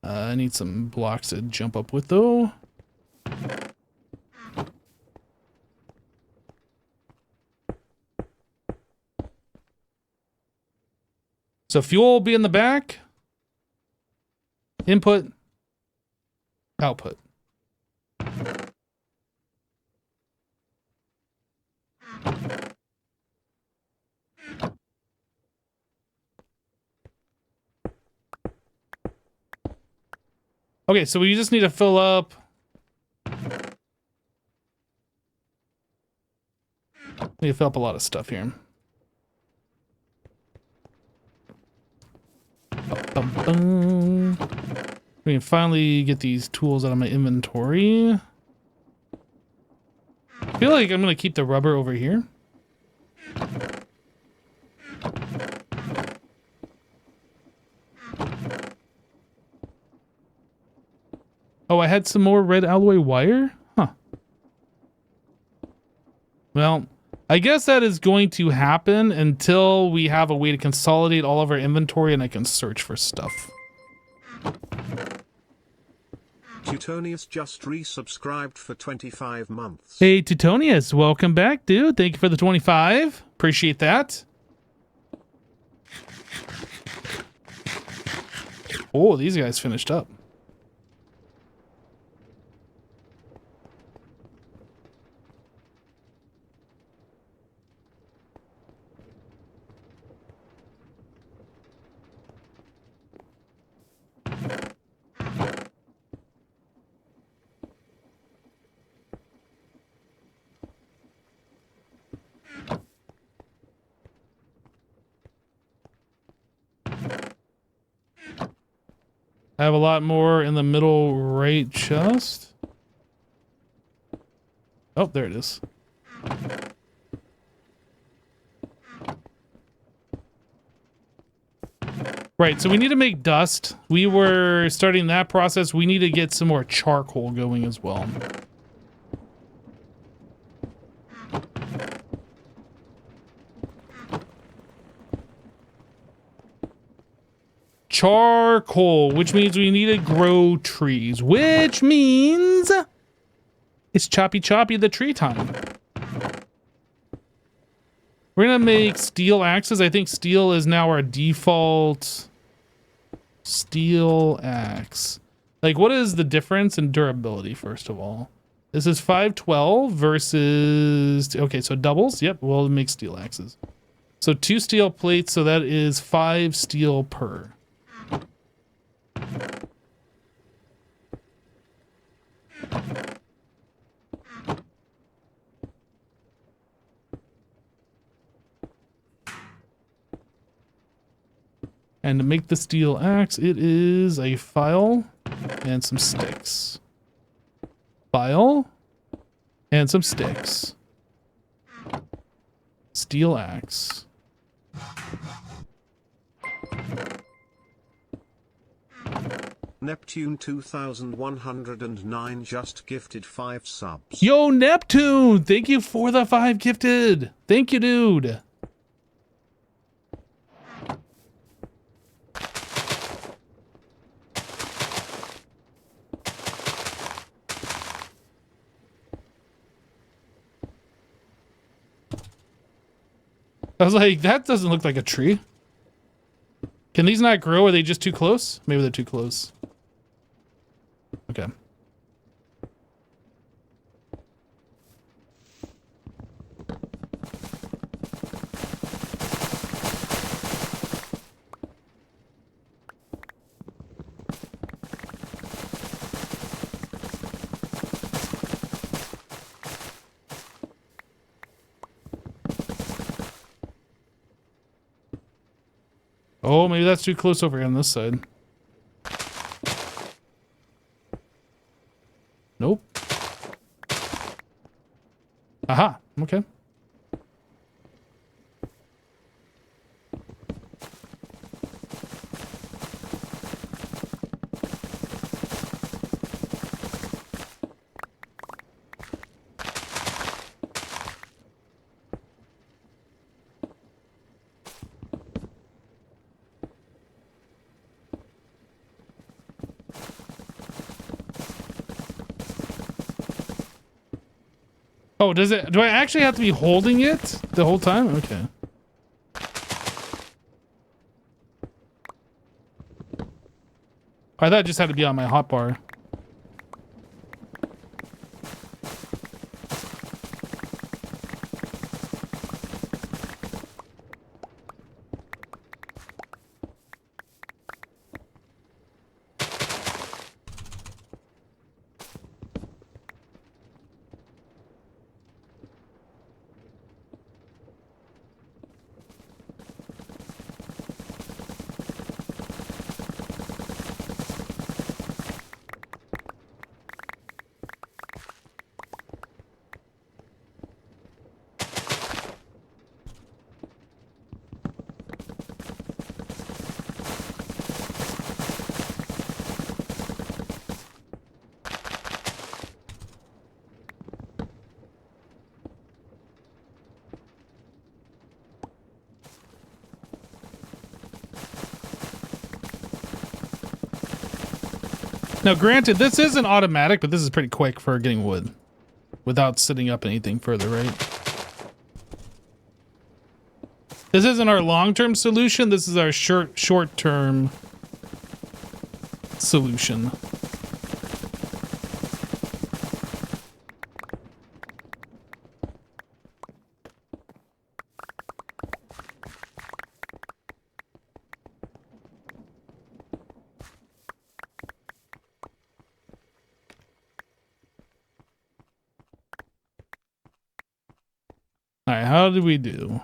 I need some blocks to jump up with though. So fuel will be in the back. Input. Output. Okay, so we just need to fill up. We need to fill up a lot of stuff here. We can finally get these tools out of my inventory. I feel like I'm going to keep the rubber over here. Oh, I had some more red alloy wire? Huh. Well, I guess that is going to happen until we have a way to consolidate all of our inventory and I can search for stuff. Teutonius just resubscribed for 25 months. Hey, Teutonius, welcome back, dude. Thank you for the 25. Appreciate that. Oh, these guys finished up. I have a lot more in the middle right chest. Oh, there it is. Right, so we need to make dust. We were starting that process. We need to get some more charcoal going as well. Charcoal, which means we need to grow trees, which means it's choppy the tree time. We're gonna make steel axes. I think steel is now our default steel axe. Like, what is the difference in durability, first of all? This is 512 versus, okay, so doubles. Yep, we'll make steel axes. So 2 steel plates, so that is 5 steel per. And to make the steel axe, it is a file and some sticks. File and some sticks. Steel axe. Neptune 2109 just gifted 5 subs. Yo, Neptune! Thank you for the 5 gifted. Thank you, dude. I was like, that doesn't look like a tree. Can these not grow? Are they just too close? Maybe they're too close. Okay. Oh, maybe that's too close over here on this side. Nope. Aha, okay. Oh, does it? Do I actually have to be holding it the whole time? Okay. I thought it just had to be on my hotbar. Now, granted, this isn't automatic, but this is pretty quick for getting wood without setting up anything further, right? This isn't our long-term solution. This is our short-term solution. All right, how did we do?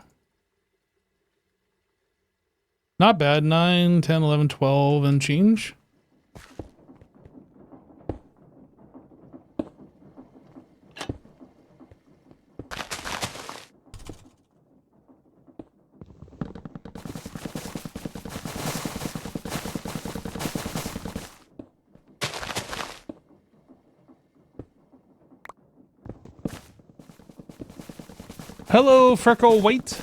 Not bad. 9, 10, 11, 12, and change. Hello, Freckle White.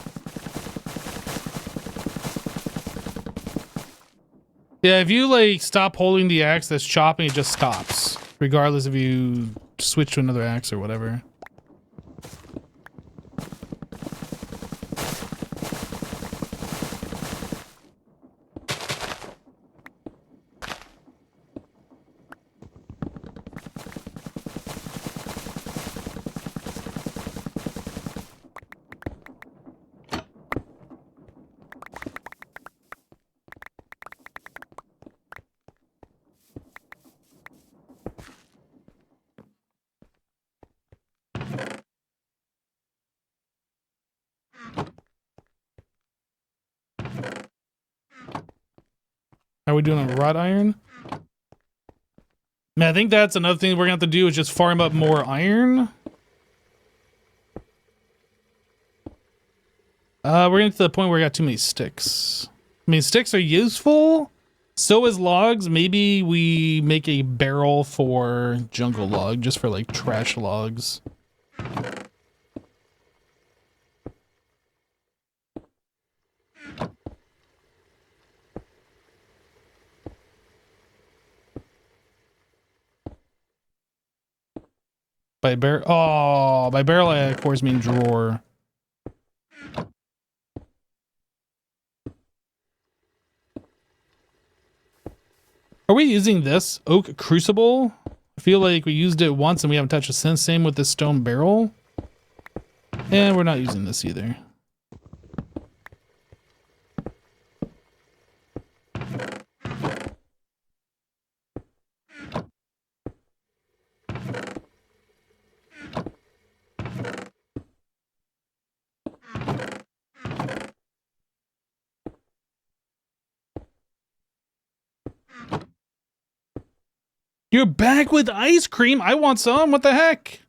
Yeah, if you like stop holding the axe that's chopping, it just stops, regardless if you switch to another axe or whatever. Are we doing a wrought iron? Man, I think that's another thing we're gonna have to do is just farm up more iron. We're getting to the point where we got too many sticks. I mean, sticks are useful. So is logs. Maybe we make a barrel for jungle log, just for like trash logs. By barrel, oh, by barrel I of course mean drawer. Are we using this oak crucible? I feel like we used it once and we haven't touched it since. Same with this stone barrel. And we're not using this either. You're back with ice cream? I want some. What the heck?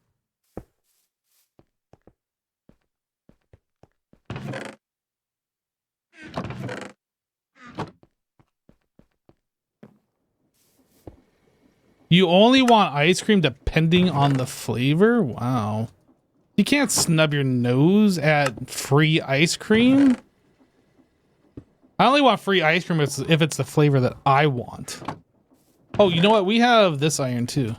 You only want ice cream depending on the flavor? Wow. You can't snub your nose at free ice cream. I only want free ice cream if it's the flavor that I want. Oh, you know what? We have this iron too.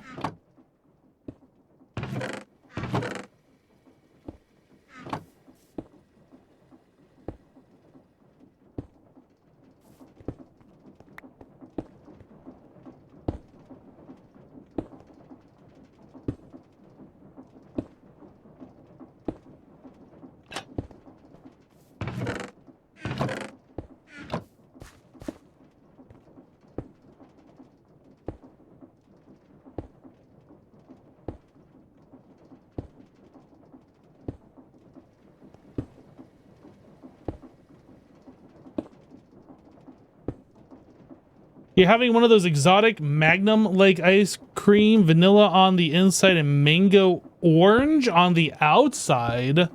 You're having one of those exotic Magnum-like ice cream, vanilla on the inside and mango orange on the outside.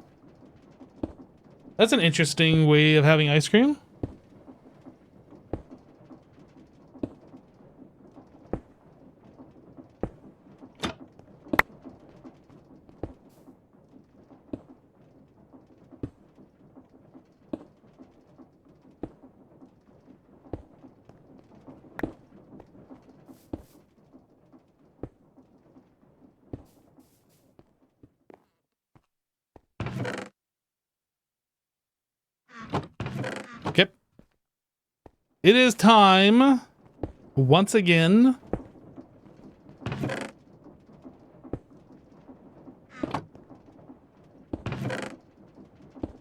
That's an interesting way of having ice cream. It is time once again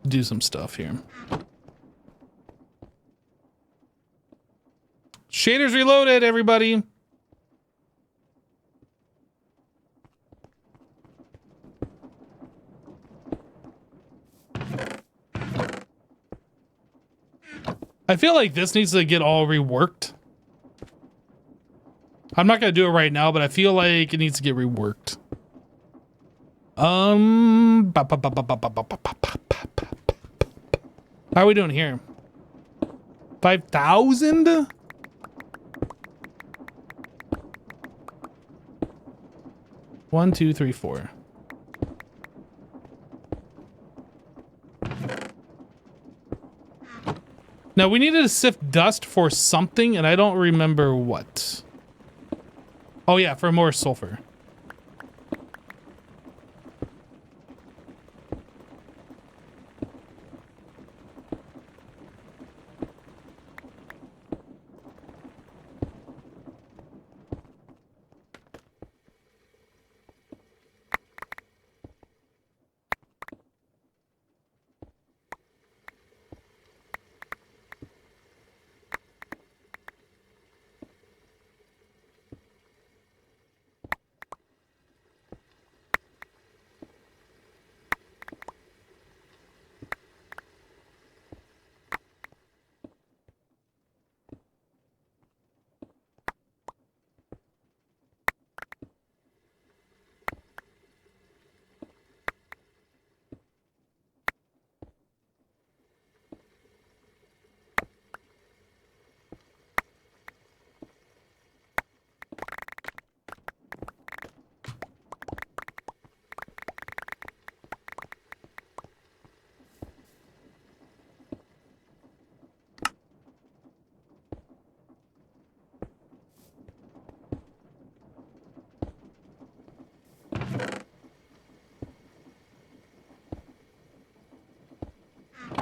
do some stuff here. Shaders reloaded, everybody. I feel like this needs to get all reworked. I'm not gonna do it right now, but I feel like it needs to get reworked. How are we doing here? 5,000? One, two, three, four. Now we needed to sift dust for something, and I don't remember what. Oh yeah, for more sulfur.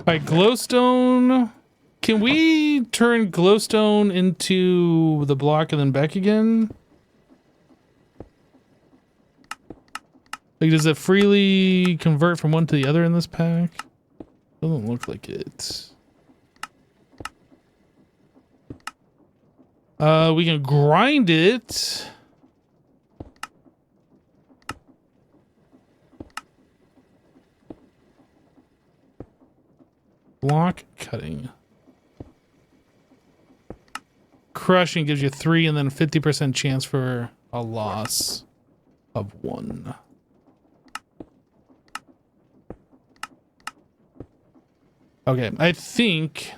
Alright, glowstone. Can we turn glowstone into the block and then back again? Like, does it freely convert from one to the other in this pack? Doesn't look like it. We can grind it. Block cutting. Crushing gives you 3 and then 50% chance for a loss of 1. Okay, I think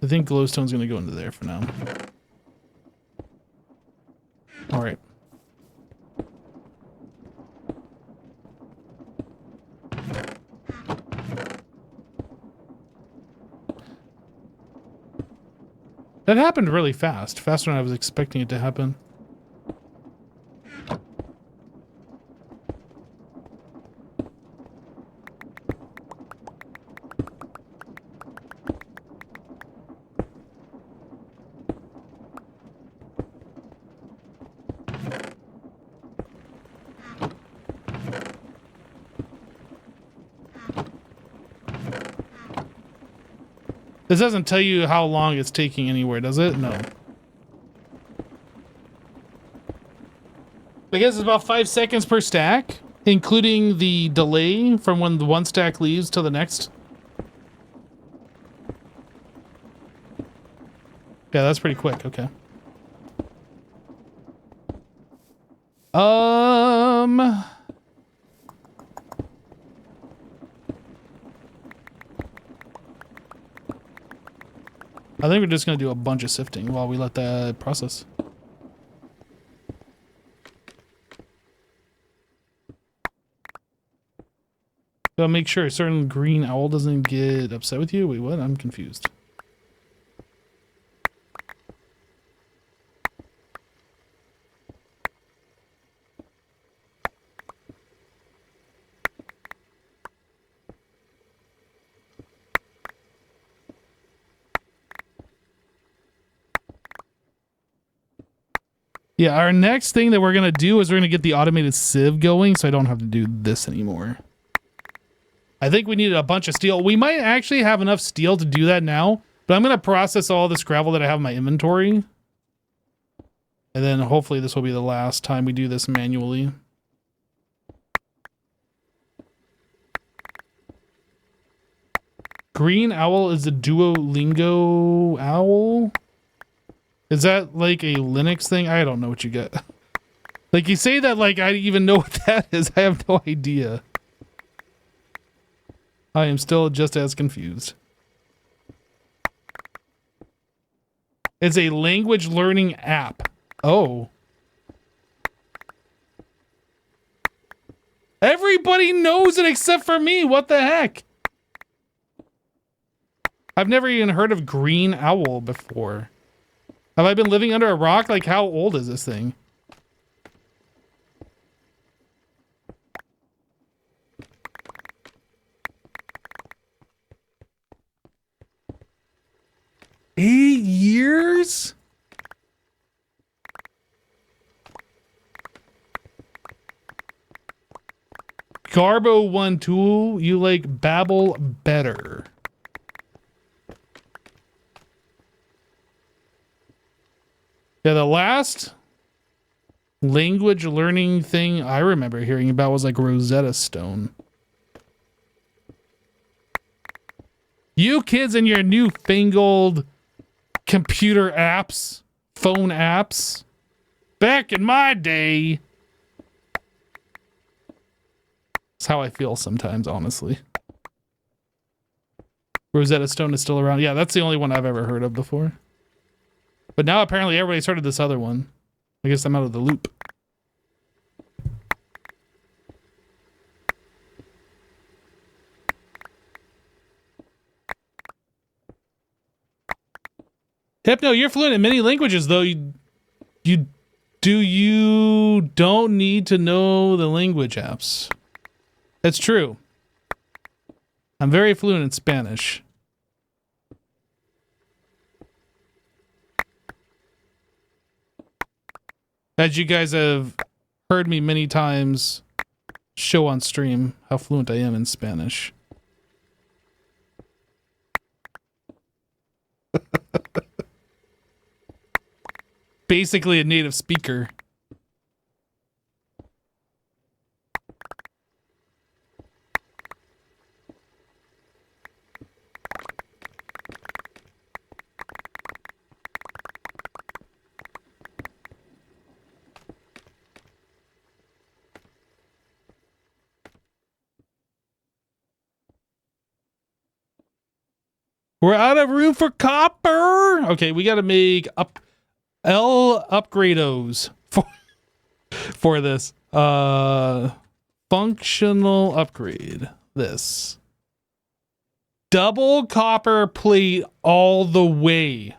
glowstone's gonna go into there for now. All right. That happened really fast, faster than I was expecting it to happen. This doesn't tell you how long it's taking anywhere, does it? No. I guess it's about 5 seconds per stack, including the delay from when the one stack leaves to the next. Yeah, that's pretty quick. Okay. I think we're just going to do a bunch of sifting while we let that process. So make sure a certain green owl doesn't get upset with you. Wait, what? I'm confused. Yeah, our next thing that we're going to do is we're going to get the automated sieve going so I don't have to do this anymore. I think we needed a bunch of steel. We might actually have enough steel to do that now, but I'm going to process all this gravel that I have in my inventory. And then hopefully this will be the last time we do this manually. Green owl is the Duolingo owl? Is that like a Linux thing? I don't know what you get. Like you say that like I even know what that is. I have no idea. I am still just as confused. It's a language learning app. Oh. Everybody knows it except for me. What the heck? I've never even heard of Green Owl before. Have I been living under a rock? Like, how old is this thing? Eight years? Garbo 1 tool, you like Babel better. Yeah, the last language learning thing I remember hearing about was like Rosetta Stone. You kids and your newfangled computer apps, phone apps. Back in my day. That's how I feel sometimes, honestly. Rosetta Stone is still around. Yeah, that's the only one I've ever heard of before. But now apparently everybody started this other one. I guess I'm out of the loop. Hypno, you're fluent in many languages, though. You don't need to know the language apps. That's true. I'm very fluent in Spanish. As you guys have heard me many times show on stream how fluent I am in Spanish. Basically a native speaker. We're out of room for copper. Okay, we got to make upgrados for this. Functional upgrade. This. Double copper plate all the way.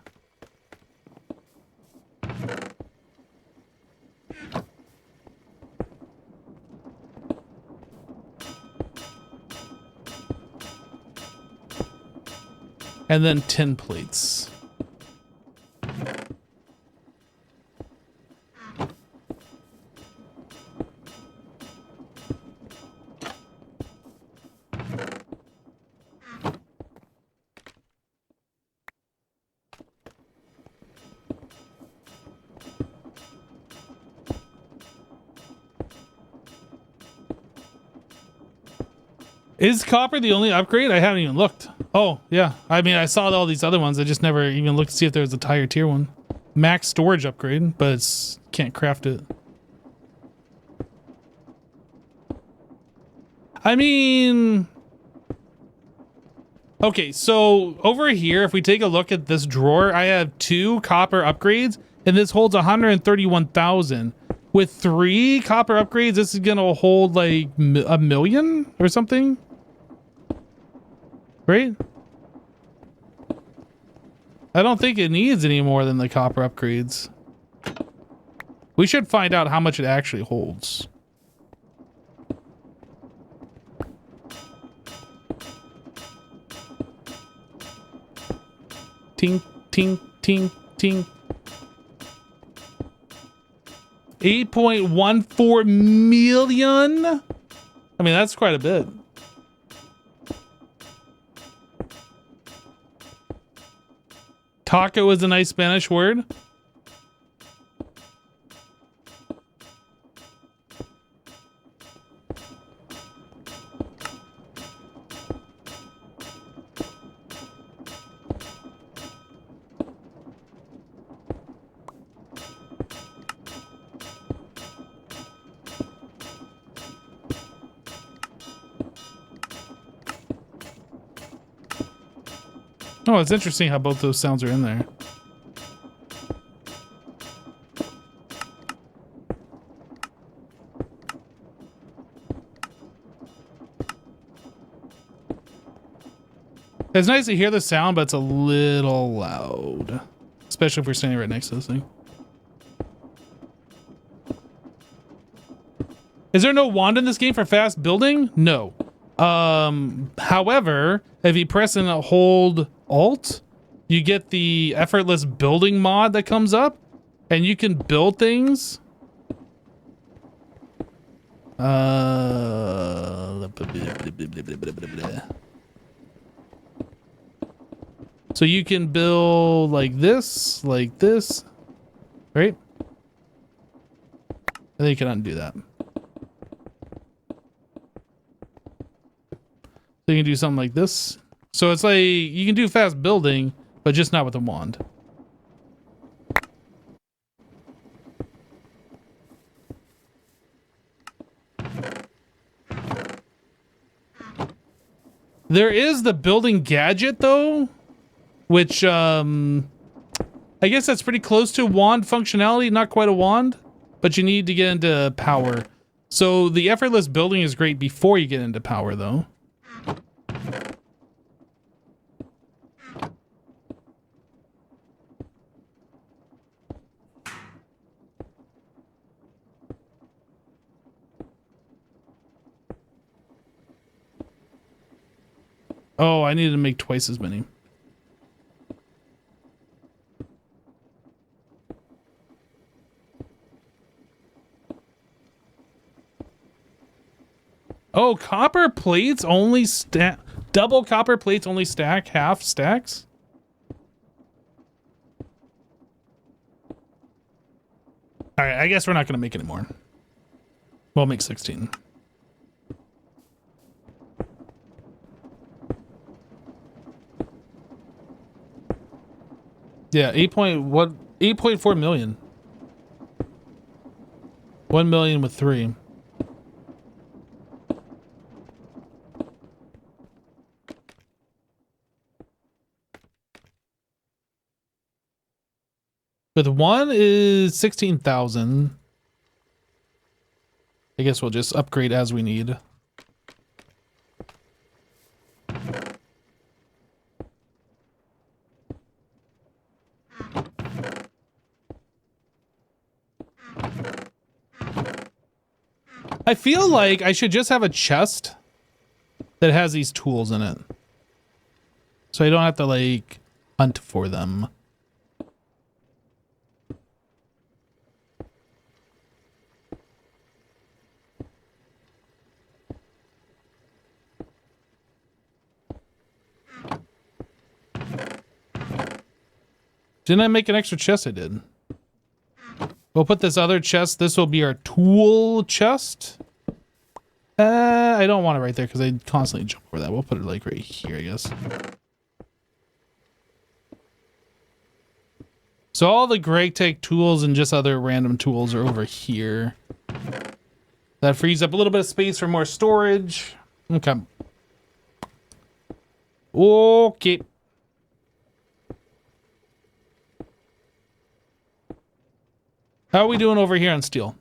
And then tin plates. Is copper the only upgrade? I haven't even looked. Oh, yeah. I mean, I saw all these other ones. I just never even looked to see if there was a higher tier one. Max storage upgrade, but it's can't craft it. I mean... Okay, so over here, if we take a look at this drawer, I have 2 copper upgrades, and this holds 131,000. With 3 copper upgrades, this is gonna hold like a million or something. Right? I don't think it needs any more than the copper upgrades. We should find out how much it actually holds. Tink, tink, tink, tink. 8.14 million. I mean, that's quite a bit. Taco is a nice Spanish word. Oh, it's interesting how both those sounds are in there. It's nice to hear the sound, but it's a little loud. Especially if we're standing right next to this thing. Is there no wand in this game for fast building? No. However, if you press and hold Alt, you get the effortless building mod that comes up, and you can build things. So you can build like this, right? And then you can undo that. So you can do something like this. So it's like you can do fast building, but just not with a wand. There is the building gadget though, which I guess that's pretty close to wand functionality, not quite a wand, but you need to get into power. So the effortless building is great before you get into power though. Oh, I needed to make twice as many. Oh, copper plates only stack. Double copper plates only stack half stacks? Alright, I guess we're not going to make any more. We'll make 16. Yeah, 8.4 million. 1 million with 3. With 1 is 16,000. I guess we'll just upgrade as we need. I feel like I should just have a chest that has these tools in it. So I don't have to, like, hunt for them. Didn't I make an extra chest? I did. We'll put this other chest. This will be our tool chest. I don't want it right there because I constantly jump over that. We'll put it like right here, I guess. So all the Greg Tech tools and just other random tools are over here. That frees up a little bit of space for more storage. Okay. Okay. How are we doing over here on steel?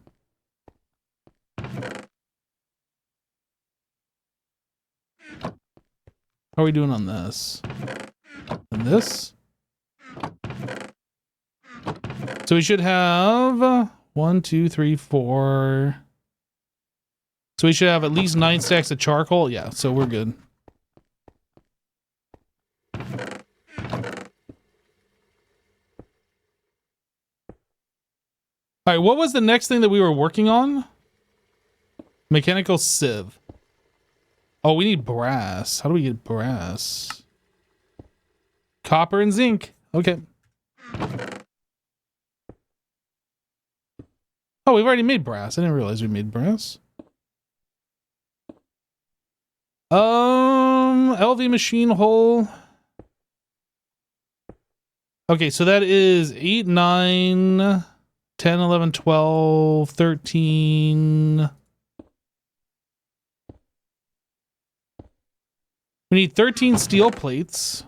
How are we doing on this? And this? So we should have 1, 2, 3, 4. So we should have at least 9 stacks of charcoal. Yeah, so we're good. All right, what was the next thing that we were working on? Mechanical sieve. Oh, we need brass. How do we get brass? Copper and zinc. Okay. Oh, we've already made brass. I didn't realize we made brass. LV machine hole. Okay, so that is 8, 9, 10, 11, 12, 13. We need 13 steel plates.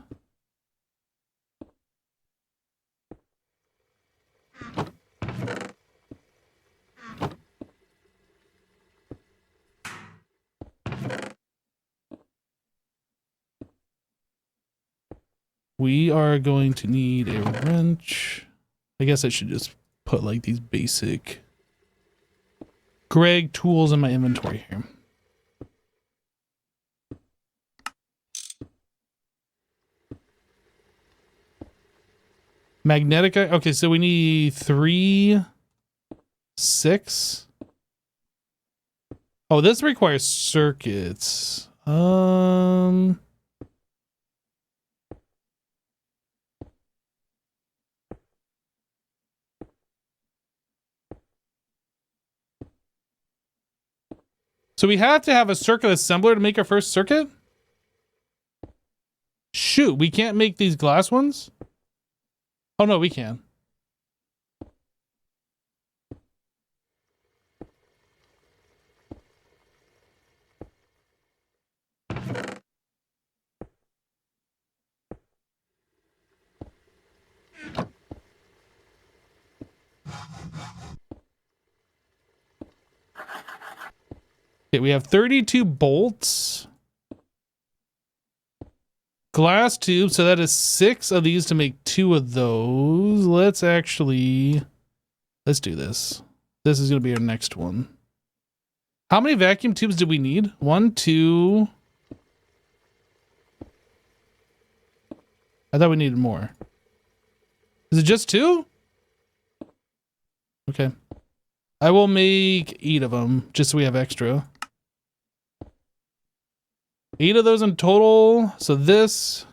We are going to need a wrench. I guess I should just put like these basic Greg tools in my inventory here. Magnetic. Okay, so we need 3, 6. Oh, this requires circuits. So we have to have a circuit assembler to make our first circuit? Shoot, we can't make these glass ones? Oh no, we can. Okay, we have 32 bolts. Glass tube, so that is 6 of these to make 2 of those. Let's do this. This is going to be our next one. How many vacuum tubes do we need? 1, 2. I thought we needed more. Is it just 2? Okay. I will make 8 of them, just so we have extra. 8 of those in total. So this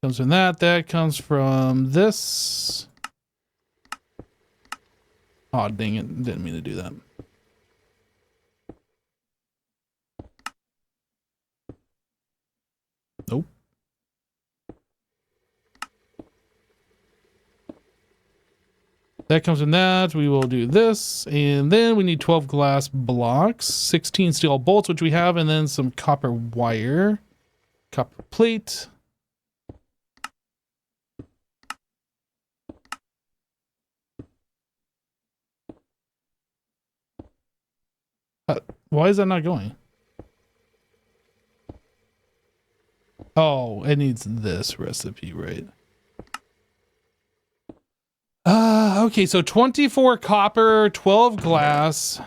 comes from that. That comes from this. Oh, dang it. Didn't mean to do that. Nope. That comes from that. We will do this. And then we need 12 glass blocks, 16 steel bolts, which we have, and then some copper wire, copper plate. Why is that not going? Oh, it needs this recipe, right? Okay, so 24 copper, 12 glass.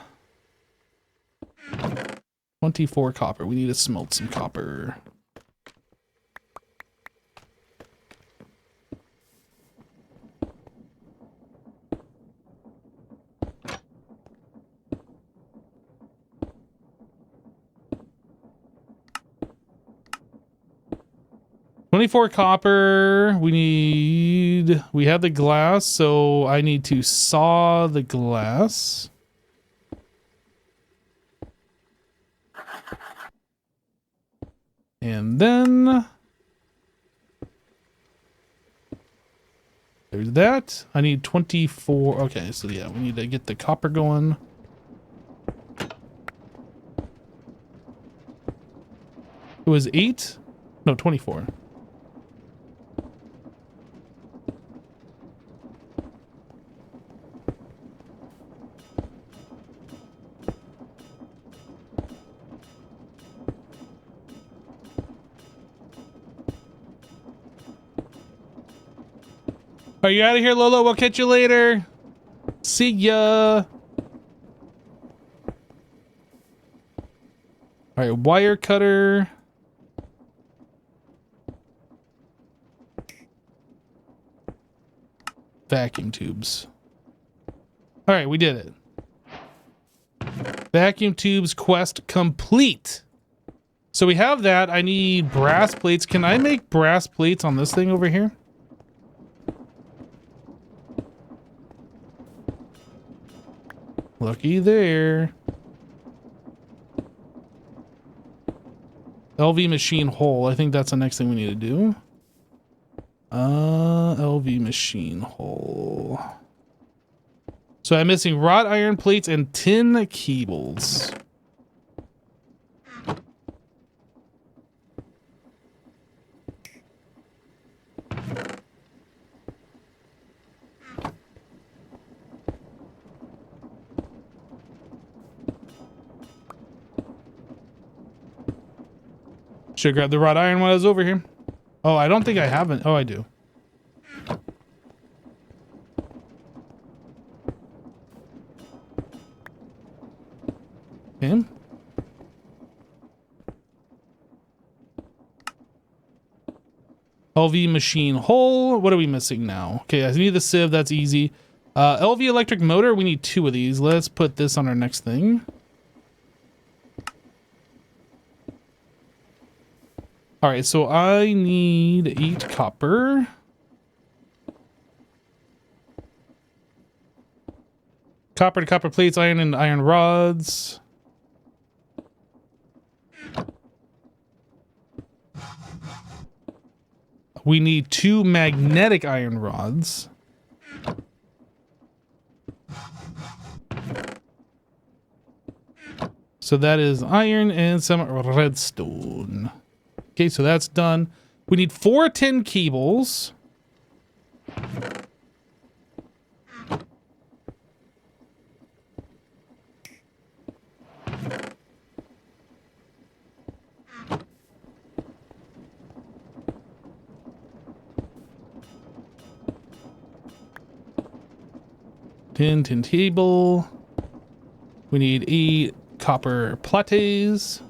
24 copper. We need to smelt some copper. $24 copper. We have the glass, so I need to saw the glass. And then there's that. I need 24. Okay, so yeah, we need to get the copper going. It was 8? No, 24. Are you out of here, Lolo? We'll catch you later. See ya. All right, wire cutter. Vacuum tubes. All right, we did it. Vacuum tubes quest complete. So we have that. I need brass plates. Can I make brass plates on this thing over here? Looky there. LV machine hole. I think that's the next thing we need to do. LV machine hole. So I'm missing wrought iron plates and tin cables. Should grab the wrought iron while I was over here. Oh, I don't think I haven't. Oh, I do. Okay. LV machine hole. What are we missing now? Okay, I need the sieve. That's easy. LV electric motor. We need 2 of these. Let's put this on our next thing. All right, so I need 8 copper. Copper to copper plates, iron and iron rods. We need 2 magnetic iron rods. So that is iron and some redstone. Okay, so that's done. We need 4 tin cables. Tin table. We need 8 copper plates.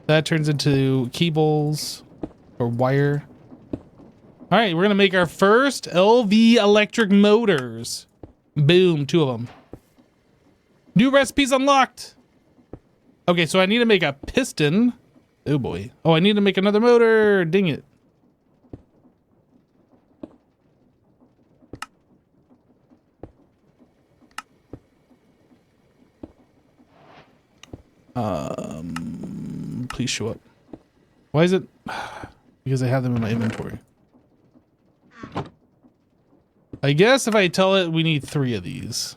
That turns into cables or wire. All right, we're gonna make our first LV electric motors. Boom, 2 of them. New recipes unlocked. Okay, so I need to make a piston. Oh boy. Oh, I need to make another motor. Dang it. Please show up. Why is it? Because I have them in my inventory. I guess if I tell it we need 3 of these.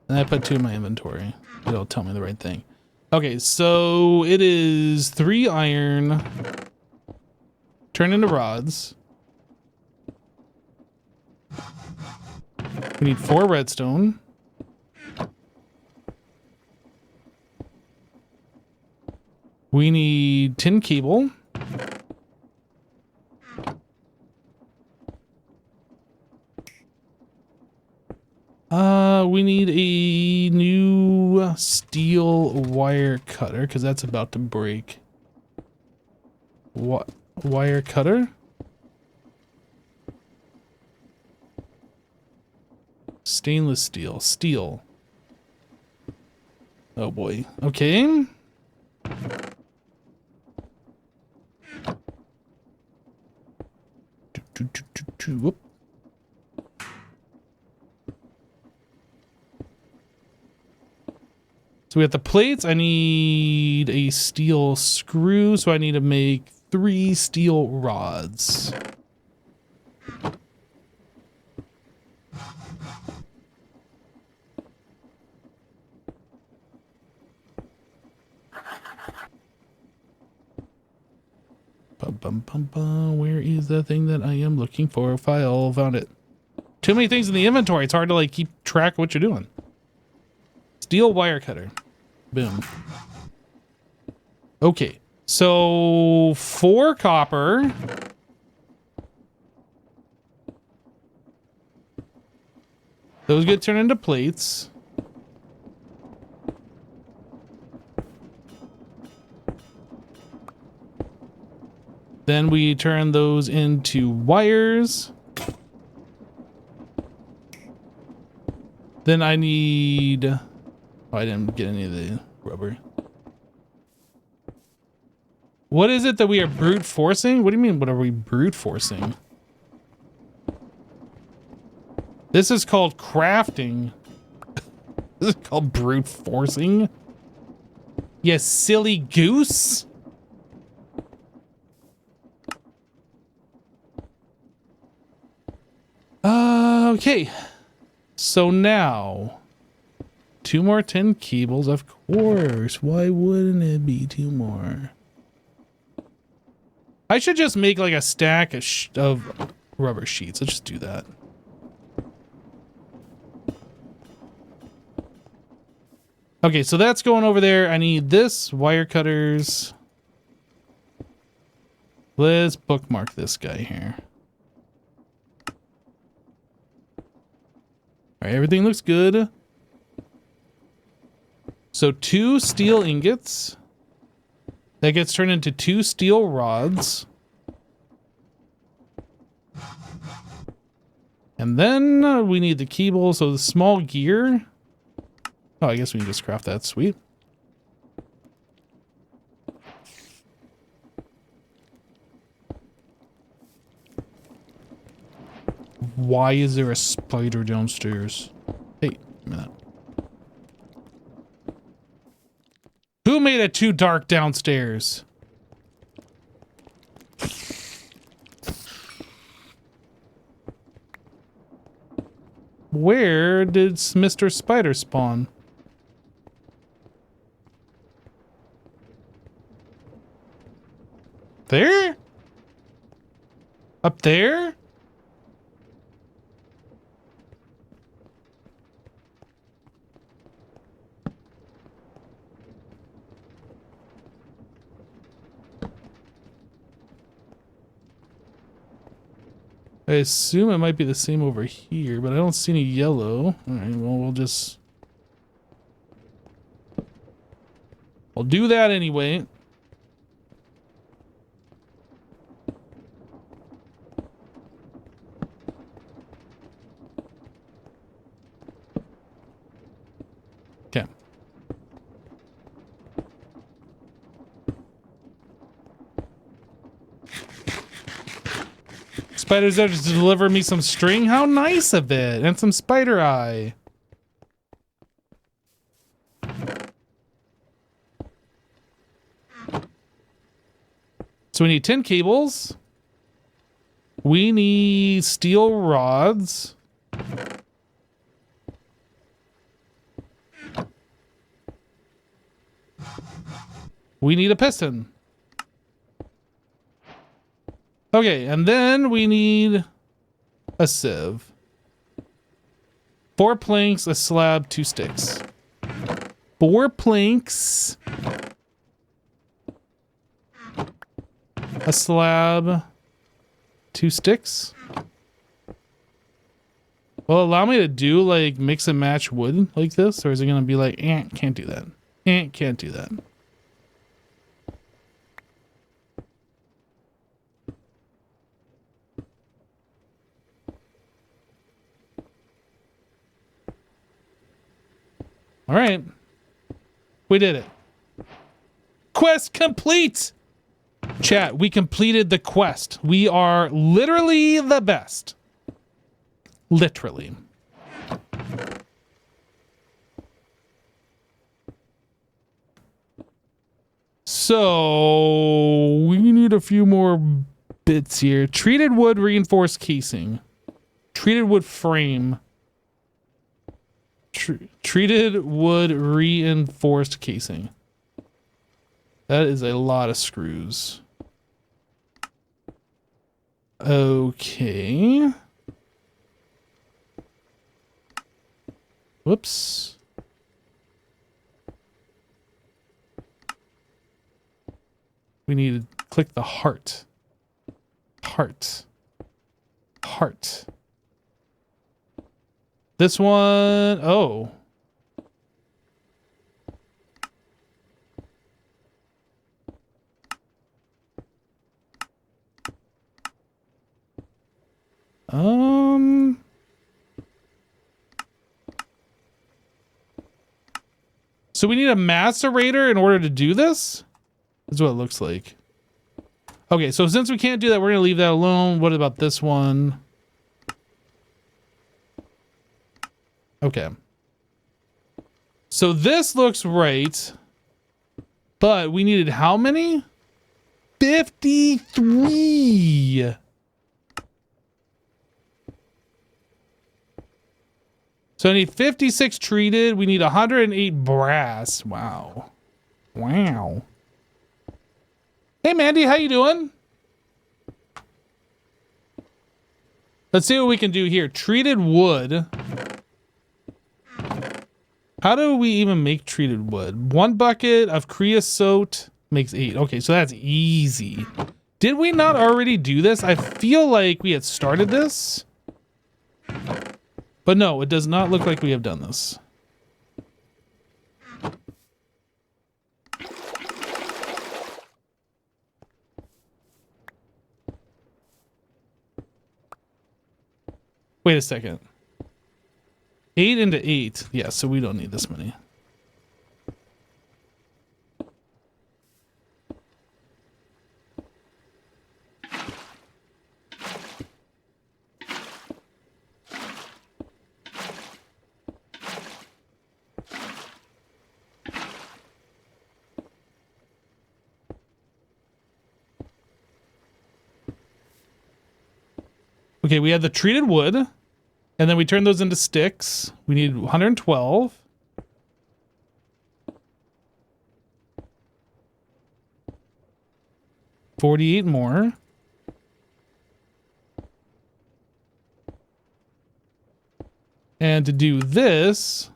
And I put 2 in my inventory. It'll tell me the right thing. Okay, so it is 3 iron. Turn into rods. We need 4 redstone. We need tin cable. We need a new steel wire cutter because that's about to break. What? Wire cutter? Stainless steel. Steel. Oh boy. Okay. Whoop. So we have the plates. I need a steel screw, so I need to make 3 steel rods. Where is the thing that I am looking for? File, found it. Too many things in the inventory. It's hard to like keep track of what you're doing. Steel wire cutter. Boom. Okay. So 4 copper. Those get turned into plates. Then we turn those into wires. Then I need... Oh, I didn't get any of the rubber. What is it that we are brute forcing? What do you mean, what are we brute forcing? This is called crafting. This is called brute forcing? You silly goose? Okay. So now, 2 more 10 cables, of course. Why wouldn't it be 2 more? I should just make like a stack of rubber sheets. Let's just do that. Okay, so that's going over there. I need this, wire cutters. Let's bookmark this guy here. All right, everything looks good. So 2 steel ingots. That gets turned into 2 steel rods. And then we need the cable, so the small gear. Oh, I guess we can just craft that. Sweet. Why is there a spider downstairs? Hey, wait a minute. Who made it too dark downstairs? Where did Mr. Spider spawn? There? Up there? I assume it might be the same over here, but I don't see any yellow. Alright, well, we'll just... I'll do that anyway. Okay. Spider's there to deliver me some string? How nice of it! And some spider eye. So we need 10 cables. We need steel rods. We need a piston. Okay, and then we need a sieve. 4 planks, a slab, 2 sticks. 4 planks. A slab, 2 sticks. Well, allow me to do like mix and match wood like this, or is it gonna be like, can't do that. Can't do that. All right. We did it. Quest complete! Chat, we completed the quest. We are literally the best. Literally. So, we need a few more bits here. Treated wood reinforced casing. Treated wood frame. Treated wood reinforced casing. That is a lot of screws. Okay. Whoops. We need to click the heart. Heart. Heart. This one, oh. So we need a macerator in order to do this? That's what it looks like. Okay, so since we can't do that, we're going to leave that alone. What about this one? Okay. So this looks right. But we needed how many? 53! So I need 56 treated. We need 108 brass. Wow. Wow. Hey, Mandy, how you doing? Let's see what we can do here. Treated wood. How do we even make treated wood? 1 bucket of creosote makes 8. Okay, so that's easy. Did we not already do this? I feel like we had started this. But no, it does not look like we have done this. Wait a second. 8 into 8. Yeah, so we don't need this many. Okay, we had the treated wood, and then we turn those into sticks. We need 112. $48 more. And to do this,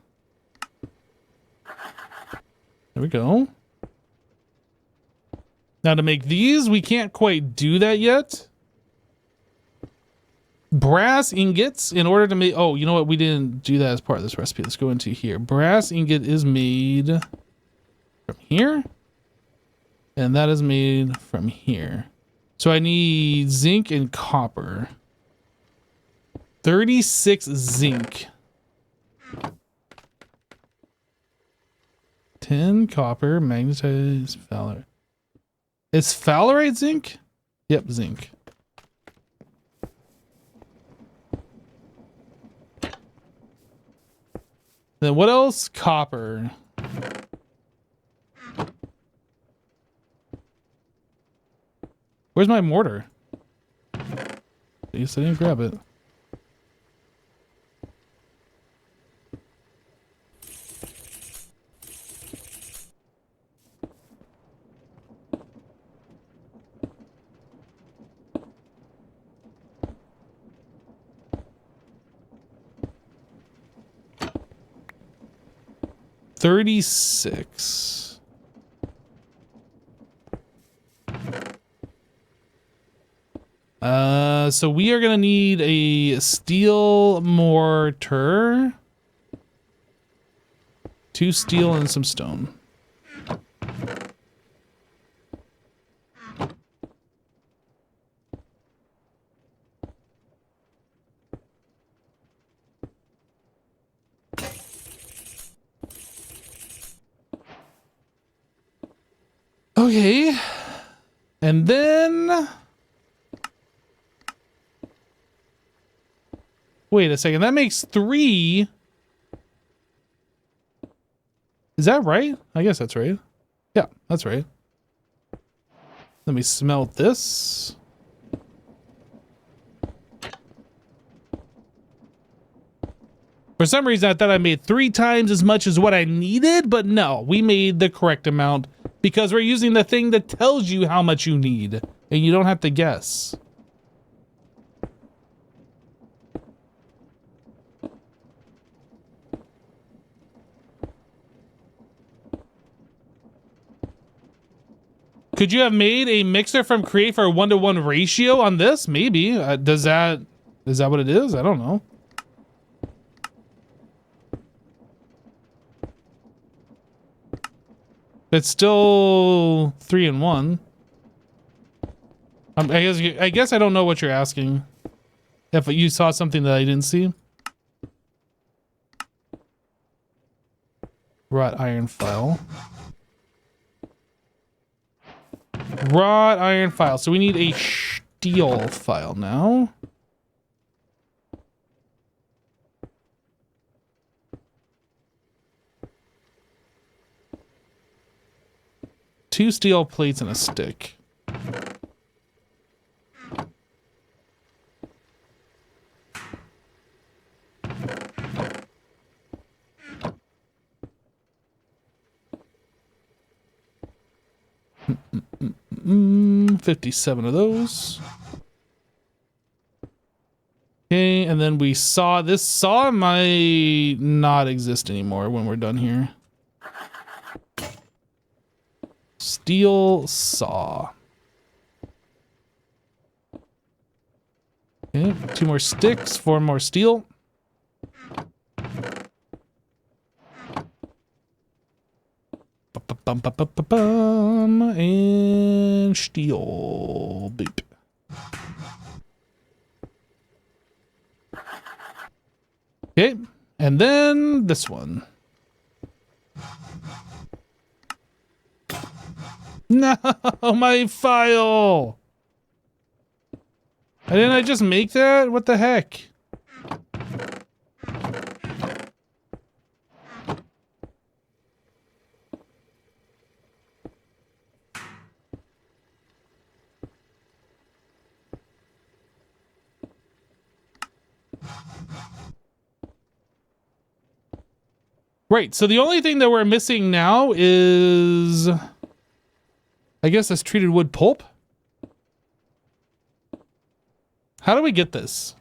there we go. Now to make these, we can't quite do that yet. Brass ingots in order to make, oh, you know what? We didn't do that as part of this recipe. Let's go into here. Brass ingot is made from here. And that is made from here. So I need zinc and copper. 36 zinc. 10 copper, magnetized fowler. Is fowlerite zinc? Yep, zinc. Then what else? Copper. Where's my mortar? Yes, I didn't grab it. $36. So we are gonna need a steel mortar, 2 steel and some stone. Okay, and then wait a second, that makes 3. Is that right? I guess that's right. Yeah, that's right. Let me smelt this. For some reason, I thought I made 3 times as much as what I needed, but no, we made the correct amount because we're using the thing that tells you how much you need, and you don't have to guess. Could you have made a mixer from create for a 1-to-1 ratio on this? Maybe. Is that what it is? I don't know. It's still 3 and 1. I guess I don't know what you're asking. If you saw something that I didn't see. Wrought iron file. Wrought iron file. So we need a steel file now. Two steel plates and a stick. Mm, 57 of those. Okay, and then we saw this saw might not exist anymore when we're done here. Steel saw. Okay, 2 more sticks, 4 more steel. And steel. Boop. Okay, and then this one. No, my file. Didn't I just make that? What the heck? Right, so the only thing that we're missing now is, I guess, this treated wood pulp. How do we get this?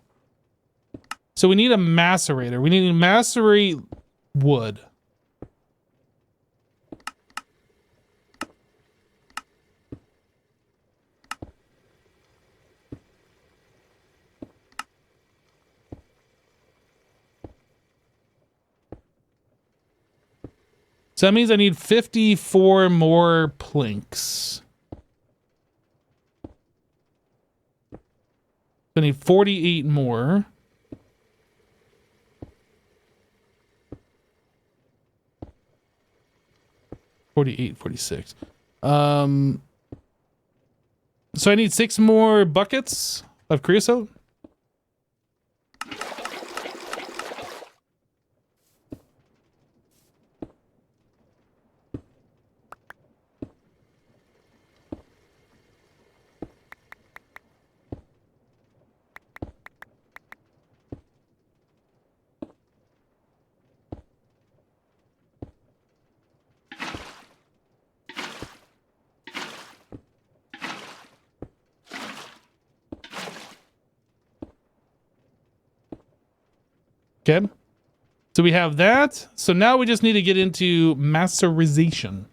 So we need a macerator. We need to macerate wood. So that means I need 54 more planks. I need 48 more. $48.46. So I need 6 more buckets of creosote. Okay, so we have that. So now we just need to get into macerization.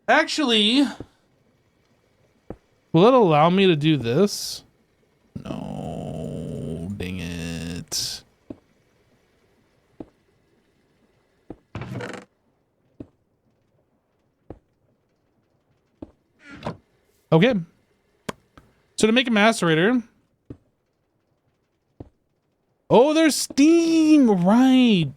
Actually, will it allow me to do this? No, dang it. Okay, so to make a macerator, oh, there's steam, right?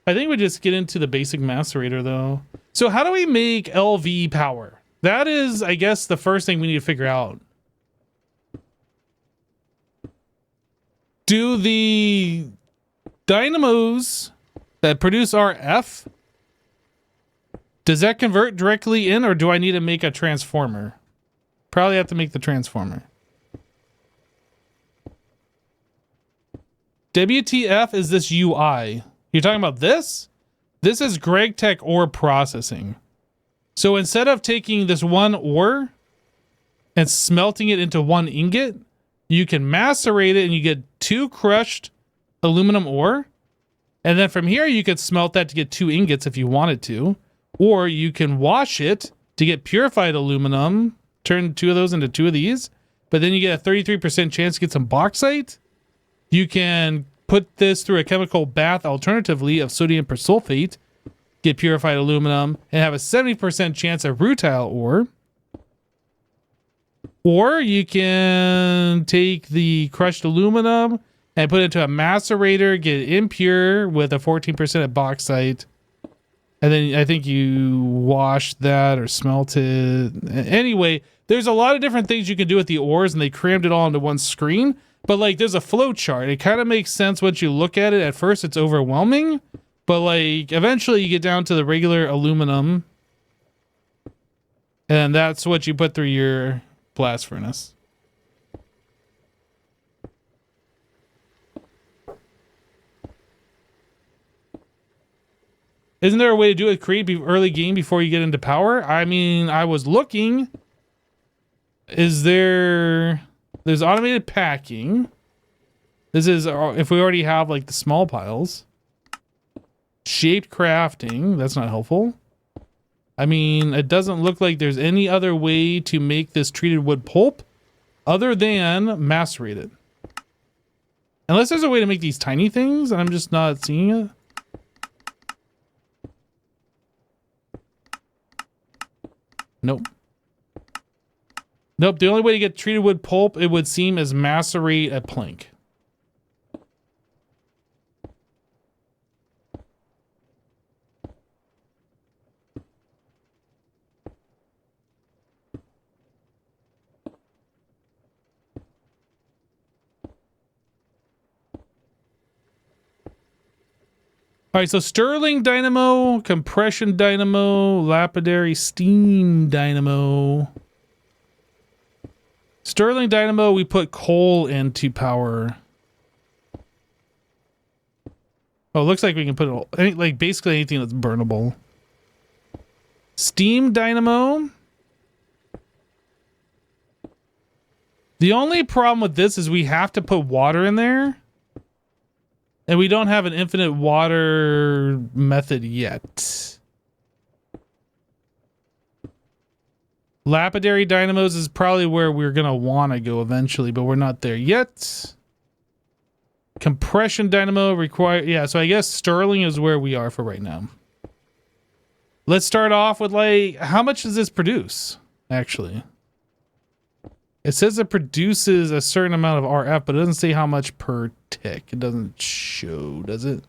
I think we just get into the basic macerator though. So how do we make LV power? That is, I guess, the first thing we need to figure out. Do the dynamos that produce RF, does that convert directly in, or do I need to make a transformer? Probably have to make the transformer. WTF is this UI? You're talking about this? This is GregTech ore processing. So instead of taking this one ore and smelting it into one ingot, you can macerate it and you get 2 crushed aluminum ore. And then from here, you could smelt that to get 2 ingots if you wanted to. Or you can wash it to get purified aluminum, turn 2 of those into 2 of these, but then you get a 33% chance to get some bauxite. You can put this through a chemical bath alternatively of sodium persulfate get purified aluminum, and have a 70% chance of rutile ore. Or you can take the crushed aluminum and put it into a macerator, get it impure with a 14% of bauxite. And then I think you wash that or smelt it. Anyway, there's a lot of different things you can do with the ores, and they crammed it all into one screen. But like, there's a flow chart. It kind of makes sense once you look at it. At first, it's overwhelming. But like, eventually you get down to the regular aluminum. And that's what you put through your blast furnace. Isn't there a way to do it create early game before you get into power? I mean, I was looking. Is there... There's automated packing. This is if we already have like the small piles. Shaped crafting. That's not helpful. I mean, it doesn't look like there's any other way to make this treated wood pulp other than macerate it. Unless there's a way to make these tiny things and I'm just not seeing it. Nope. Nope, the only way to get treated wood pulp, it would seem, is macerate a plank. All right, so Stirling dynamo, compression dynamo, lapidary steam dynamo. Stirling dynamo, we put coal into power. Oh, it looks like we can put it, like basically anything that's burnable. Steam dynamo. The only problem with this is we have to put water in there. And we don't have an infinite water method yet. Lapidary dynamos is probably where we're going to want to go eventually, but we're not there yet. Compression dynamo require... Yeah, so I guess Stirling is where we are for right now. Let's start off with, like, how much does this produce, actually? It says it produces a certain amount of RF, but it doesn't say how much per tick. It doesn't show, does it?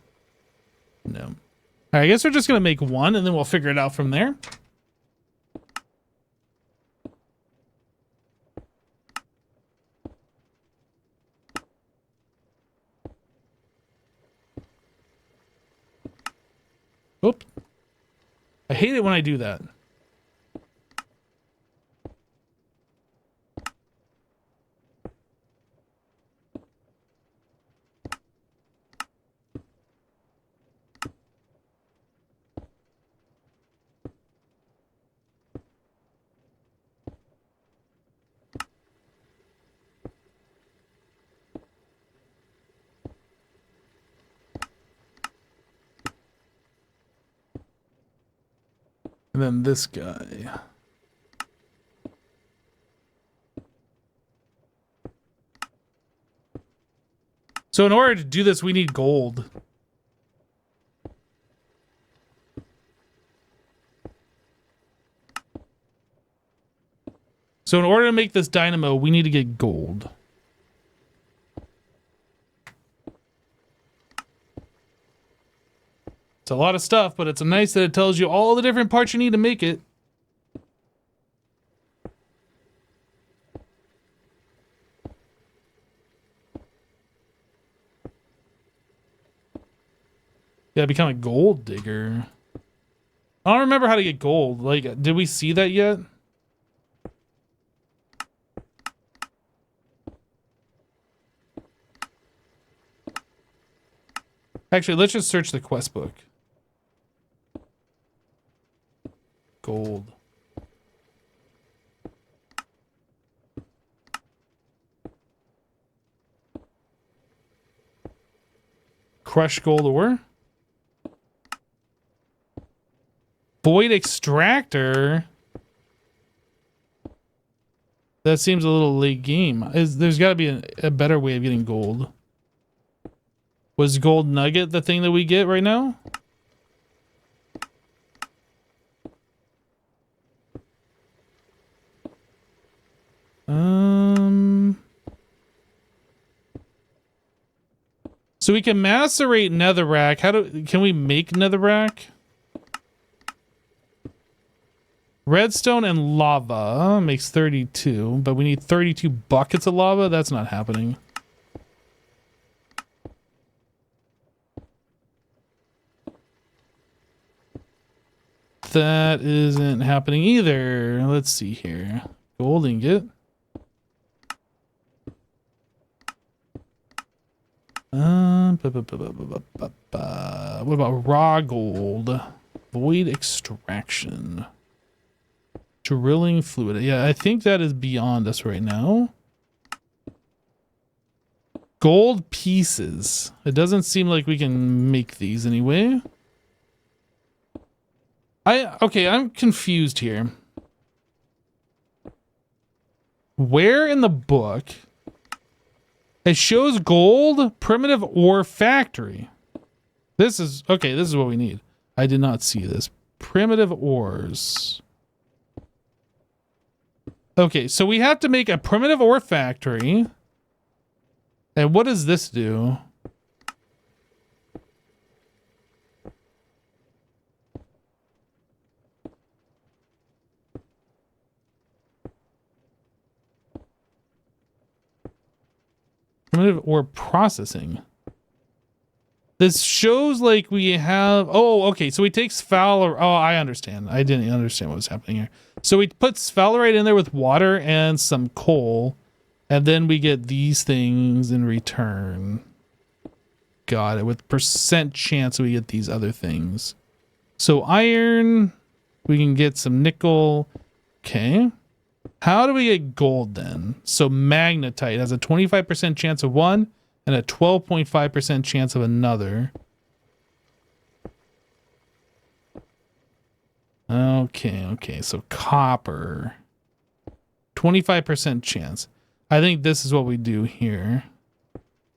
No. All right, I guess we're just going to make one, and then we'll figure it out from there. Oop. I hate it when I do that. And then this guy. So in order to do this, we need gold. So in order to make this dynamo, we need to get gold. It's a lot of stuff, but it's nice that it tells you all the different parts you need to make it. Yeah, become a gold digger. I don't remember how to get gold. Like, did we see that yet? Actually, let's just search the quest book. Gold. Crushed gold ore. Void extractor. That seems a little late game. There's got to be a better way of getting gold. Was gold nugget the thing that we get right now? So we can macerate netherrack. Can we make netherrack? Redstone and lava makes 32, but we need 32 buckets of lava. That's not happening. That isn't happening either. Let's see here. Gold ingot. What about raw gold? Void extraction. Drilling fluid. Yeah, I think that is beyond us right now. Gold pieces. It doesn't seem like we can make these anyway. Okay, I'm confused here. Where in the book it shows gold primitive ore factory? This is what we need. I did not see this. Primitive ores. Okay, so we have to make a primitive ore factory. And what does this do? Primitive ore processing. This shows like we have... Oh, okay. So he takes Fowler... Oh, I understand. I didn't understand what was happening here. So he puts Fowlerite in there with water and some coal. And then we get these things in return. Got it. With percent chance we get these other things. So iron... We can get some nickel. Okay. How do we get gold then? So magnetite has a 25% chance of one and a 12.5% chance of another. Okay. So copper. 25% chance. I think this is what we do here.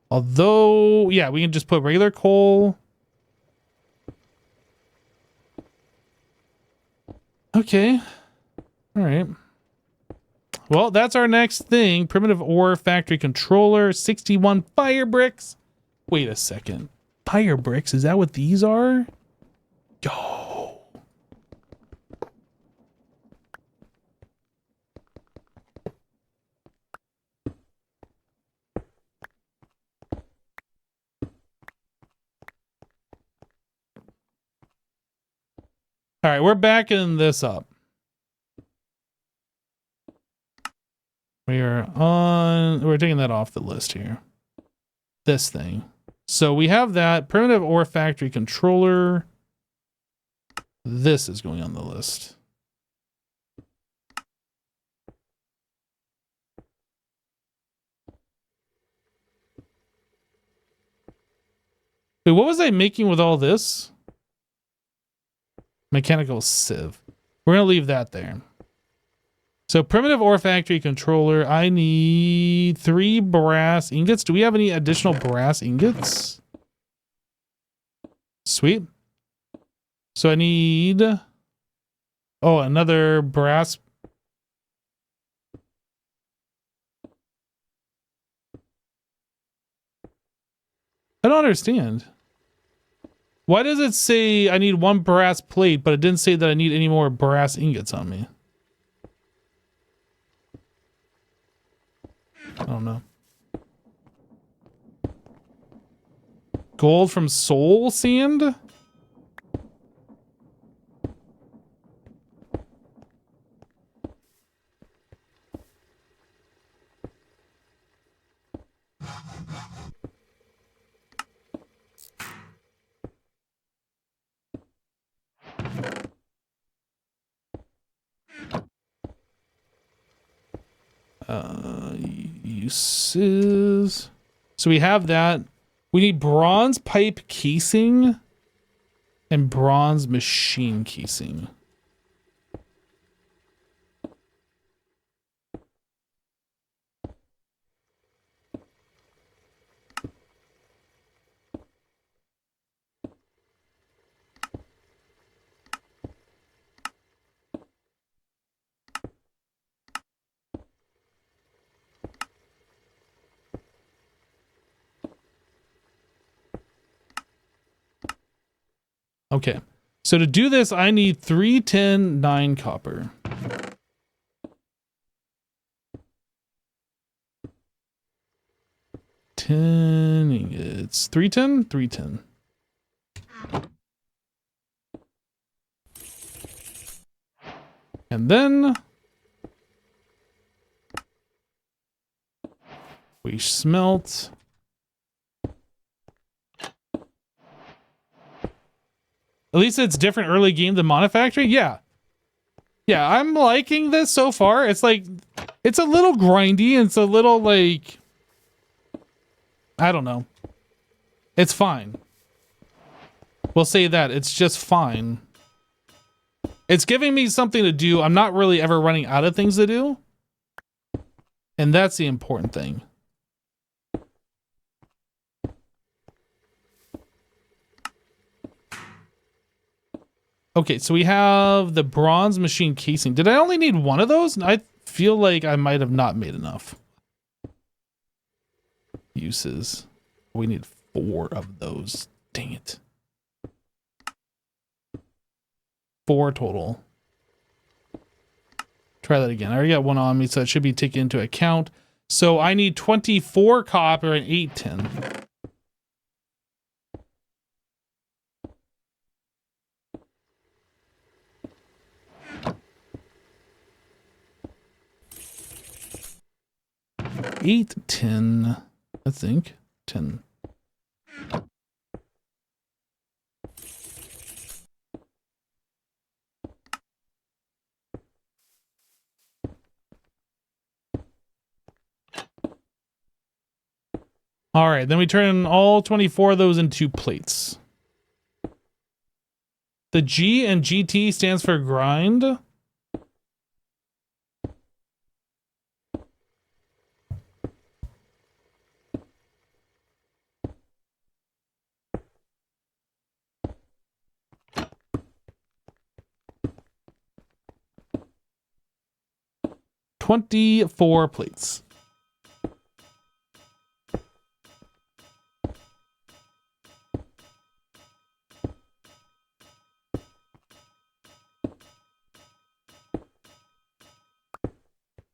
Although, yeah, we can just put regular coal. Okay. All right. Well, that's our next thing. Primitive ore factory controller, 61 fire bricks. Wait a second. Fire bricks, is that what these are? Yo. All right, we're backing this up. We're taking that off the list here. This thing. So we have that primitive ore factory controller. This is going on the list. Wait, what was I making with all this? Mechanical sieve. We're going to leave that there. So primitive ore factory controller. I need 3 brass ingots. Do we have any additional brass ingots? Sweet. So I need... Oh, another brass... I don't understand. Why does it say I need 1 brass plate, but it didn't say that I need any more brass ingots on me? I don't know. Gold from soul sand? Uses. So we have that. We need bronze pipe casing and bronze machine casing. Okay. So to do this, I need 3 tin, 9 copper. Tin ingots. 3 tin? 3 tin. And then we smelt. At least it's different early game than Manufacturing. Yeah. Yeah, I'm liking this so far. It's like, it's a little grindy. And it's a little like, I don't know. It's fine. We'll say that. It's just fine. It's giving me something to do. I'm not really ever running out of things to do. And that's the important thing. Okay, so we have the bronze machine casing. Did I only need one of those? I feel like I might have not made enough uses. We need 4 of those. Dang it. 4 total. Try that again. I already got one on me, so it should be taken into account. So I need 24 copper and 8 tin. Eight, 10, I think. 10. All right, then we turn all 24 of those into plates. The G and GT stands for grind. "24 plates.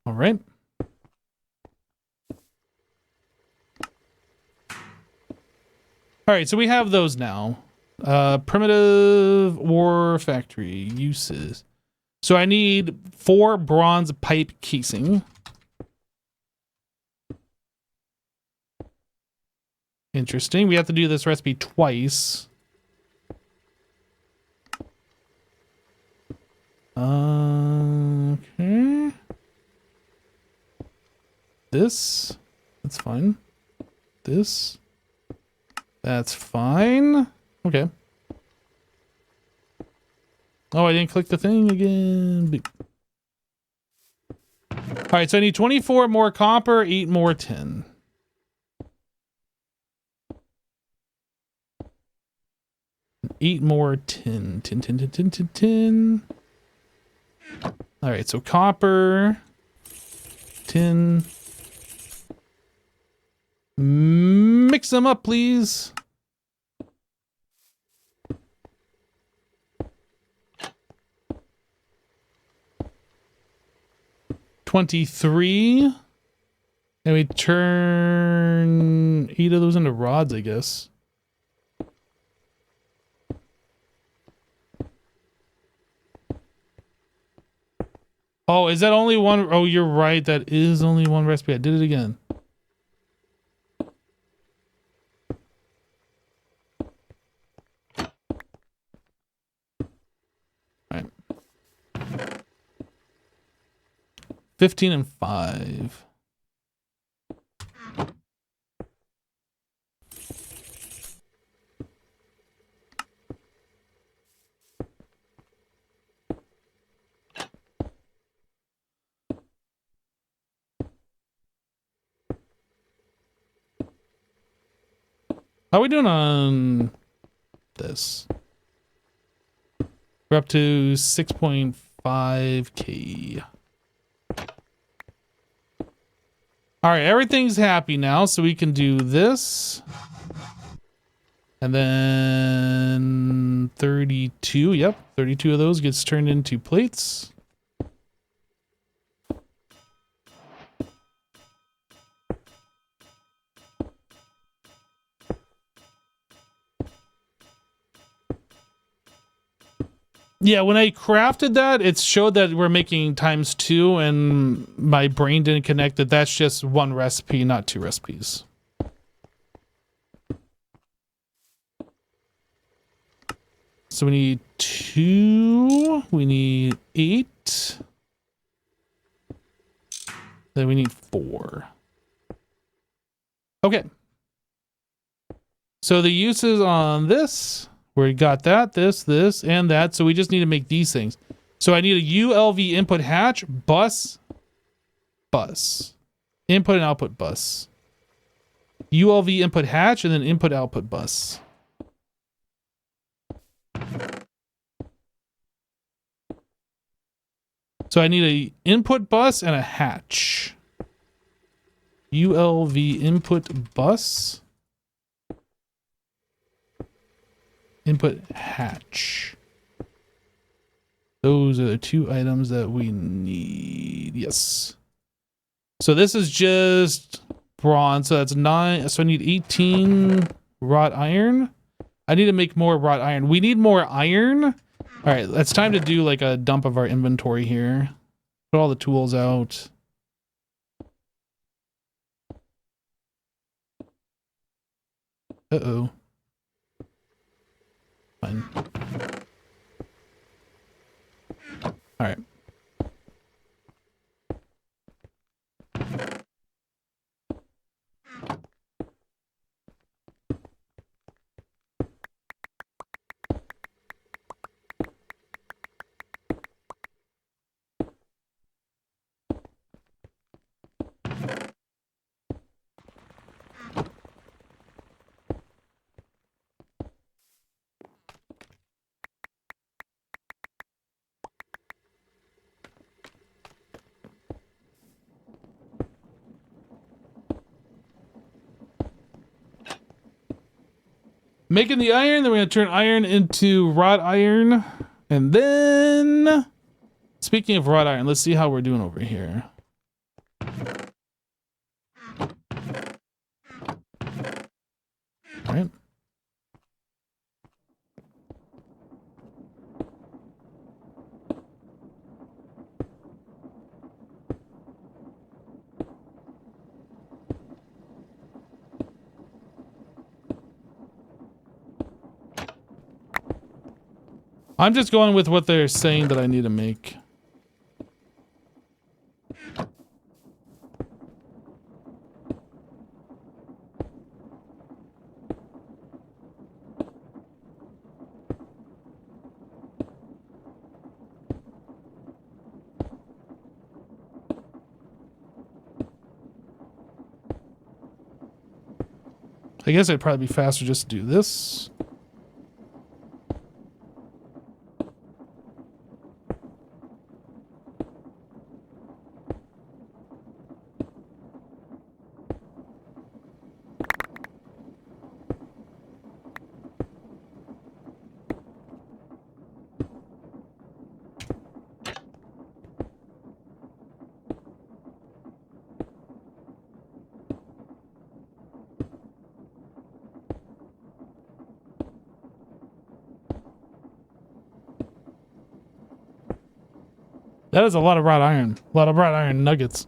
All right. All right, so we have those now. Primitive ore factory uses. So I need 4 bronze pipe casing. Interesting. We have to do this recipe twice. Okay. This. That's fine. This. That's fine. Okay. Oh, I didn't click the thing again. All right, so I need 24 more copper, 8 more tin. Eight more tin. Tin. All right, so copper, tin. Mix them up, please. $23. And we turn 8 of those into rods, I guess. Oh, is that only one? Oh, you're right. That is only one recipe. I did it again. All right. 15 and 5. How are we doing on this? We're up to 6.5K. All right, everything's happy now, so we can do this. And then 32, yep, 32 of those gets turned into plates. Yeah, when I crafted that, it showed that we're making ×2, and my brain didn't connect that that's just one recipe, not two recipes. So we need 2, we need 8, then we need 4. Okay. So the uses on this, we got that, this, and that. So we just need to make these things. So I need a ULV input hatch, bus. Input and output bus. ULV input hatch, and then input output bus. So I need a input bus and a hatch. ULV input bus. Input hatch. Those are the 2 items that we need. Yes. So this is just bronze. So that's 9. So I need 18 wrought iron. I need to make more wrought iron. We need more iron. All right, it's time to do like a dump of our inventory here. Put all the tools out. Uh-oh. Fine. All right. Making the iron, then we're going to turn iron into wrought iron. And then, speaking of wrought iron, let's see how we're doing over here. All right. I'm just going with what they're saying that I need to make. I guess it'd probably be faster just to do this. That is a lot of wrought iron. A lot of wrought iron nuggets.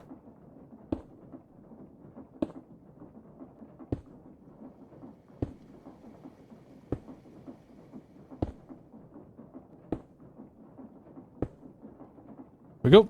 Here we go.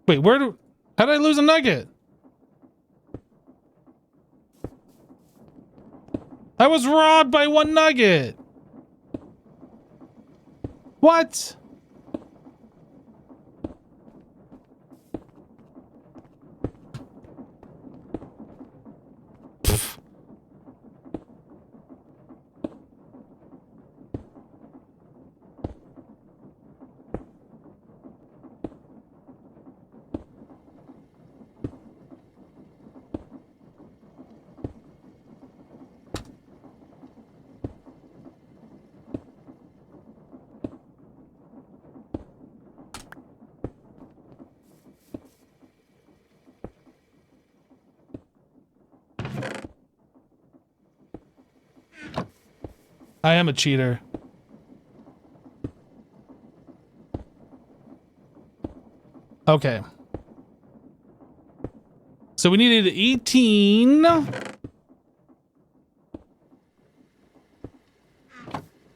Wait, how did I lose a nugget? I was robbed by 1 nugget. What? I am a cheater. Okay. So we needed 18.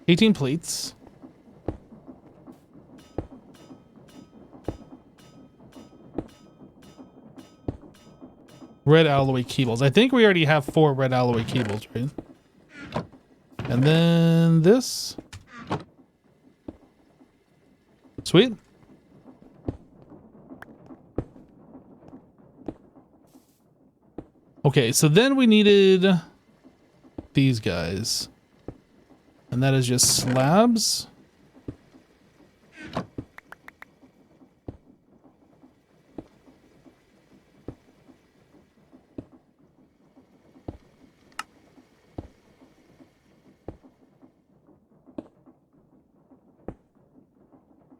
18 plates. Red alloy cables. I think we already have 4 red alloy cables, right? And then this. Sweet. Okay, so then we needed these guys. And that is just slabs.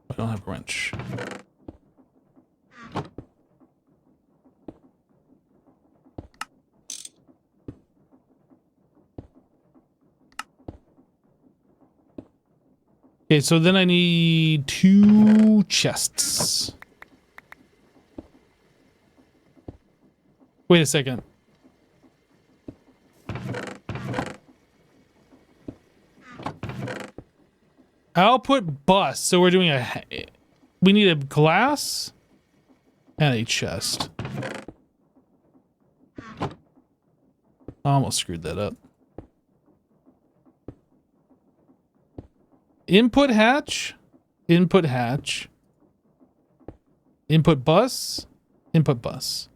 I don't have a wrench. Okay, so then I need 2 chests. Wait a second. Output bus. So we're doing a... We need a glass and a chest. I almost screwed that up. Input hatch. Input hatch. Input bus. Input bus.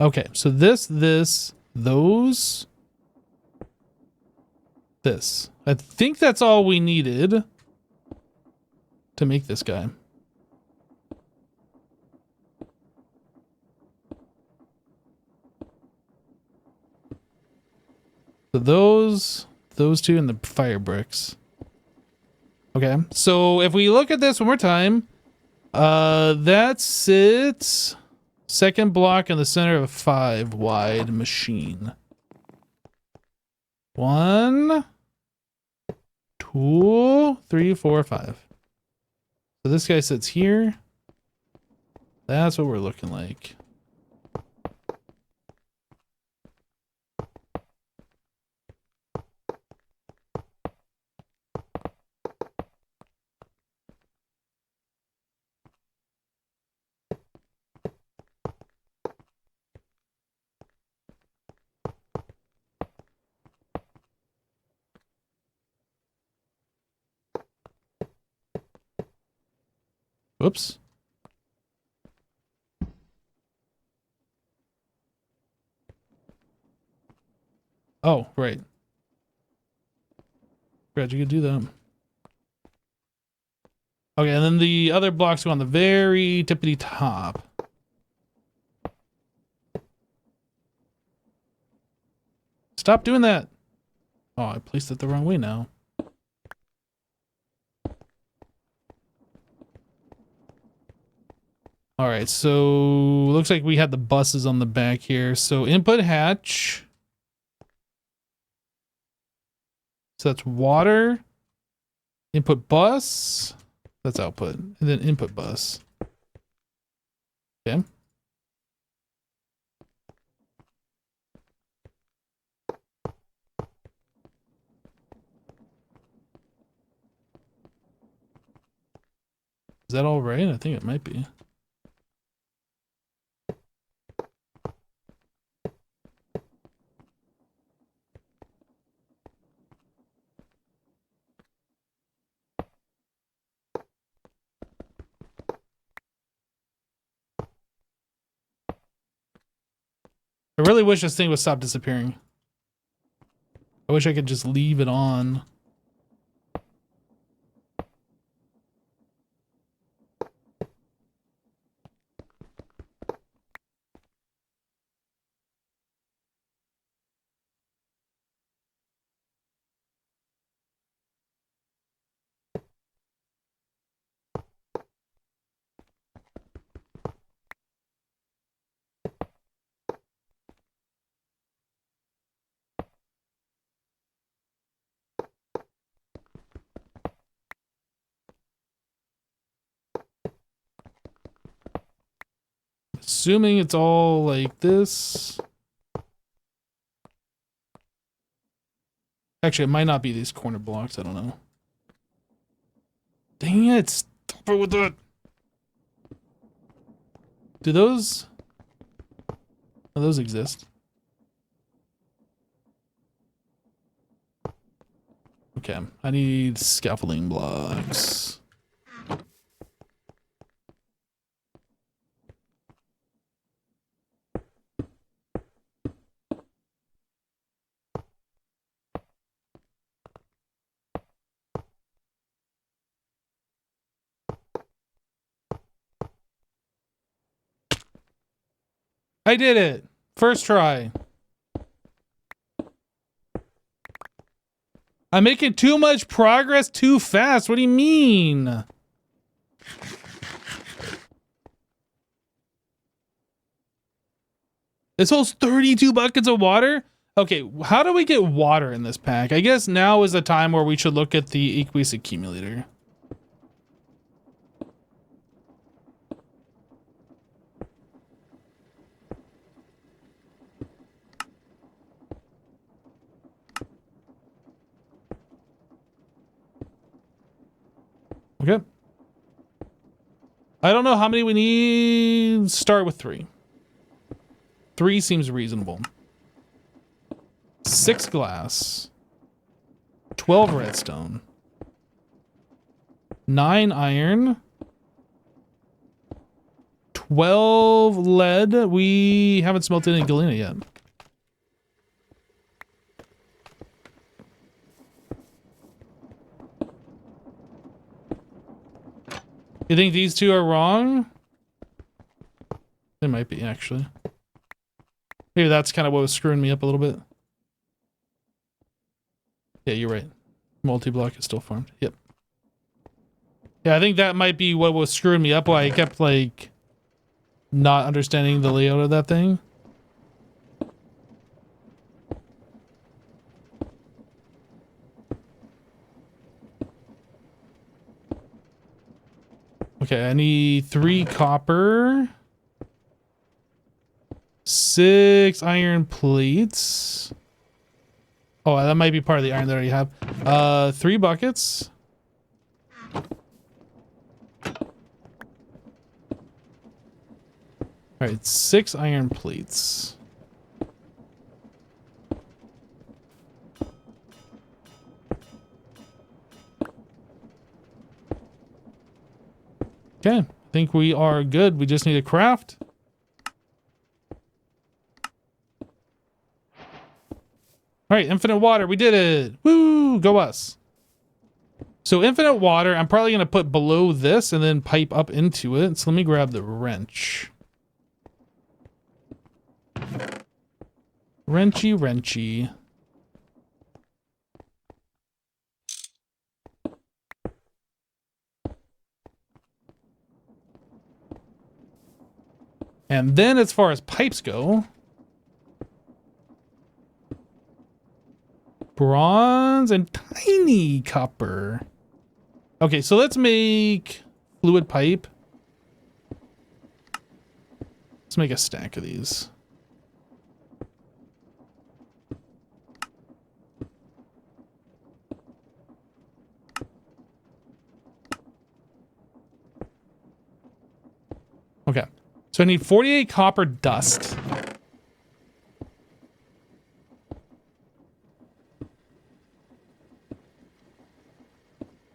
Okay, so this, those, this. I think that's all we needed to make this guy. So those 2 and the fire bricks. Okay, so if we look at this one more time, that's it. Second block in the center of a 5 wide machine. 1, 2, 3, 4, 5. So this guy sits here. That's what we're looking like. Whoops. Oh, right. Glad you could do that. Okay, and then the other blocks go on the very tippity top. Stop doing that. Oh, I placed it the wrong way now. All right, so looks like we had the buses on the back here. So input hatch. So that's water. Input bus. That's output. And then input bus. Okay. Is that all right? I think it might be. I really wish this thing would stop disappearing. I wish I could just leave it on. Assuming it's all like this. Actually, it might not be these corner blocks. I don't know. Dang it. Stop it with that. Do those... Oh, those exist. Okay. I need scaffolding blocks. I did it! First try. I'm making too much progress too fast. What do you mean? This holds 32 buckets of water? Okay, how do we get water in this pack? I guess now is the time where we should look at the aqueous accumulator. Okay. I don't know how many we need. Start with 3. 3 seems reasonable. 6 glass. 12 redstone. 9 iron. 12 lead. We haven't smelted any galena yet. You think these two are wrong? They might be, actually. Maybe that's kind of what was screwing me up a little bit. Yeah, you're right. Multi-block is still farmed. Yep. Yeah, I think that might be what was screwing me up, why I kept, like, not understanding the layout of that thing. Okay, I need 3 copper. 6 iron plates. Oh, that might be part of the iron that I already have. 3 buckets. Alright, 6 iron plates. Okay, I think we are good. We just need a craft. Alright, infinite water. We did it. Woo! Go us. So infinite water, I'm probably going to put below this and then pipe up into it. So let me grab the wrench. Wrenchy, wrenchy. And then as far as pipes go, bronze and tiny copper. Okay, so let's make fluid pipe. Let's make a stack of these. Okay, so I need 48 copper dust.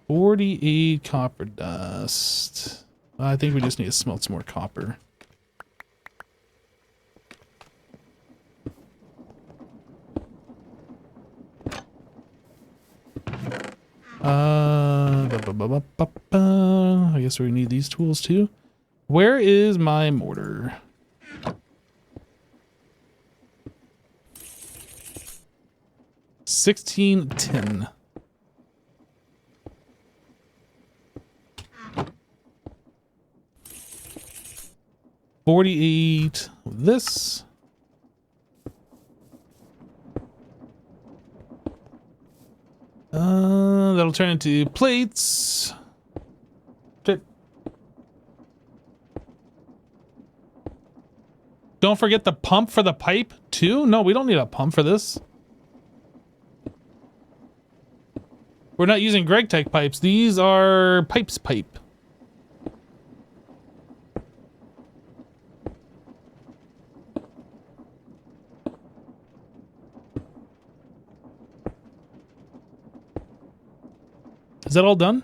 $48 copper dust. I think we just need to smelt some more copper. I guess we need these tools too. Where is my mortar? $16.10. $48 with this. That'll turn into plates. Okay. Don't forget the pump for the pipe too? No, we don't need a pump for this. We're not using Greg-Tech pipes. These are pipes pipe. Is that all done?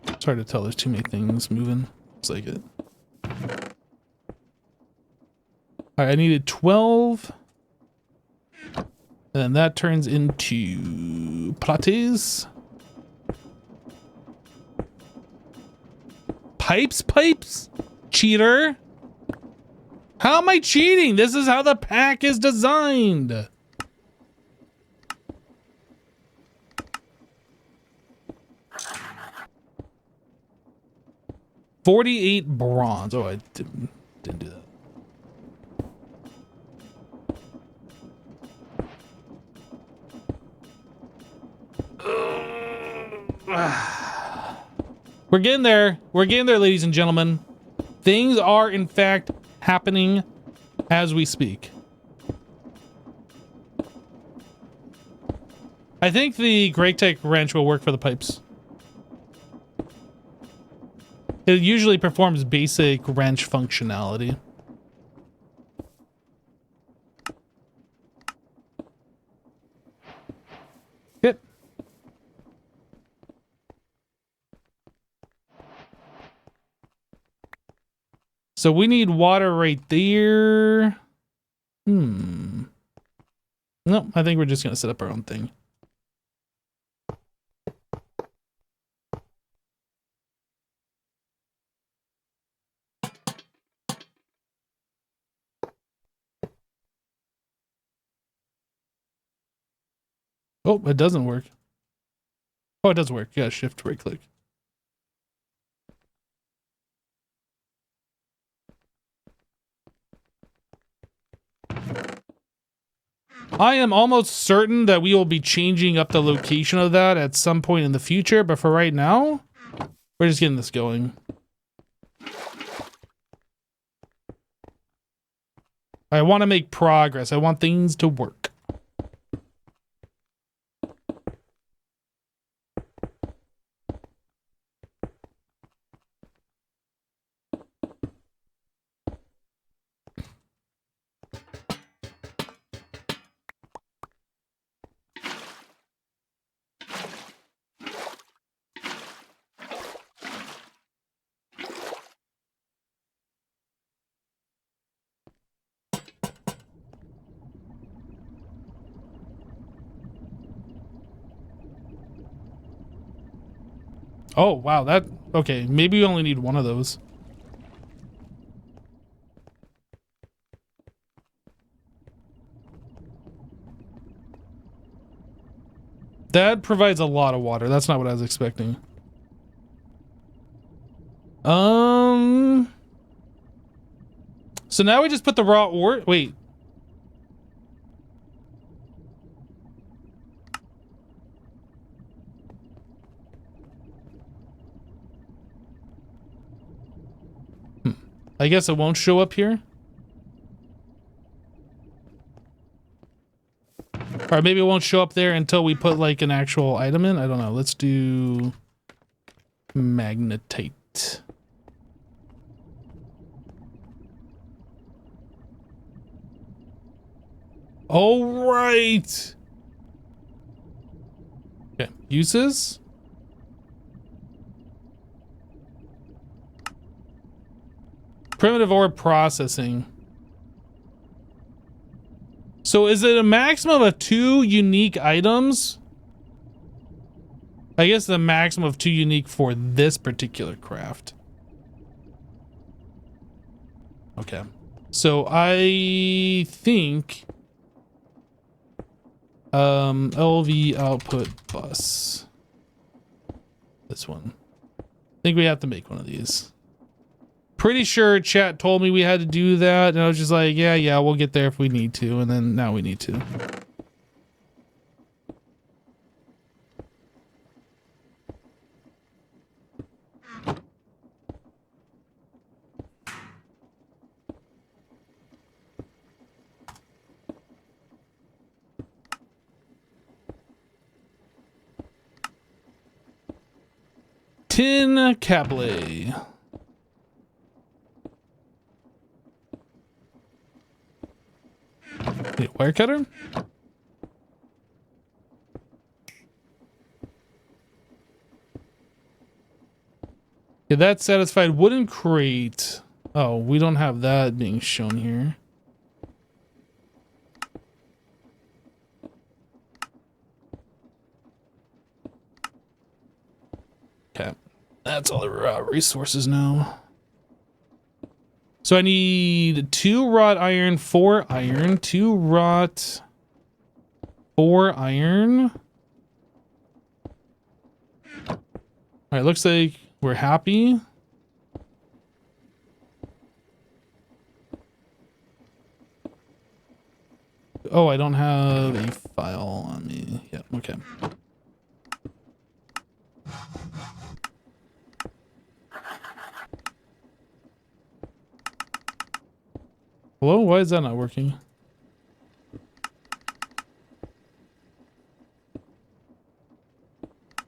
It's hard to tell. There's too many things moving. Looks like it. All right, I needed 12. And then that turns into plates. Pipes? Cheater. How am I cheating? This is how the pack is designed. $48 bronze. Oh, I didn't do that. We're getting there. We're getting there, ladies and gentlemen. Things are, in fact, happening as we speak. I think the Greg-Tech wrench will work for the pipes. It usually performs basic wrench functionality. Yep. So we need water right there. Nope, I think we're just gonna set up our own thing. Oh, it doesn't work. Oh, it does work. Yeah, shift right click. I am almost certain that we will be changing up the location of that at some point in the future, but for right now, we're just getting this going. I want to make progress. I want things to work. Oh, wow. Okay, maybe we only need one of those. That provides a lot of water. That's not what I was expecting. So now we just put the raw ore. Wait. I guess it won't show up here. Or maybe it won't show up there until we put like an actual item in. I don't know. Let's do magnetite. All right. Okay. Uses. Primitive ore processing. So is it a maximum of 2 unique items? I guess the maximum of 2 unique for this particular craft. Okay. So I think LV output bus. This one. I think we have to make one of these. Pretty sure chat told me we had to do that, and I was just like, yeah, we'll get there if we need to, and then now we need to. tin cable. Wire cutter? Okay, that's satisfied. Wooden crate. Oh, we don't have that being shown here. Okay, that's all the resources now. So I need 2 wrought iron, 4 iron, 2 wrought, 4 iron. All right, looks like we're happy. Oh, I don't have a file on me. Yeah, okay. Hello? Why is that not working?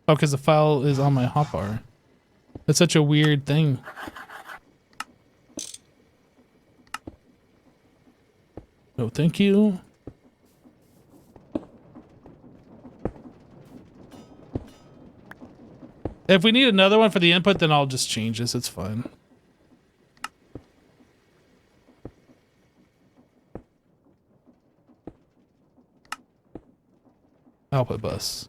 Oh, because the file is on my hotbar. That's such a weird thing. No, thank you. If we need another one for the input, then I'll just change this. It's fine. Output bus.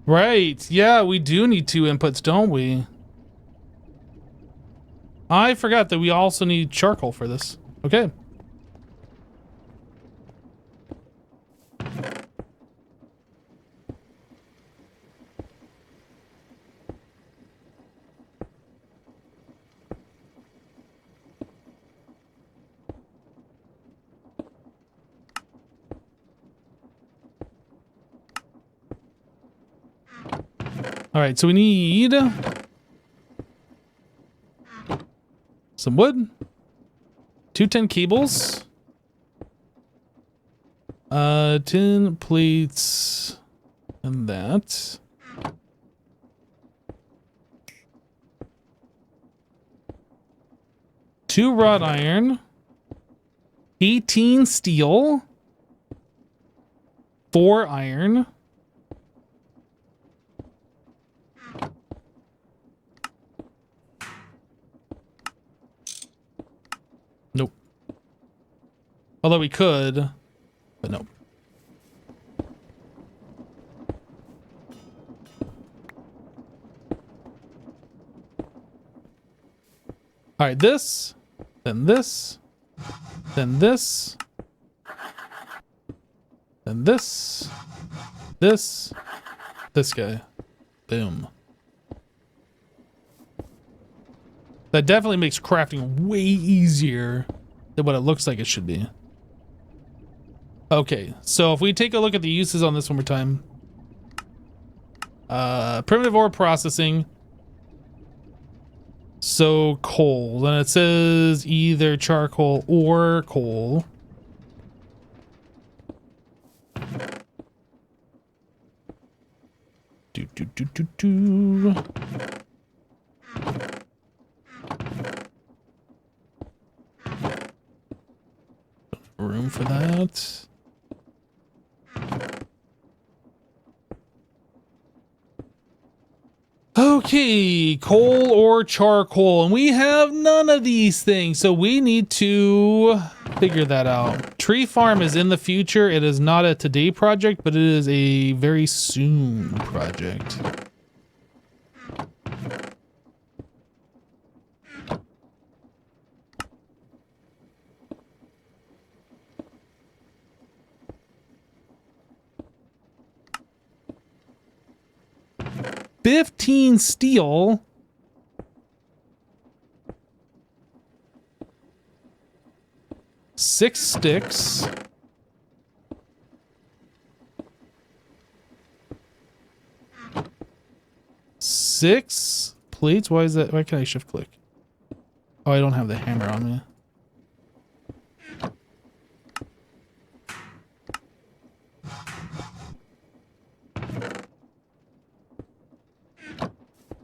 Right. Yeah, we do need 2 inputs, don't we? I forgot that we also need charcoal for this. Okay. All right, so we need some wood, 2 tin cables, 10 plates, and that. Two wrought iron, 18 steel, 4 iron. Nope. Although we could, but nope. All right, this, then this, then this, then this, this guy. Boom. That definitely makes crafting way easier than what it looks like it should be. Okay, so if we take a look at the uses on this one more time. Primitive ore processing. So coal. Then it says either charcoal or coal. Do. Room for that. Okay, coal or charcoal, and we have none of these things, so we need to figure that out. Tree farm is in the future. It is not a today project, but it is a very soon project. $15 steel. 6 sticks. Six plates? Why is that? Why can't I shift click? Oh, I don't have the hammer on me.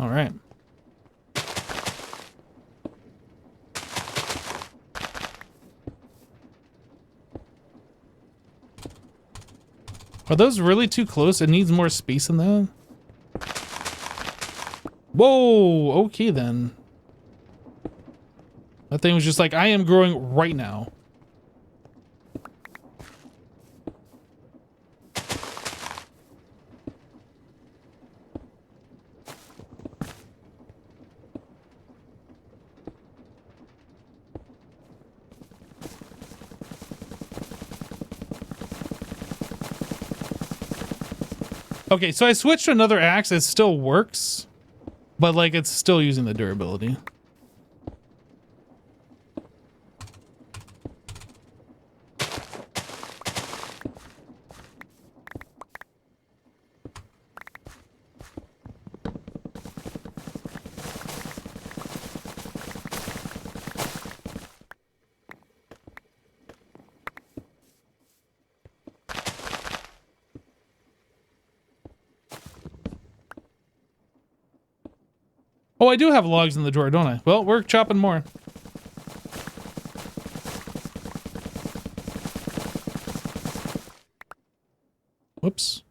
All right. Are those really too close? It needs more space than that? Whoa, okay then. That thing was just like, I am growing right now. Okay, so I switched to another axe. It still works, but like it's still using the durability. Oh, I do have logs in the drawer, don't I? Well, we're chopping more. Whoops.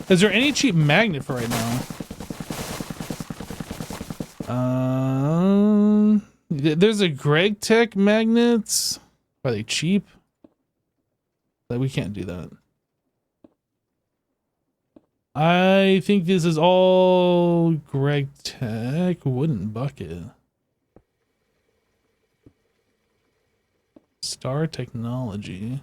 Is there any cheap magnet for right now? There's a Greg Tech magnets. Are they cheap? Like, we can't do that. I think this is all Greg Tech wooden bucket. Star Technology.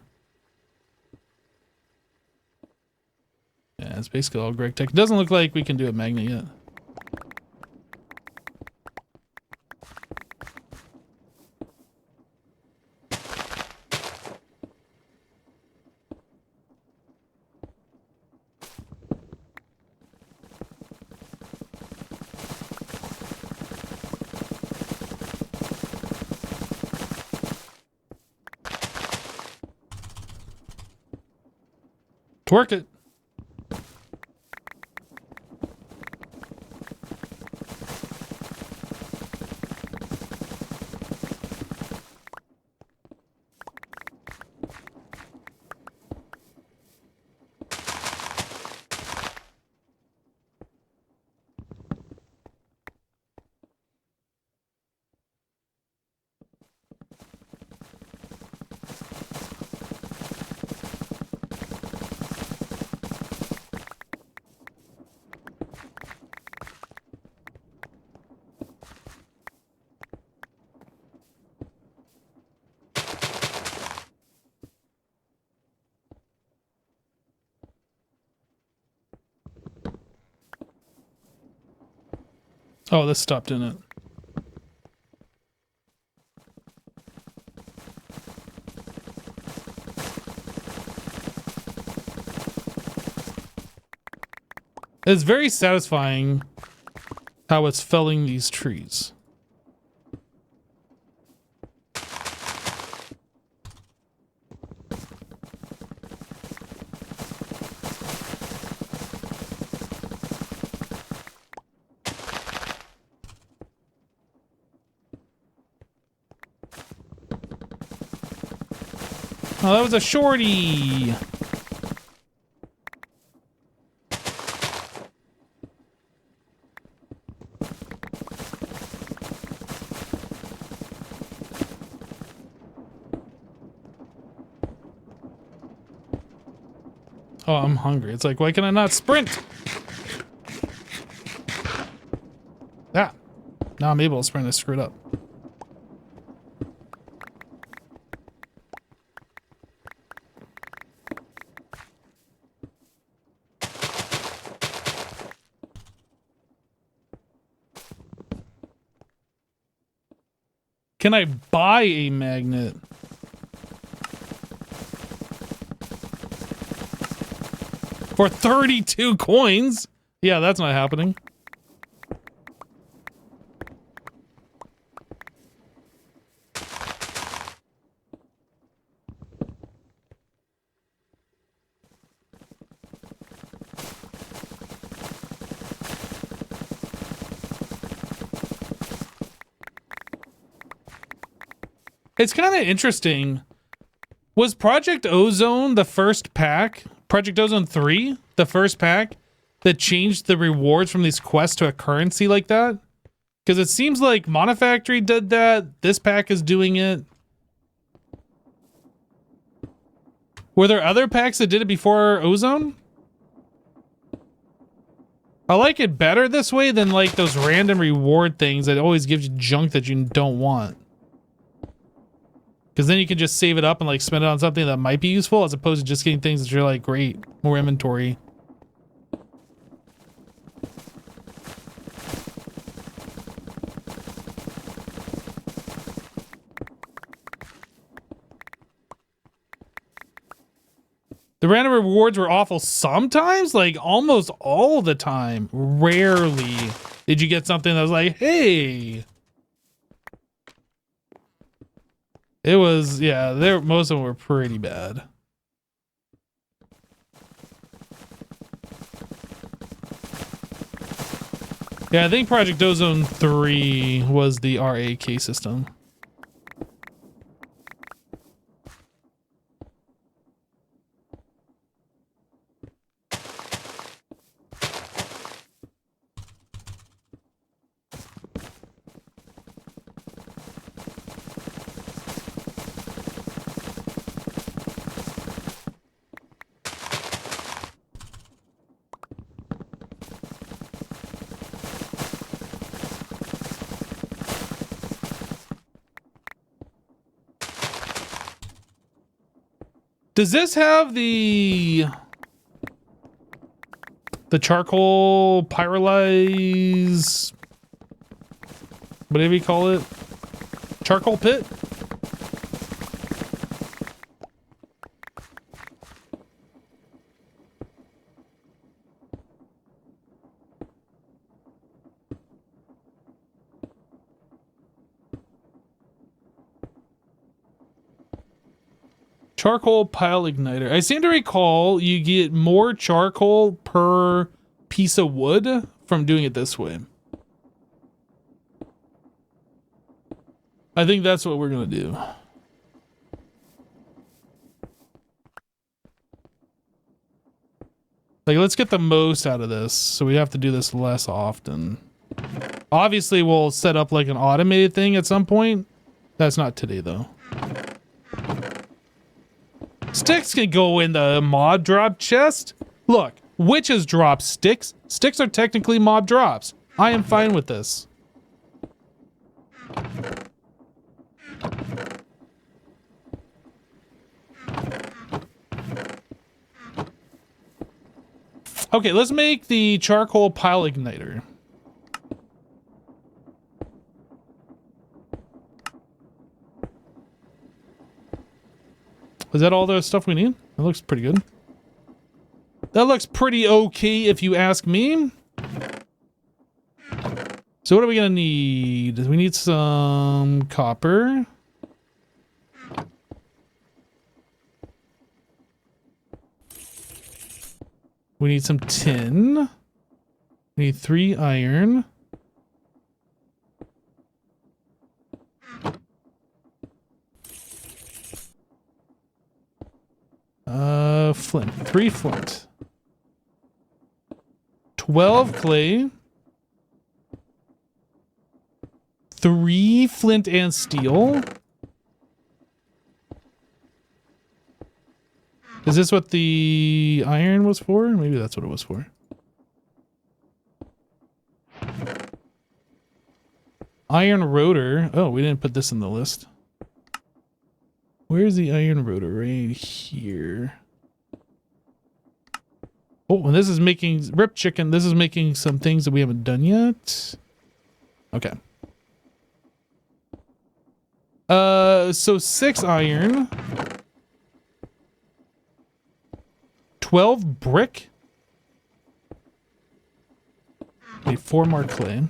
Yeah, it's basically all Greg Tech. It doesn't look like we can do a magnet yet. Twerk it. Oh, this stopped in it. It's very satisfying how it's felling these trees. Oh, that was a shorty. Oh, I'm hungry. It's like, why can I not sprint? Ah, now I'm able to sprint. I screwed up. Can I buy a magnet? For 32 coins? Yeah, that's not happening. It's kind of interesting. Was Project Ozone the first pack? Project Ozone 3? The first pack that changed the rewards from these quests to a currency like that? Because it seems like Monofactory did that. This pack is doing it. Were there other packs that did it before Ozone? I like it better this way than like those random reward things that always gives you junk that you don't want. Because then you can just save it up and like spend it on something that might be useful as opposed to just getting things that you're like, great, more inventory. The random rewards were awful sometimes, like almost all the time. Rarely did you get something that was like, hey. It was, yeah, most of them were pretty bad. Yeah, I think Project Ozone 3 was the RAK system. Does this have the charcoal pyrolyze, whatever you call it? Charcoal pit? Charcoal pile igniter. I seem to recall you get more charcoal per piece of wood from doing it this way. I think that's what we're gonna do. Like, let's get the most out of this, so we have to do this less often. Obviously, we'll set up like an automated thing at some point. That's not today, though. Sticks can go in the mob drop chest. Look, witches drop sticks. Sticks are technically mob drops. I am fine with this. Okay, let's make the charcoal pile igniter. Is that all the stuff we need? That looks pretty good. That looks pretty okay if you ask me. So what are we gonna need? We need some copper. We need some tin. We need 3 iron. Flint. 3 flint. 12 clay. 3 flint and steel. Is this what the iron was for? Maybe that's what it was for. Iron rotor. Oh, we didn't put this in the list. Where's the iron rotor? Right here. Oh, and this is making rip chicken. This is making some things that we haven't done yet. Okay. So 6 iron. 12 brick. Wait, 4 more clay.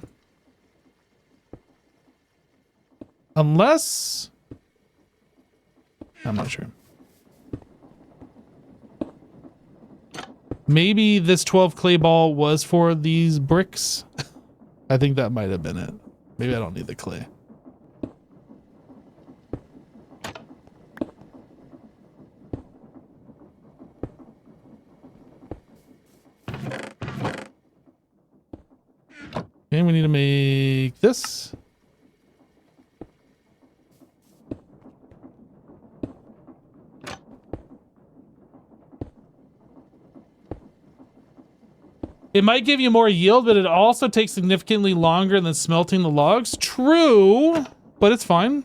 Unless... I'm not sure. Maybe this 12 clay ball was for these bricks. I think that might have been it. Maybe I don't need the clay. Okay, we need to make this. It might give you more yield, but it also takes significantly longer than smelting the logs. True, but it's fine.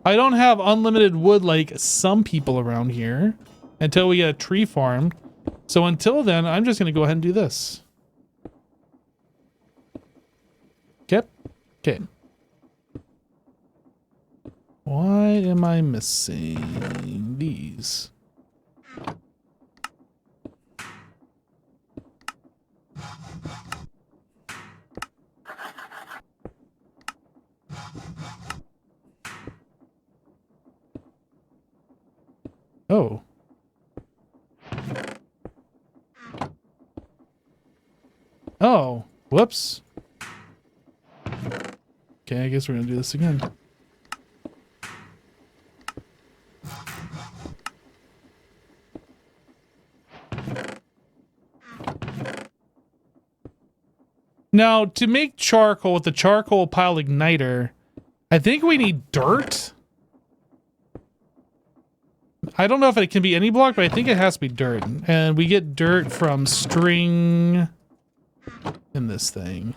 I don't have unlimited wood like some people around here until we get a tree farm. So until then, I'm just going to go ahead and do this. Okay. Okay. Why am I missing these? Oh. Oh. Whoops. Okay, I guess we're gonna do this again. Now, to make charcoal with the charcoal pile igniter, I think we need dirt. I don't know if it can be any block, but I think it has to be dirt. And we get dirt from string in this thing.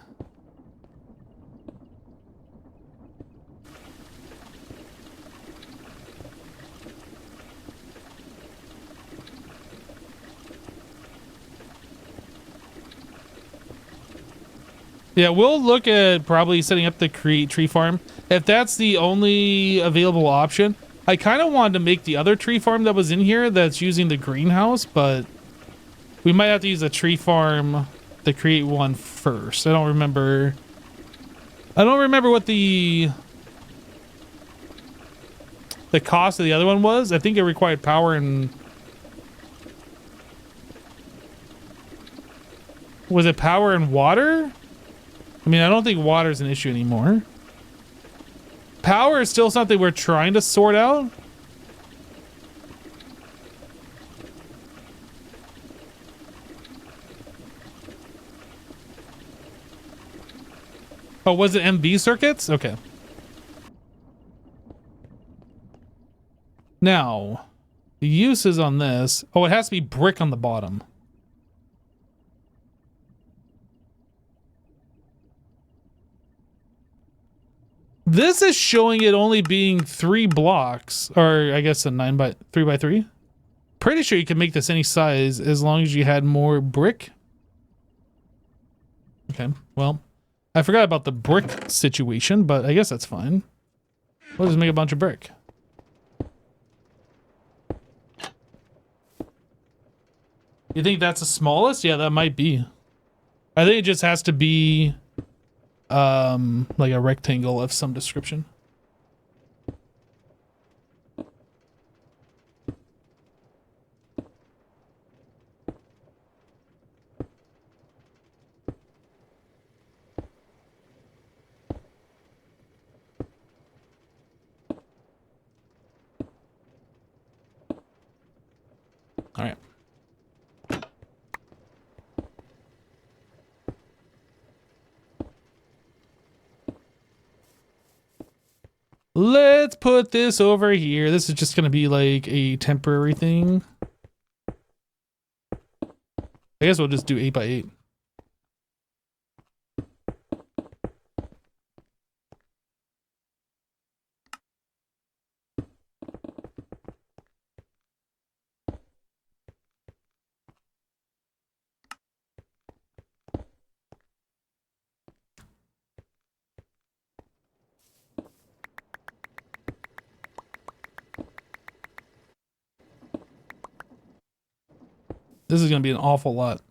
Yeah, we'll look at probably setting up the create tree farm. If that's the only available option, I kind of wanted to make the other tree farm that was in here that's using the greenhouse, but we might have to use a tree farm to create one first. I don't remember what the cost of the other one was. I think it required power and... Was it power and water? I mean, I don't think water is an issue anymore. Power is still something we're trying to sort out. Oh, was it MV circuits? Okay. Now, the uses on this. Oh, it has to be brick on the bottom. This is showing it only being 3 blocks, or I guess a 3x3. Pretty sure you can make this any size as long as you had more brick. Okay, well, I forgot about the brick situation, but I guess that's fine. We'll just make a bunch of brick. You think that's the smallest? Yeah, that might be. I think it just has to be like a rectangle of some description. All right. Let's put this over here. This is just going to be like a temporary thing. I guess we'll just do 8x8. This is going to be an awful lot.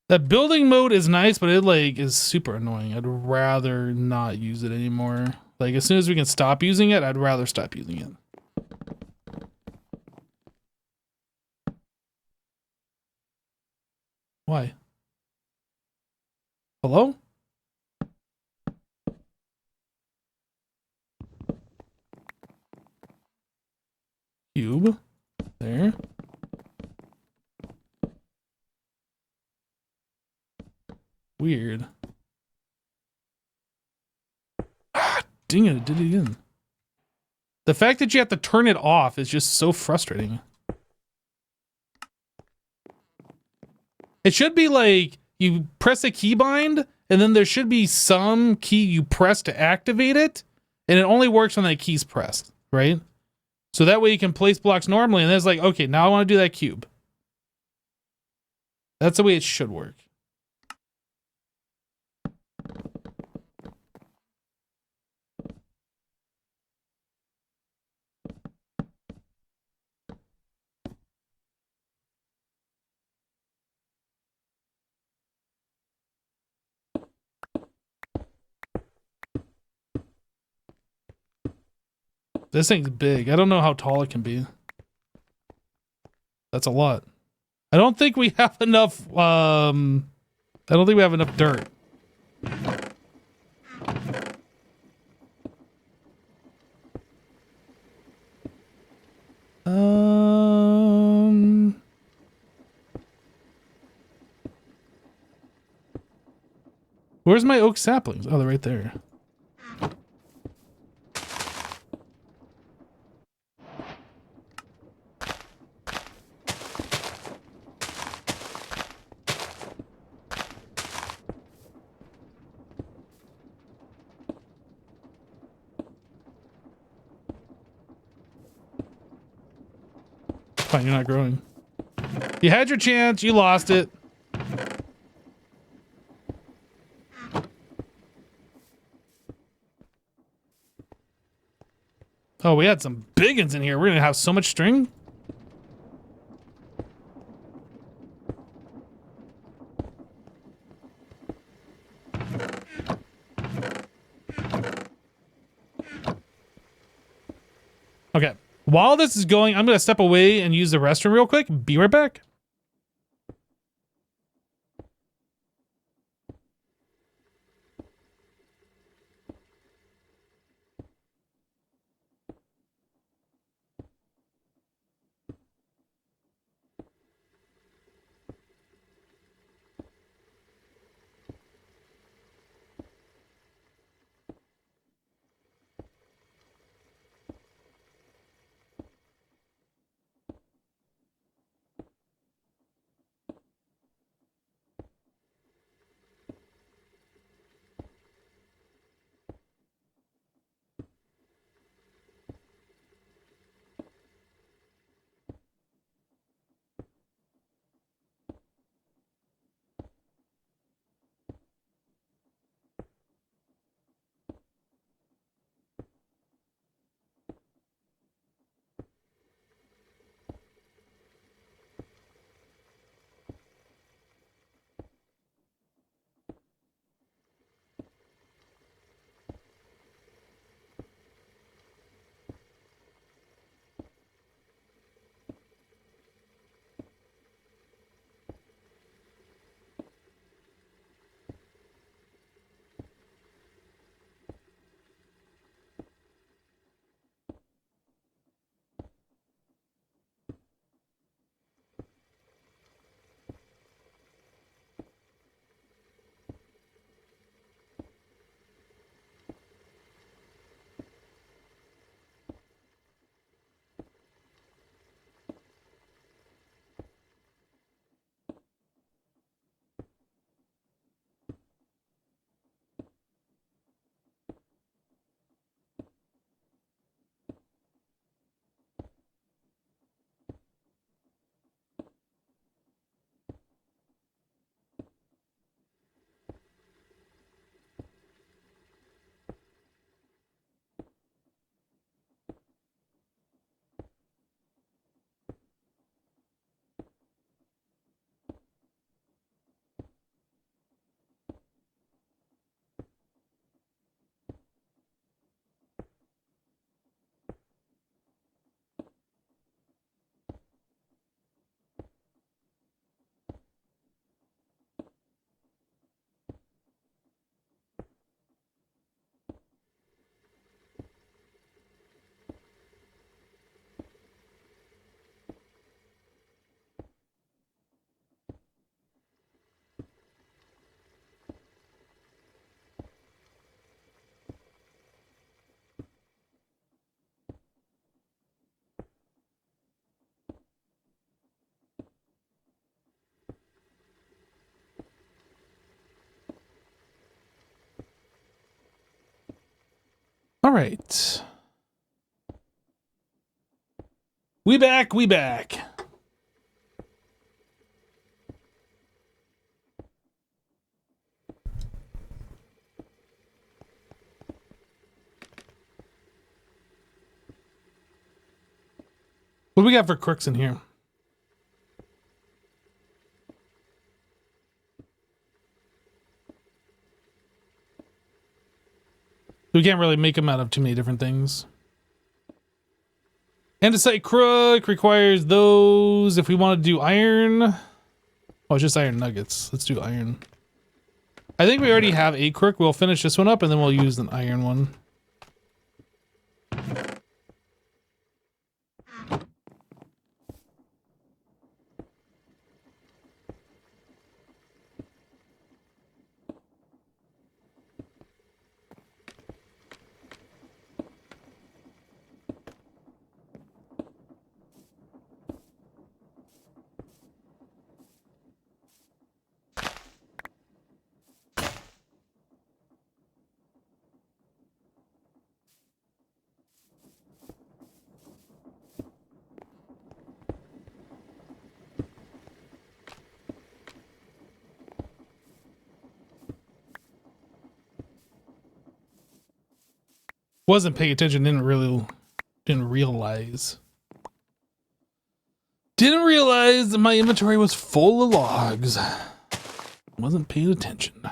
That building mode is nice, but it like is super annoying. I'd rather not use it anymore. Like as soon as we can stop using it, I'd rather stop using it. Why? Hello? Cube. There. Weird. Ah, dang it, it did it again. The fact that you have to turn it off is just so frustrating. It should be like you press a keybind and then there should be some key you press to activate it, and it only works when that key's pressed, right? So that way you can place blocks normally, and then it's like, okay, now I want to do that cube. That's the way it should work. This thing's big. I don't know how tall it can be. That's a lot. I don't think we have enough, I don't think we have enough dirt. Where's my oak saplings? Oh, they're right there. Fine, you're not growing. You had your chance, you lost it. Oh, we had some big ones in here. We're gonna have so much string. Okay. While this is going, I'm gonna step away and use the restroom real quick. Be right back. All right. We back, we back. What do we got for crooks in here? We can't really make them out of too many different things. Andesite crook requires those. If we want to do iron, oh, it's just iron nuggets. Let's do iron. I think we already have a crook. We'll finish this one up and then we'll use an iron one. Wasn't paying attention, didn't realize that my inventory was full of logs. Wasn't paying attention.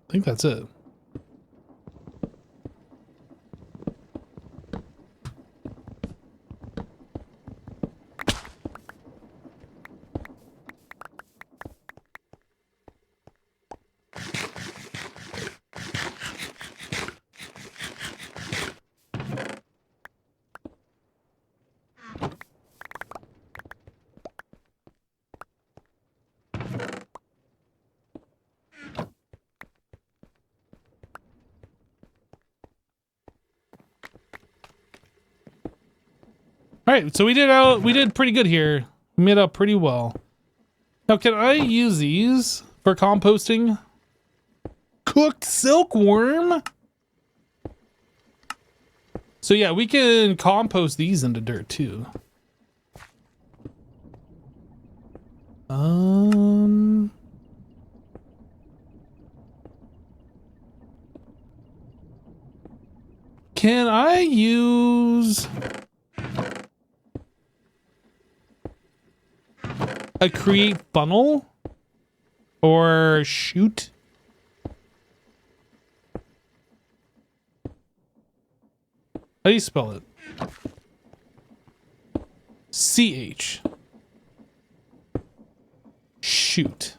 I think that's it. All right, so we did pretty good here. We made up pretty well. Now, can I use these for composting? Cooked silkworm? So yeah, we can compost these into dirt too. Can I use a create funnel or shoot? How do you spell it? CH. Shoot.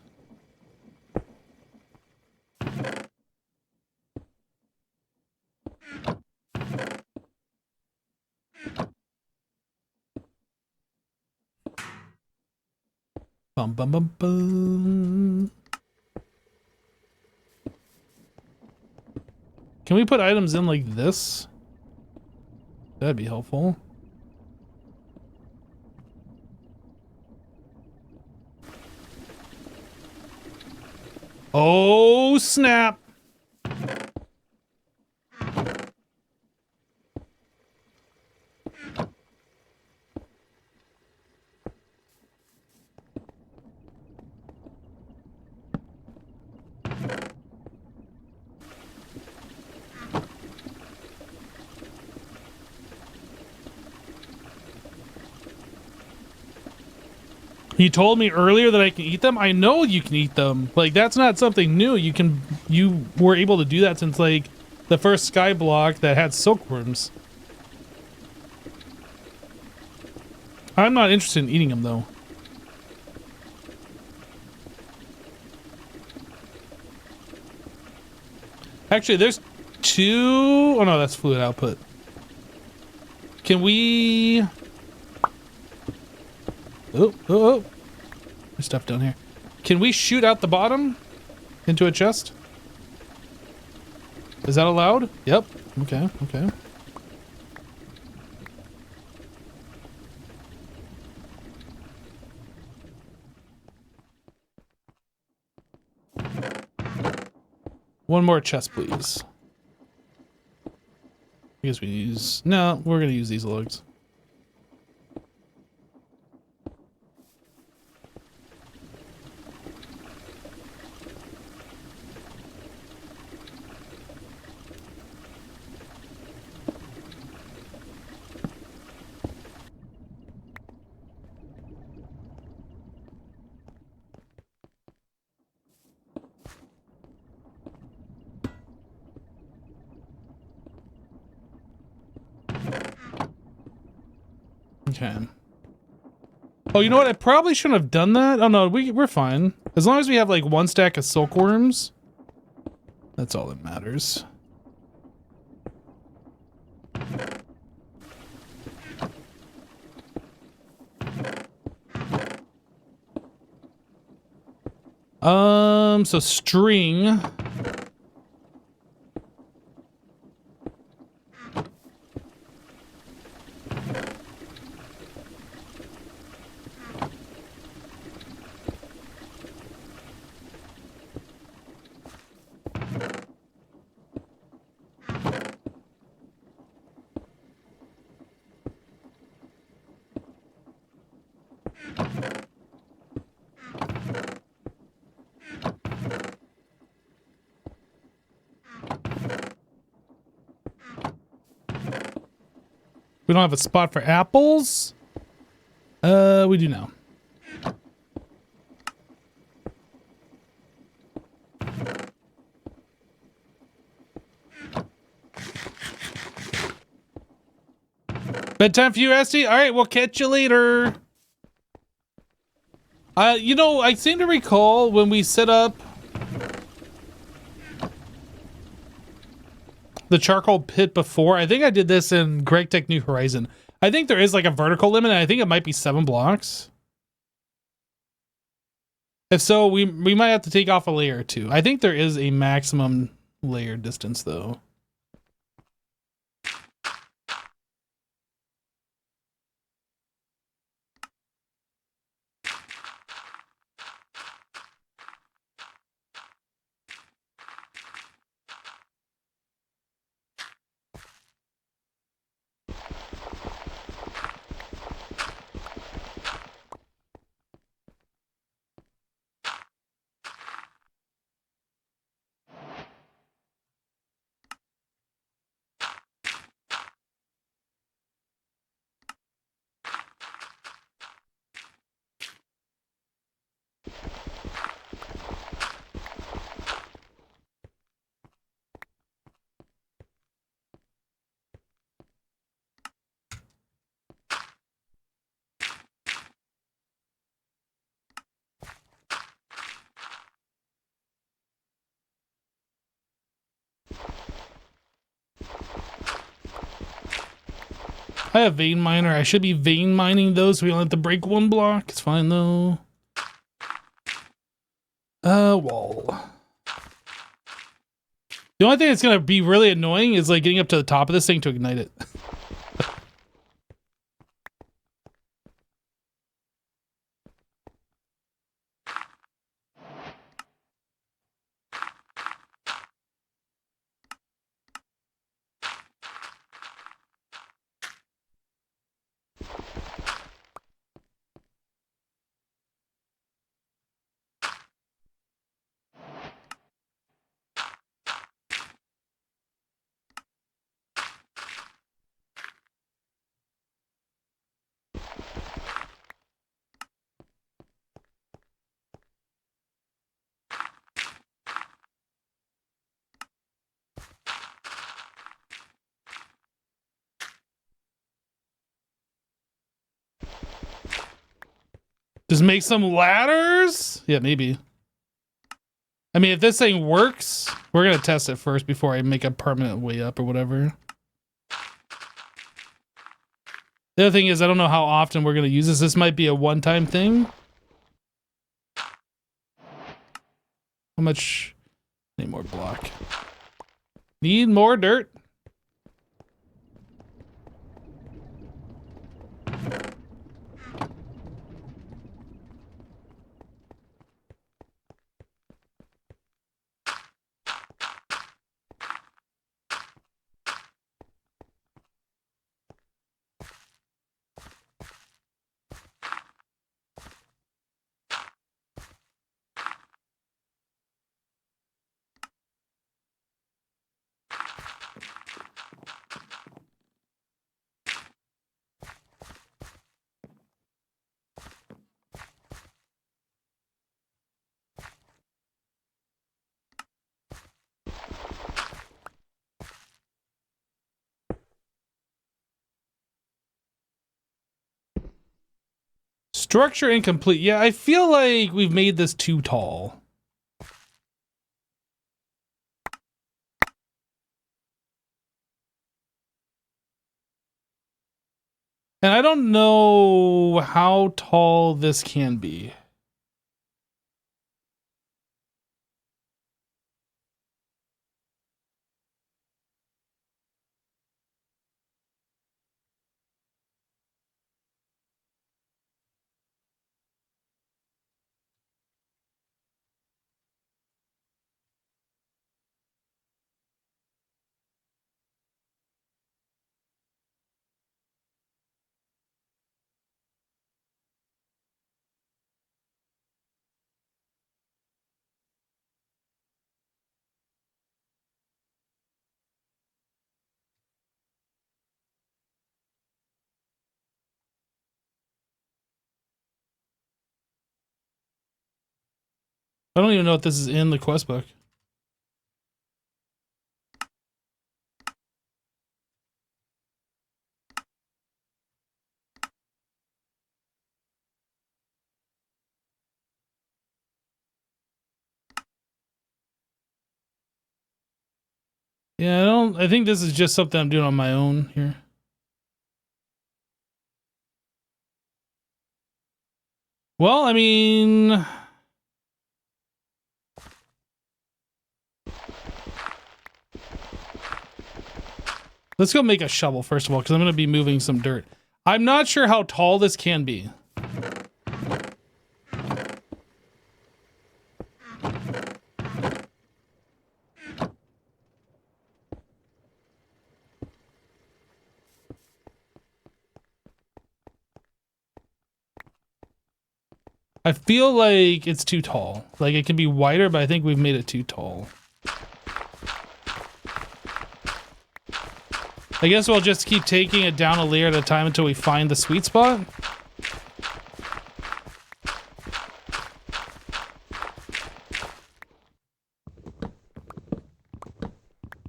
Bum bum bum bum. Can we put items in like this? That'd be helpful. Oh, snap. You told me earlier that I can eat them. I know you can eat them. Like, that's not something new. You were able to do that since like the first sky block that had silkworms. I'm not interested in eating them though. Actually, there's two. Oh no, that's fluid output. Can we? Oh. There's stuff down here. Can we shoot out the bottom into a chest? Is that allowed? Yep. Okay. One more chest, please. I guess we use... No, we're going to use these logs. Okay. Oh, you know what? I probably shouldn't have done that. Oh no, we're fine. As long as we have like one stack of silkworms, that's all that matters. So string. We don't have a spot for apples. We do now. Bedtime for you, Esty? All right, we'll catch you later. You know, I seem to recall when we set up the charcoal pit before. I think I did this in Greg Tech New Horizon. I think there is like a vertical limit, and I think it might be 7 blocks. If so, we might have to take off a layer or two. I think there is a maximum layer distance, though. I have vein miner. I should be vein mining those so we don't have to break 1 block. It's fine, though. Wall. The only thing that's going to be really annoying is like getting up to the top of this thing to ignite it. Just make some ladders? Yeah, maybe. I mean, if this thing works, we're going to test it first before I make a permanent way up or whatever. The other thing is, I don't know how often we're going to use this. This might be a one-time thing. How much? Need more block. Need more dirt. Structure incomplete. Yeah, I feel like we've made this too tall. And I don't know how tall this can be. I don't even know if this is in the quest book. Yeah, I think this is just something I'm doing on my own here. Well, I mean, let's go make a shovel first of all, because I'm going to be moving some dirt. I'm not sure how tall this can be. I feel like it's too tall. Like it can be wider, but I think we've made it too tall. I guess we'll just keep taking it down a layer at a time until we find the sweet spot.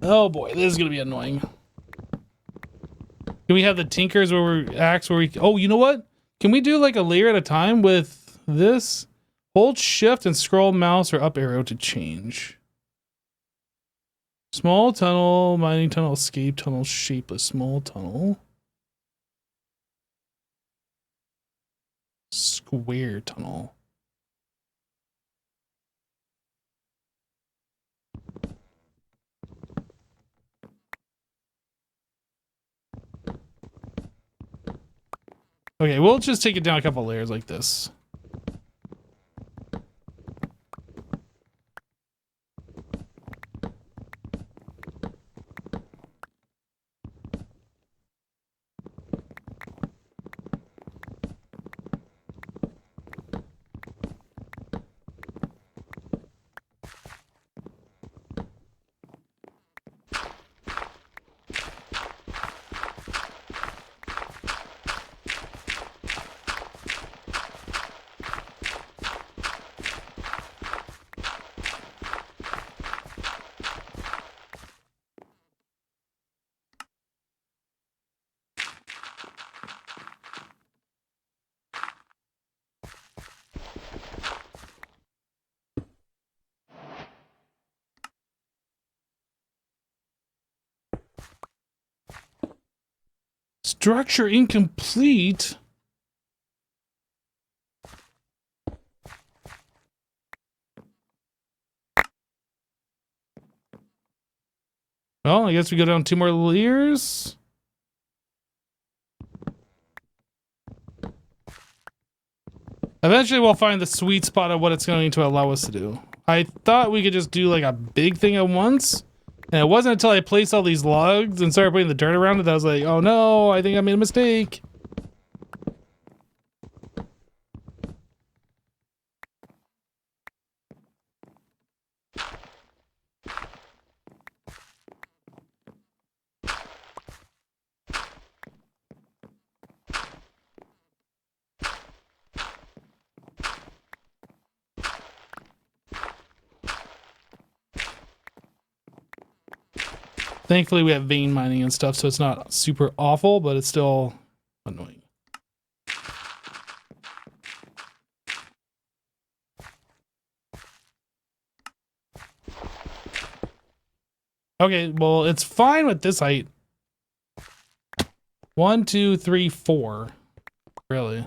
Oh boy, this is gonna be annoying. Can we have the tinkers where we oh, you know what? Can we do like a layer at a time with this? Hold shift and scroll mouse or up arrow to change. Small tunnel, mining tunnel, escape tunnel, shapeless, small tunnel. Square tunnel. Okay, we'll just take it down a couple layers like this. Structure incomplete. Well, I guess we go down 2 more layers. Eventually we'll find the sweet spot of what it's going to allow us to do. I thought we could just do like a big thing at once. And it wasn't until I placed all these logs and started putting the dirt around it that I was like, oh no, I think I made a mistake. Thankfully, we have vein mining and stuff, so it's not super awful, but it's still annoying. Okay, well, it's fine with this height. 1, 2, 3, 4. Really?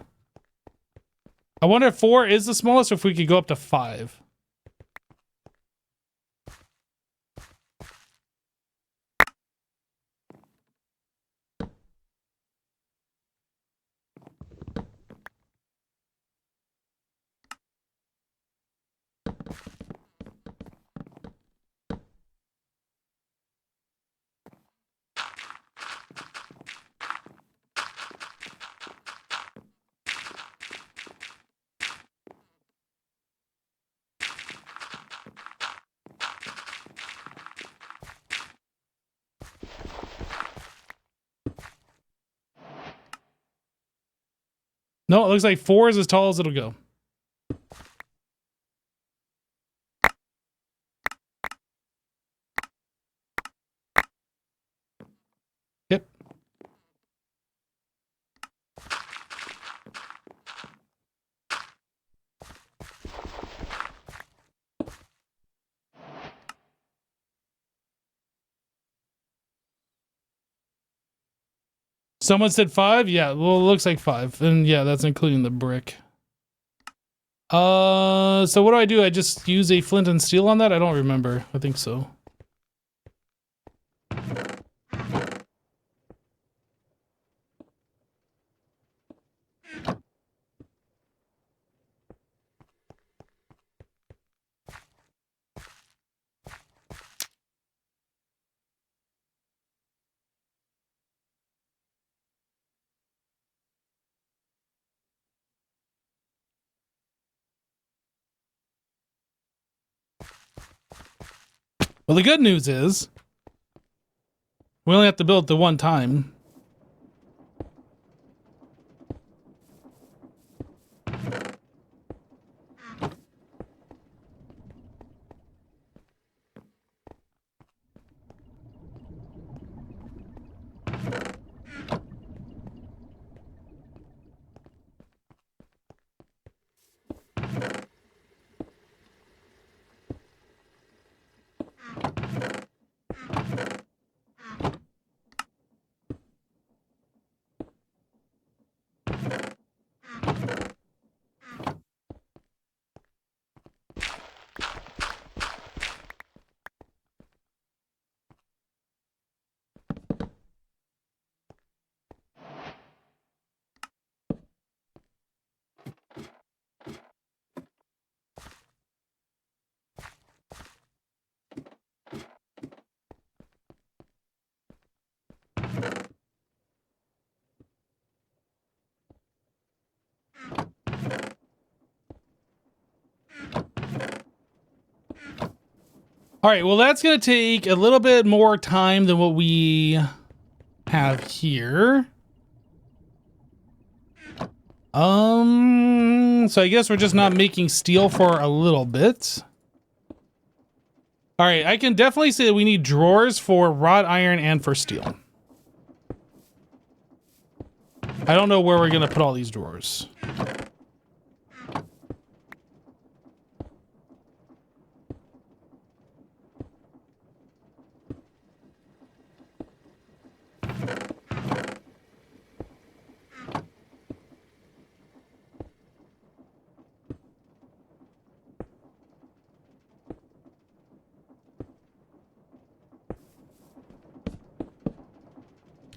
I wonder if 4 is the smallest, or if we could go up to 5. No, it looks like 4 is as tall as it'll go. Yep. Someone said 5? Yeah, well, it looks like 5. And yeah, that's including the brick. So what do? I just use a flint and steel on that? I don't remember. I think so. Well, the good news is we only have to build it the one time. All right, well, that's going to take a little bit more time than what we have here. So I guess we're just not making steel for a little bit. All right, I can definitely say that we need drawers for wrought iron and for steel. I don't know where we're going to put all these drawers.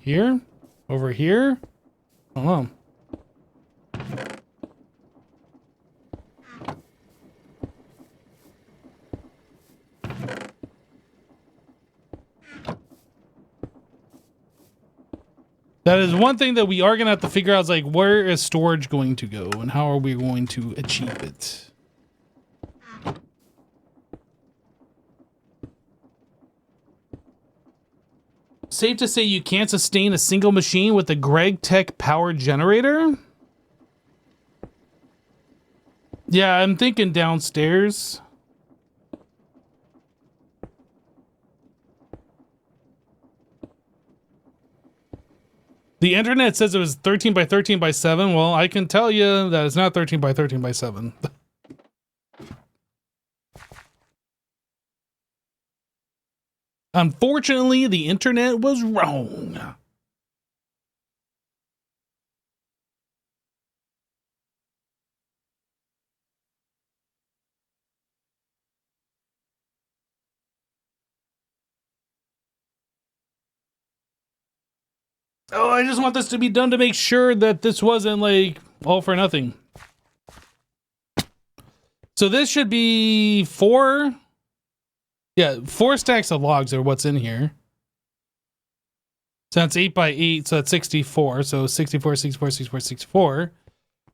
Here? Over here? I don't know. That is one thing that we are going to have to figure out is like, where is storage going to go and how are we going to achieve it? Safe to say you can't sustain a single machine with the Greg Tech power generator? Yeah, I'm thinking downstairs. The internet says it was 13 by 13 by 7. Well, I can tell you that it's not 13 by 13 by 7. Unfortunately, the internet was wrong. Oh, I just want this to be done to make sure that this wasn't like all for nothing. So this should be 4. Yeah, 4 stacks of logs are what's in here. So that's 8 by 8, so that's 64. So 64, 64, 64, 64.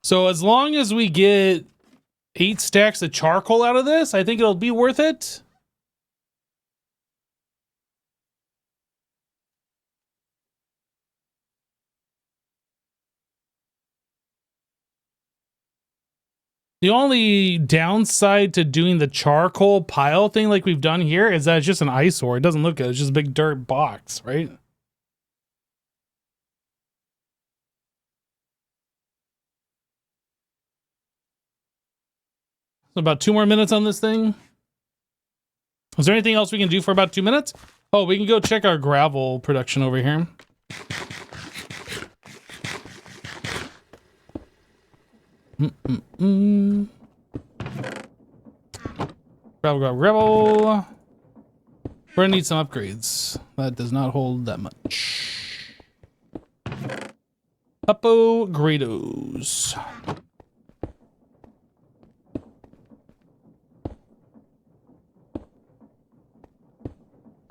So as long as we get 8 stacks of charcoal out of this, I think it'll be worth it. The only downside to doing the charcoal pile thing like we've done here is that it's just an eyesore. It doesn't look good. It's just a big dirt box, right? So about 2 more minutes on this thing. Is there anything else we can do for about 2 minutes? Oh, we can go check our gravel production over here. Gravel. We're gonna need some upgrades. That does not hold that much. Upgrades.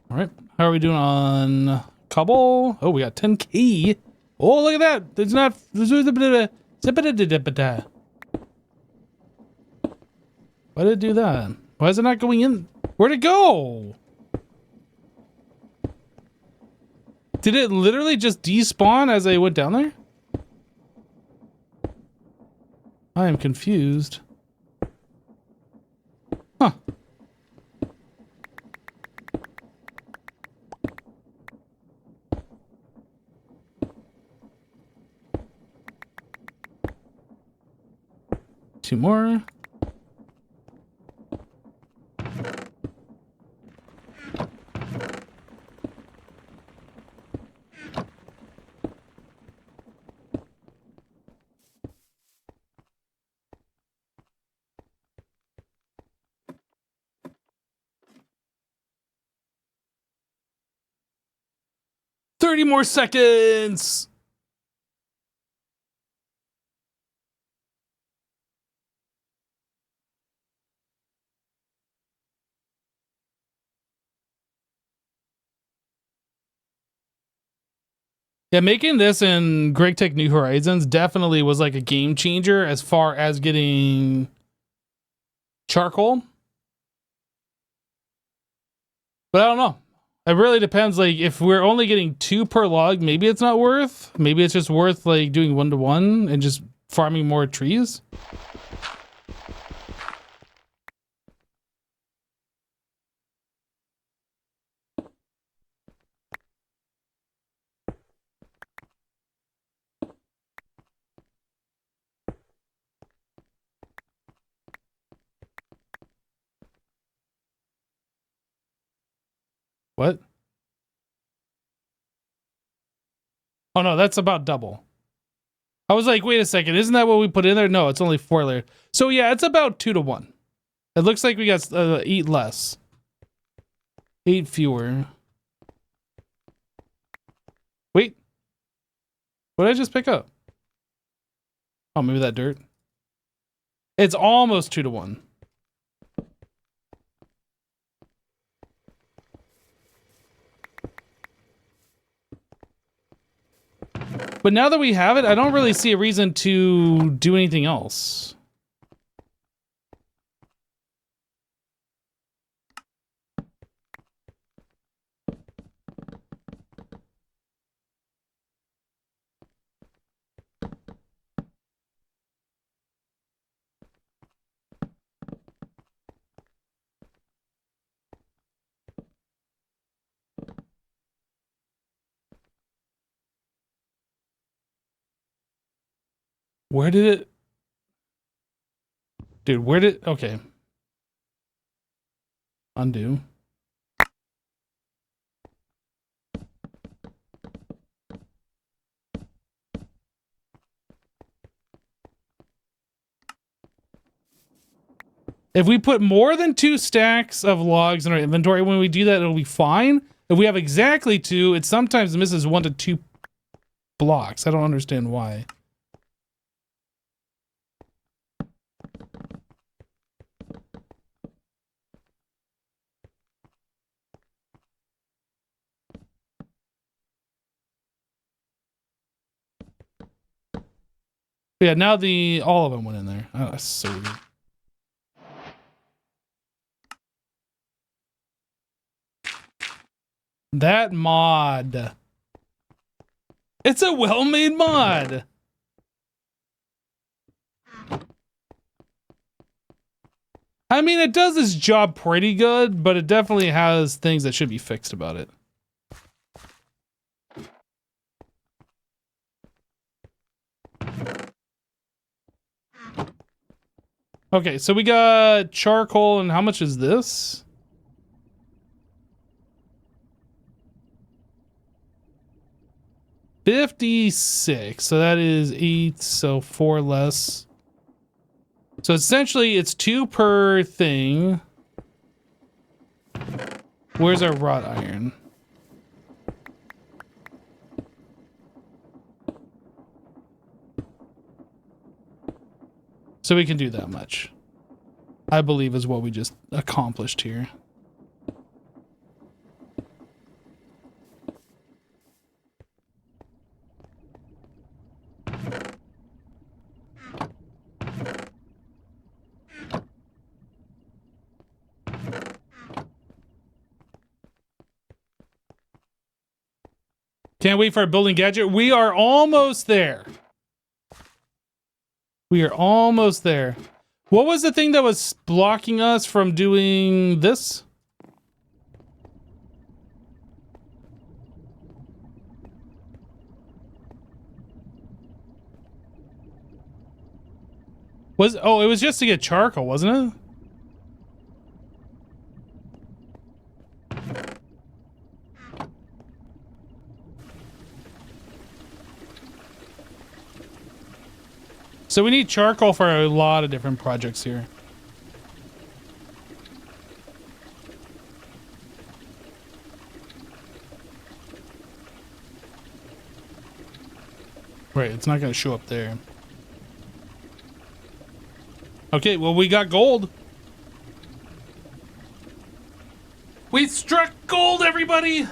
All right, how are we doing on cobble? Oh, we got 10K. Oh, look at that. There's not. Why did it do that? Why is it not going in? Where'd it go? Did it literally just despawn as I went down there? I am confused. Huh. Two more. Thirty more seconds. Yeah, making this in Great Tech New Horizons definitely was like a game changer as far as getting charcoal. But I don't know. It really depends. Like, if we're only getting 2 per log, maybe it's not worth. Maybe it's just worth like doing 1-to-1 and just farming more trees. What? Oh no, that's about double. I was like, wait a second, isn't that what we put in there? No, it's only 4 layer. So yeah, it's about 2-to-1. It looks like we got 8 less. 8 fewer. Wait, What did I just pick up? Oh, maybe that dirt. It's almost 2 to 1. But now that we have it, I don't really see a reason to do anything else. Where did it... Dude, where did... Okay. Undo. If we put more than 2 stacks of logs in our inventory, when we do that, it'll be fine. If we have exactly 2, it sometimes misses 1 to 2 blocks. I don't understand why. Yeah, now all of them went in there. Oh, that's so weird. That mod. It's a well-made mod. I mean, it does its job pretty good, but it definitely has things that should be fixed about it. Okay, so we got charcoal, and how much is this? $56. So that is 8, so 4 less. So essentially, it's 2 per thing. Where's our wrought iron? So we can do that much, I believe, is what we just accomplished here. Can't wait for our building gadget. We are almost there. We are almost there. What was the thing that was blocking us from doing this? Oh, it was just to get charcoal, wasn't it? So we need charcoal for a lot of different projects here. Right, it's not going to show up there. Okay, well, we got gold. We struck gold, everybody!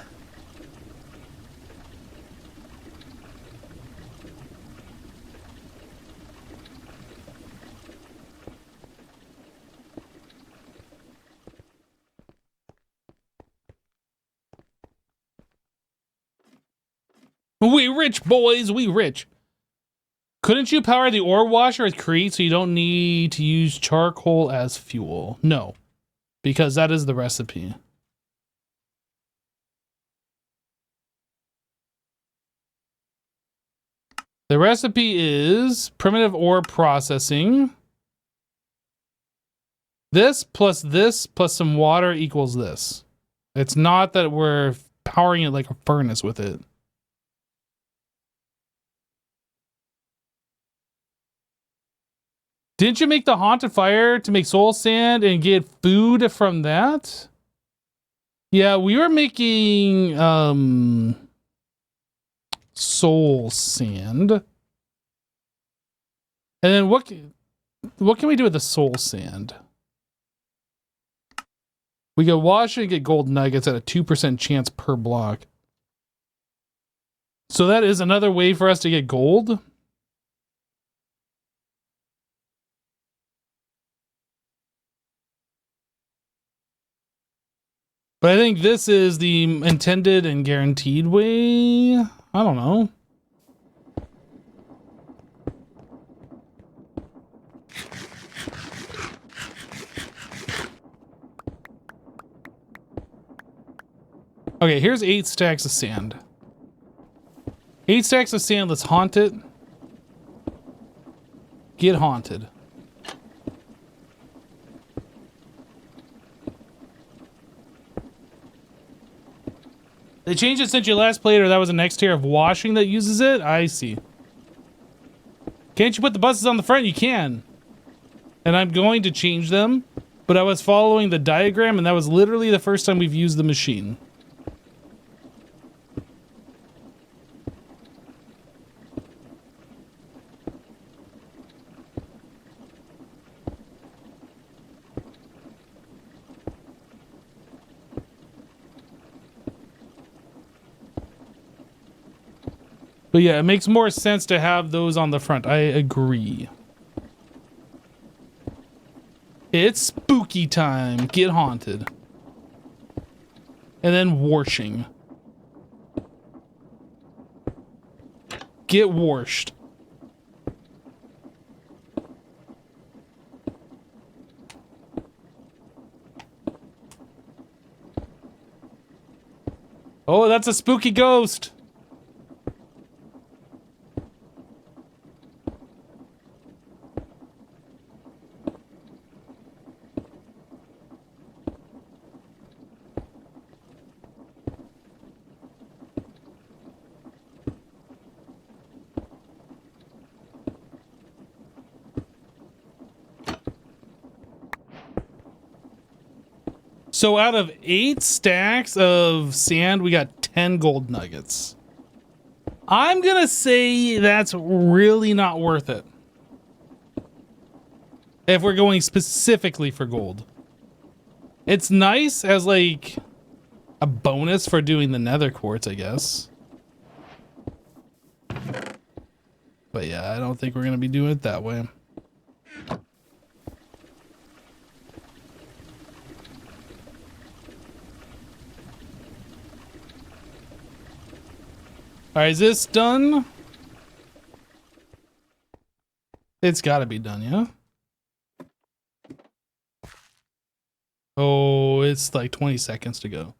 We rich, boys, we rich. Couldn't you power the ore washer with Crete so you don't need to use charcoal as fuel? No, because that is the recipe. The recipe is primitive ore processing. This plus some water equals this. It's not that we're powering it like a furnace with it. Didn't you make the haunted fire to make soul sand and get food from that? Yeah, we were making soul sand. And then what can we do with the soul sand? We can wash it and get gold nuggets at a 2% chance per block. So that is another way for us to get gold. But I think this is the intended and guaranteed way. I don't know. Okay, here's 8 stacks of sand. 8 stacks of sand, let's haunt it. Get haunted. They changed it since you last played, or that was the next tier of washing that uses it? I see. Can't you put the buses on the front? You can. And I'm going to change them, but I was following the diagram, and that was literally the first time we've used the machine. But yeah, it makes more sense to have those on the front. I agree. It's spooky time. Get haunted. And then washing. Get washed. Oh, that's a spooky ghost. So out of 8 stacks of sand, we got 10 gold nuggets. I'm gonna say that's really not worth it. If we're going specifically for gold. It's nice as like a bonus for doing the nether quartz, I guess. But yeah, I don't think we're gonna be doing it that way. Alright, is this done? It's gotta be done, yeah? Oh, it's like 20 seconds to go.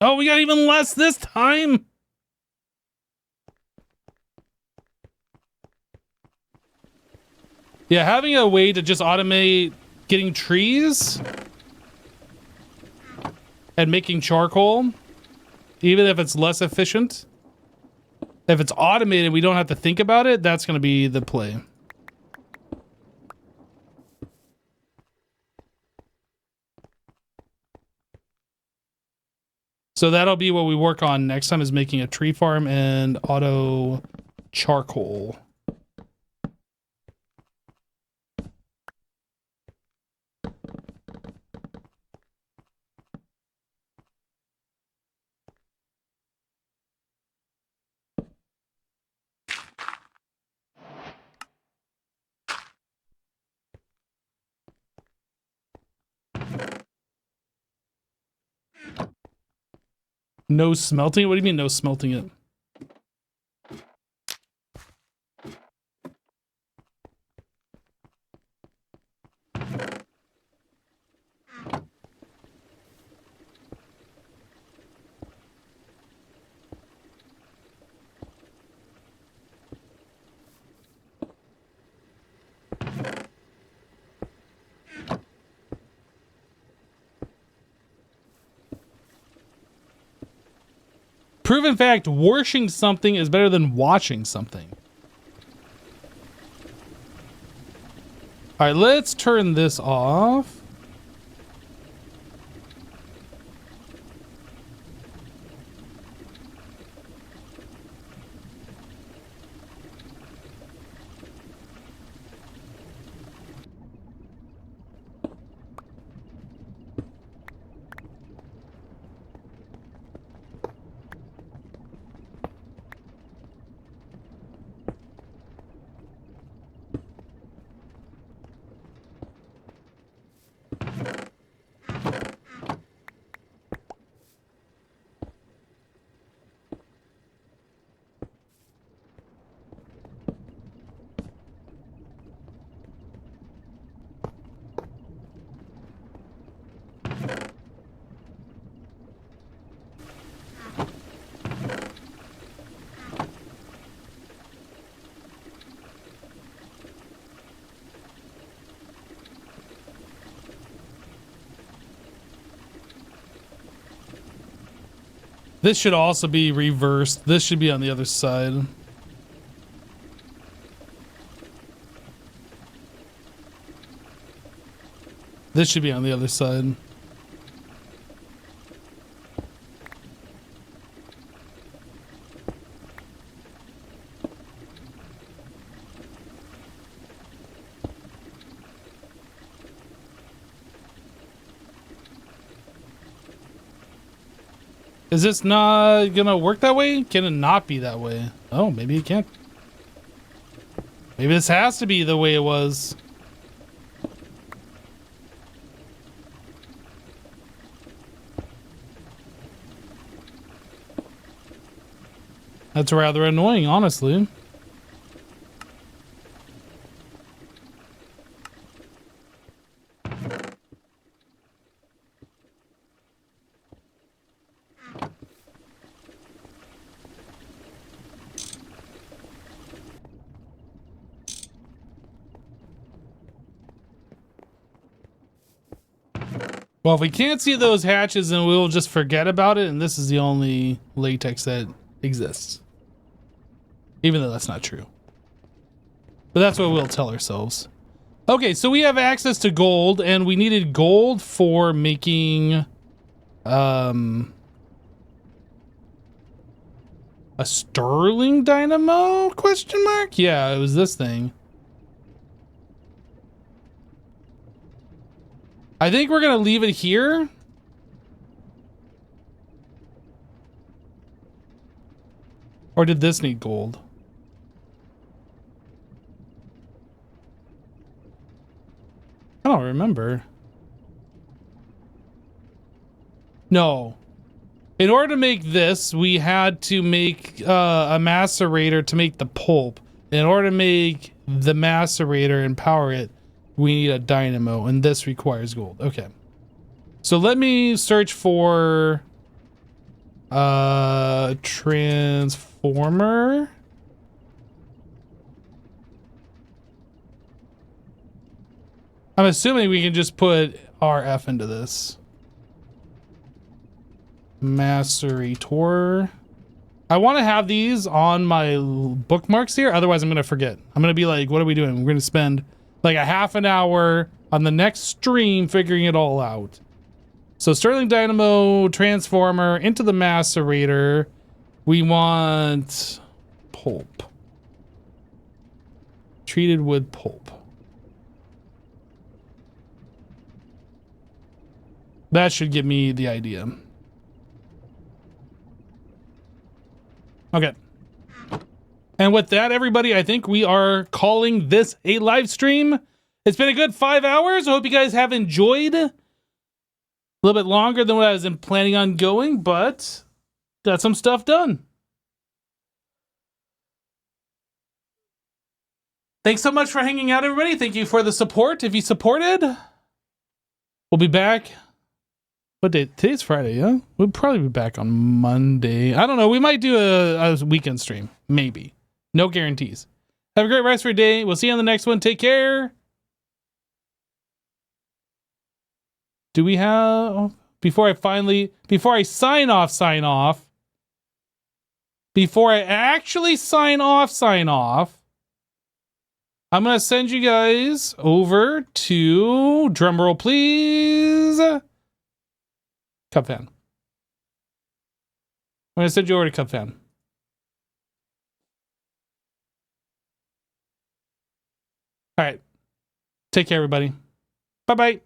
Oh, we got even less this time. Yeah, having a way to just automate getting trees and making charcoal, even if it's less efficient, if it's automated, we don't have to think about it. That's going to be the play. So that'll be what we work on next time, is making a tree farm and auto charcoal. No smelting? What do you mean no smelting it? Proven fact, washing something is better than watching something. All right, let's turn this off. This should also be reversed. This should be on the other side. This should be on the other side. Is this not gonna work that way? Can it not be that way? Oh, maybe it can't. Maybe this has to be the way it was. That's rather annoying, honestly. Well, if we can't see those hatches, then we'll just forget about it, and this is the only latex that exists. Even though that's not true. But that's what we'll tell ourselves. Okay, so we have access to gold, and we needed gold for making a sterling dynamo? Question mark? Yeah, it was this thing. I think we're gonna leave it here. Or did this need gold? I don't remember. No. In order to make this, we had to make a macerator to make the pulp. In order to make the macerator and power it, we need a dynamo, and this requires gold. Okay. So let me search for transformer. I'm assuming we can just put RF into this. Macerator. I want to have these on my bookmarks here, otherwise I'm going to forget. I'm going to be like, what are we doing? We're going to spend like a half an hour on the next stream figuring it all out. So Sterling Dynamo, transformer, into the macerator. We want pulp. Treated wood pulp. That should give me the idea. Okay. And with that, everybody, I think we are calling this a live stream. It's been a good 5 hours. I hope you guys have enjoyed. A little bit longer than what I was planning on going, but got some stuff done. Thanks so much for hanging out, everybody. Thank you for the support. If you supported, we'll be back. What day? Today's Friday, yeah? We'll probably be back on Monday. I don't know. We might do a weekend stream. Maybe. No guarantees. Have a great rest of your day. We'll see you on the next one. Take care. Do we have... Before I sign off... before I actually sign off, I'm going to send you guys over to, drumroll please, Cupfan. I'm going to send you over to Cupfan. All right. Take care, everybody. Bye-bye.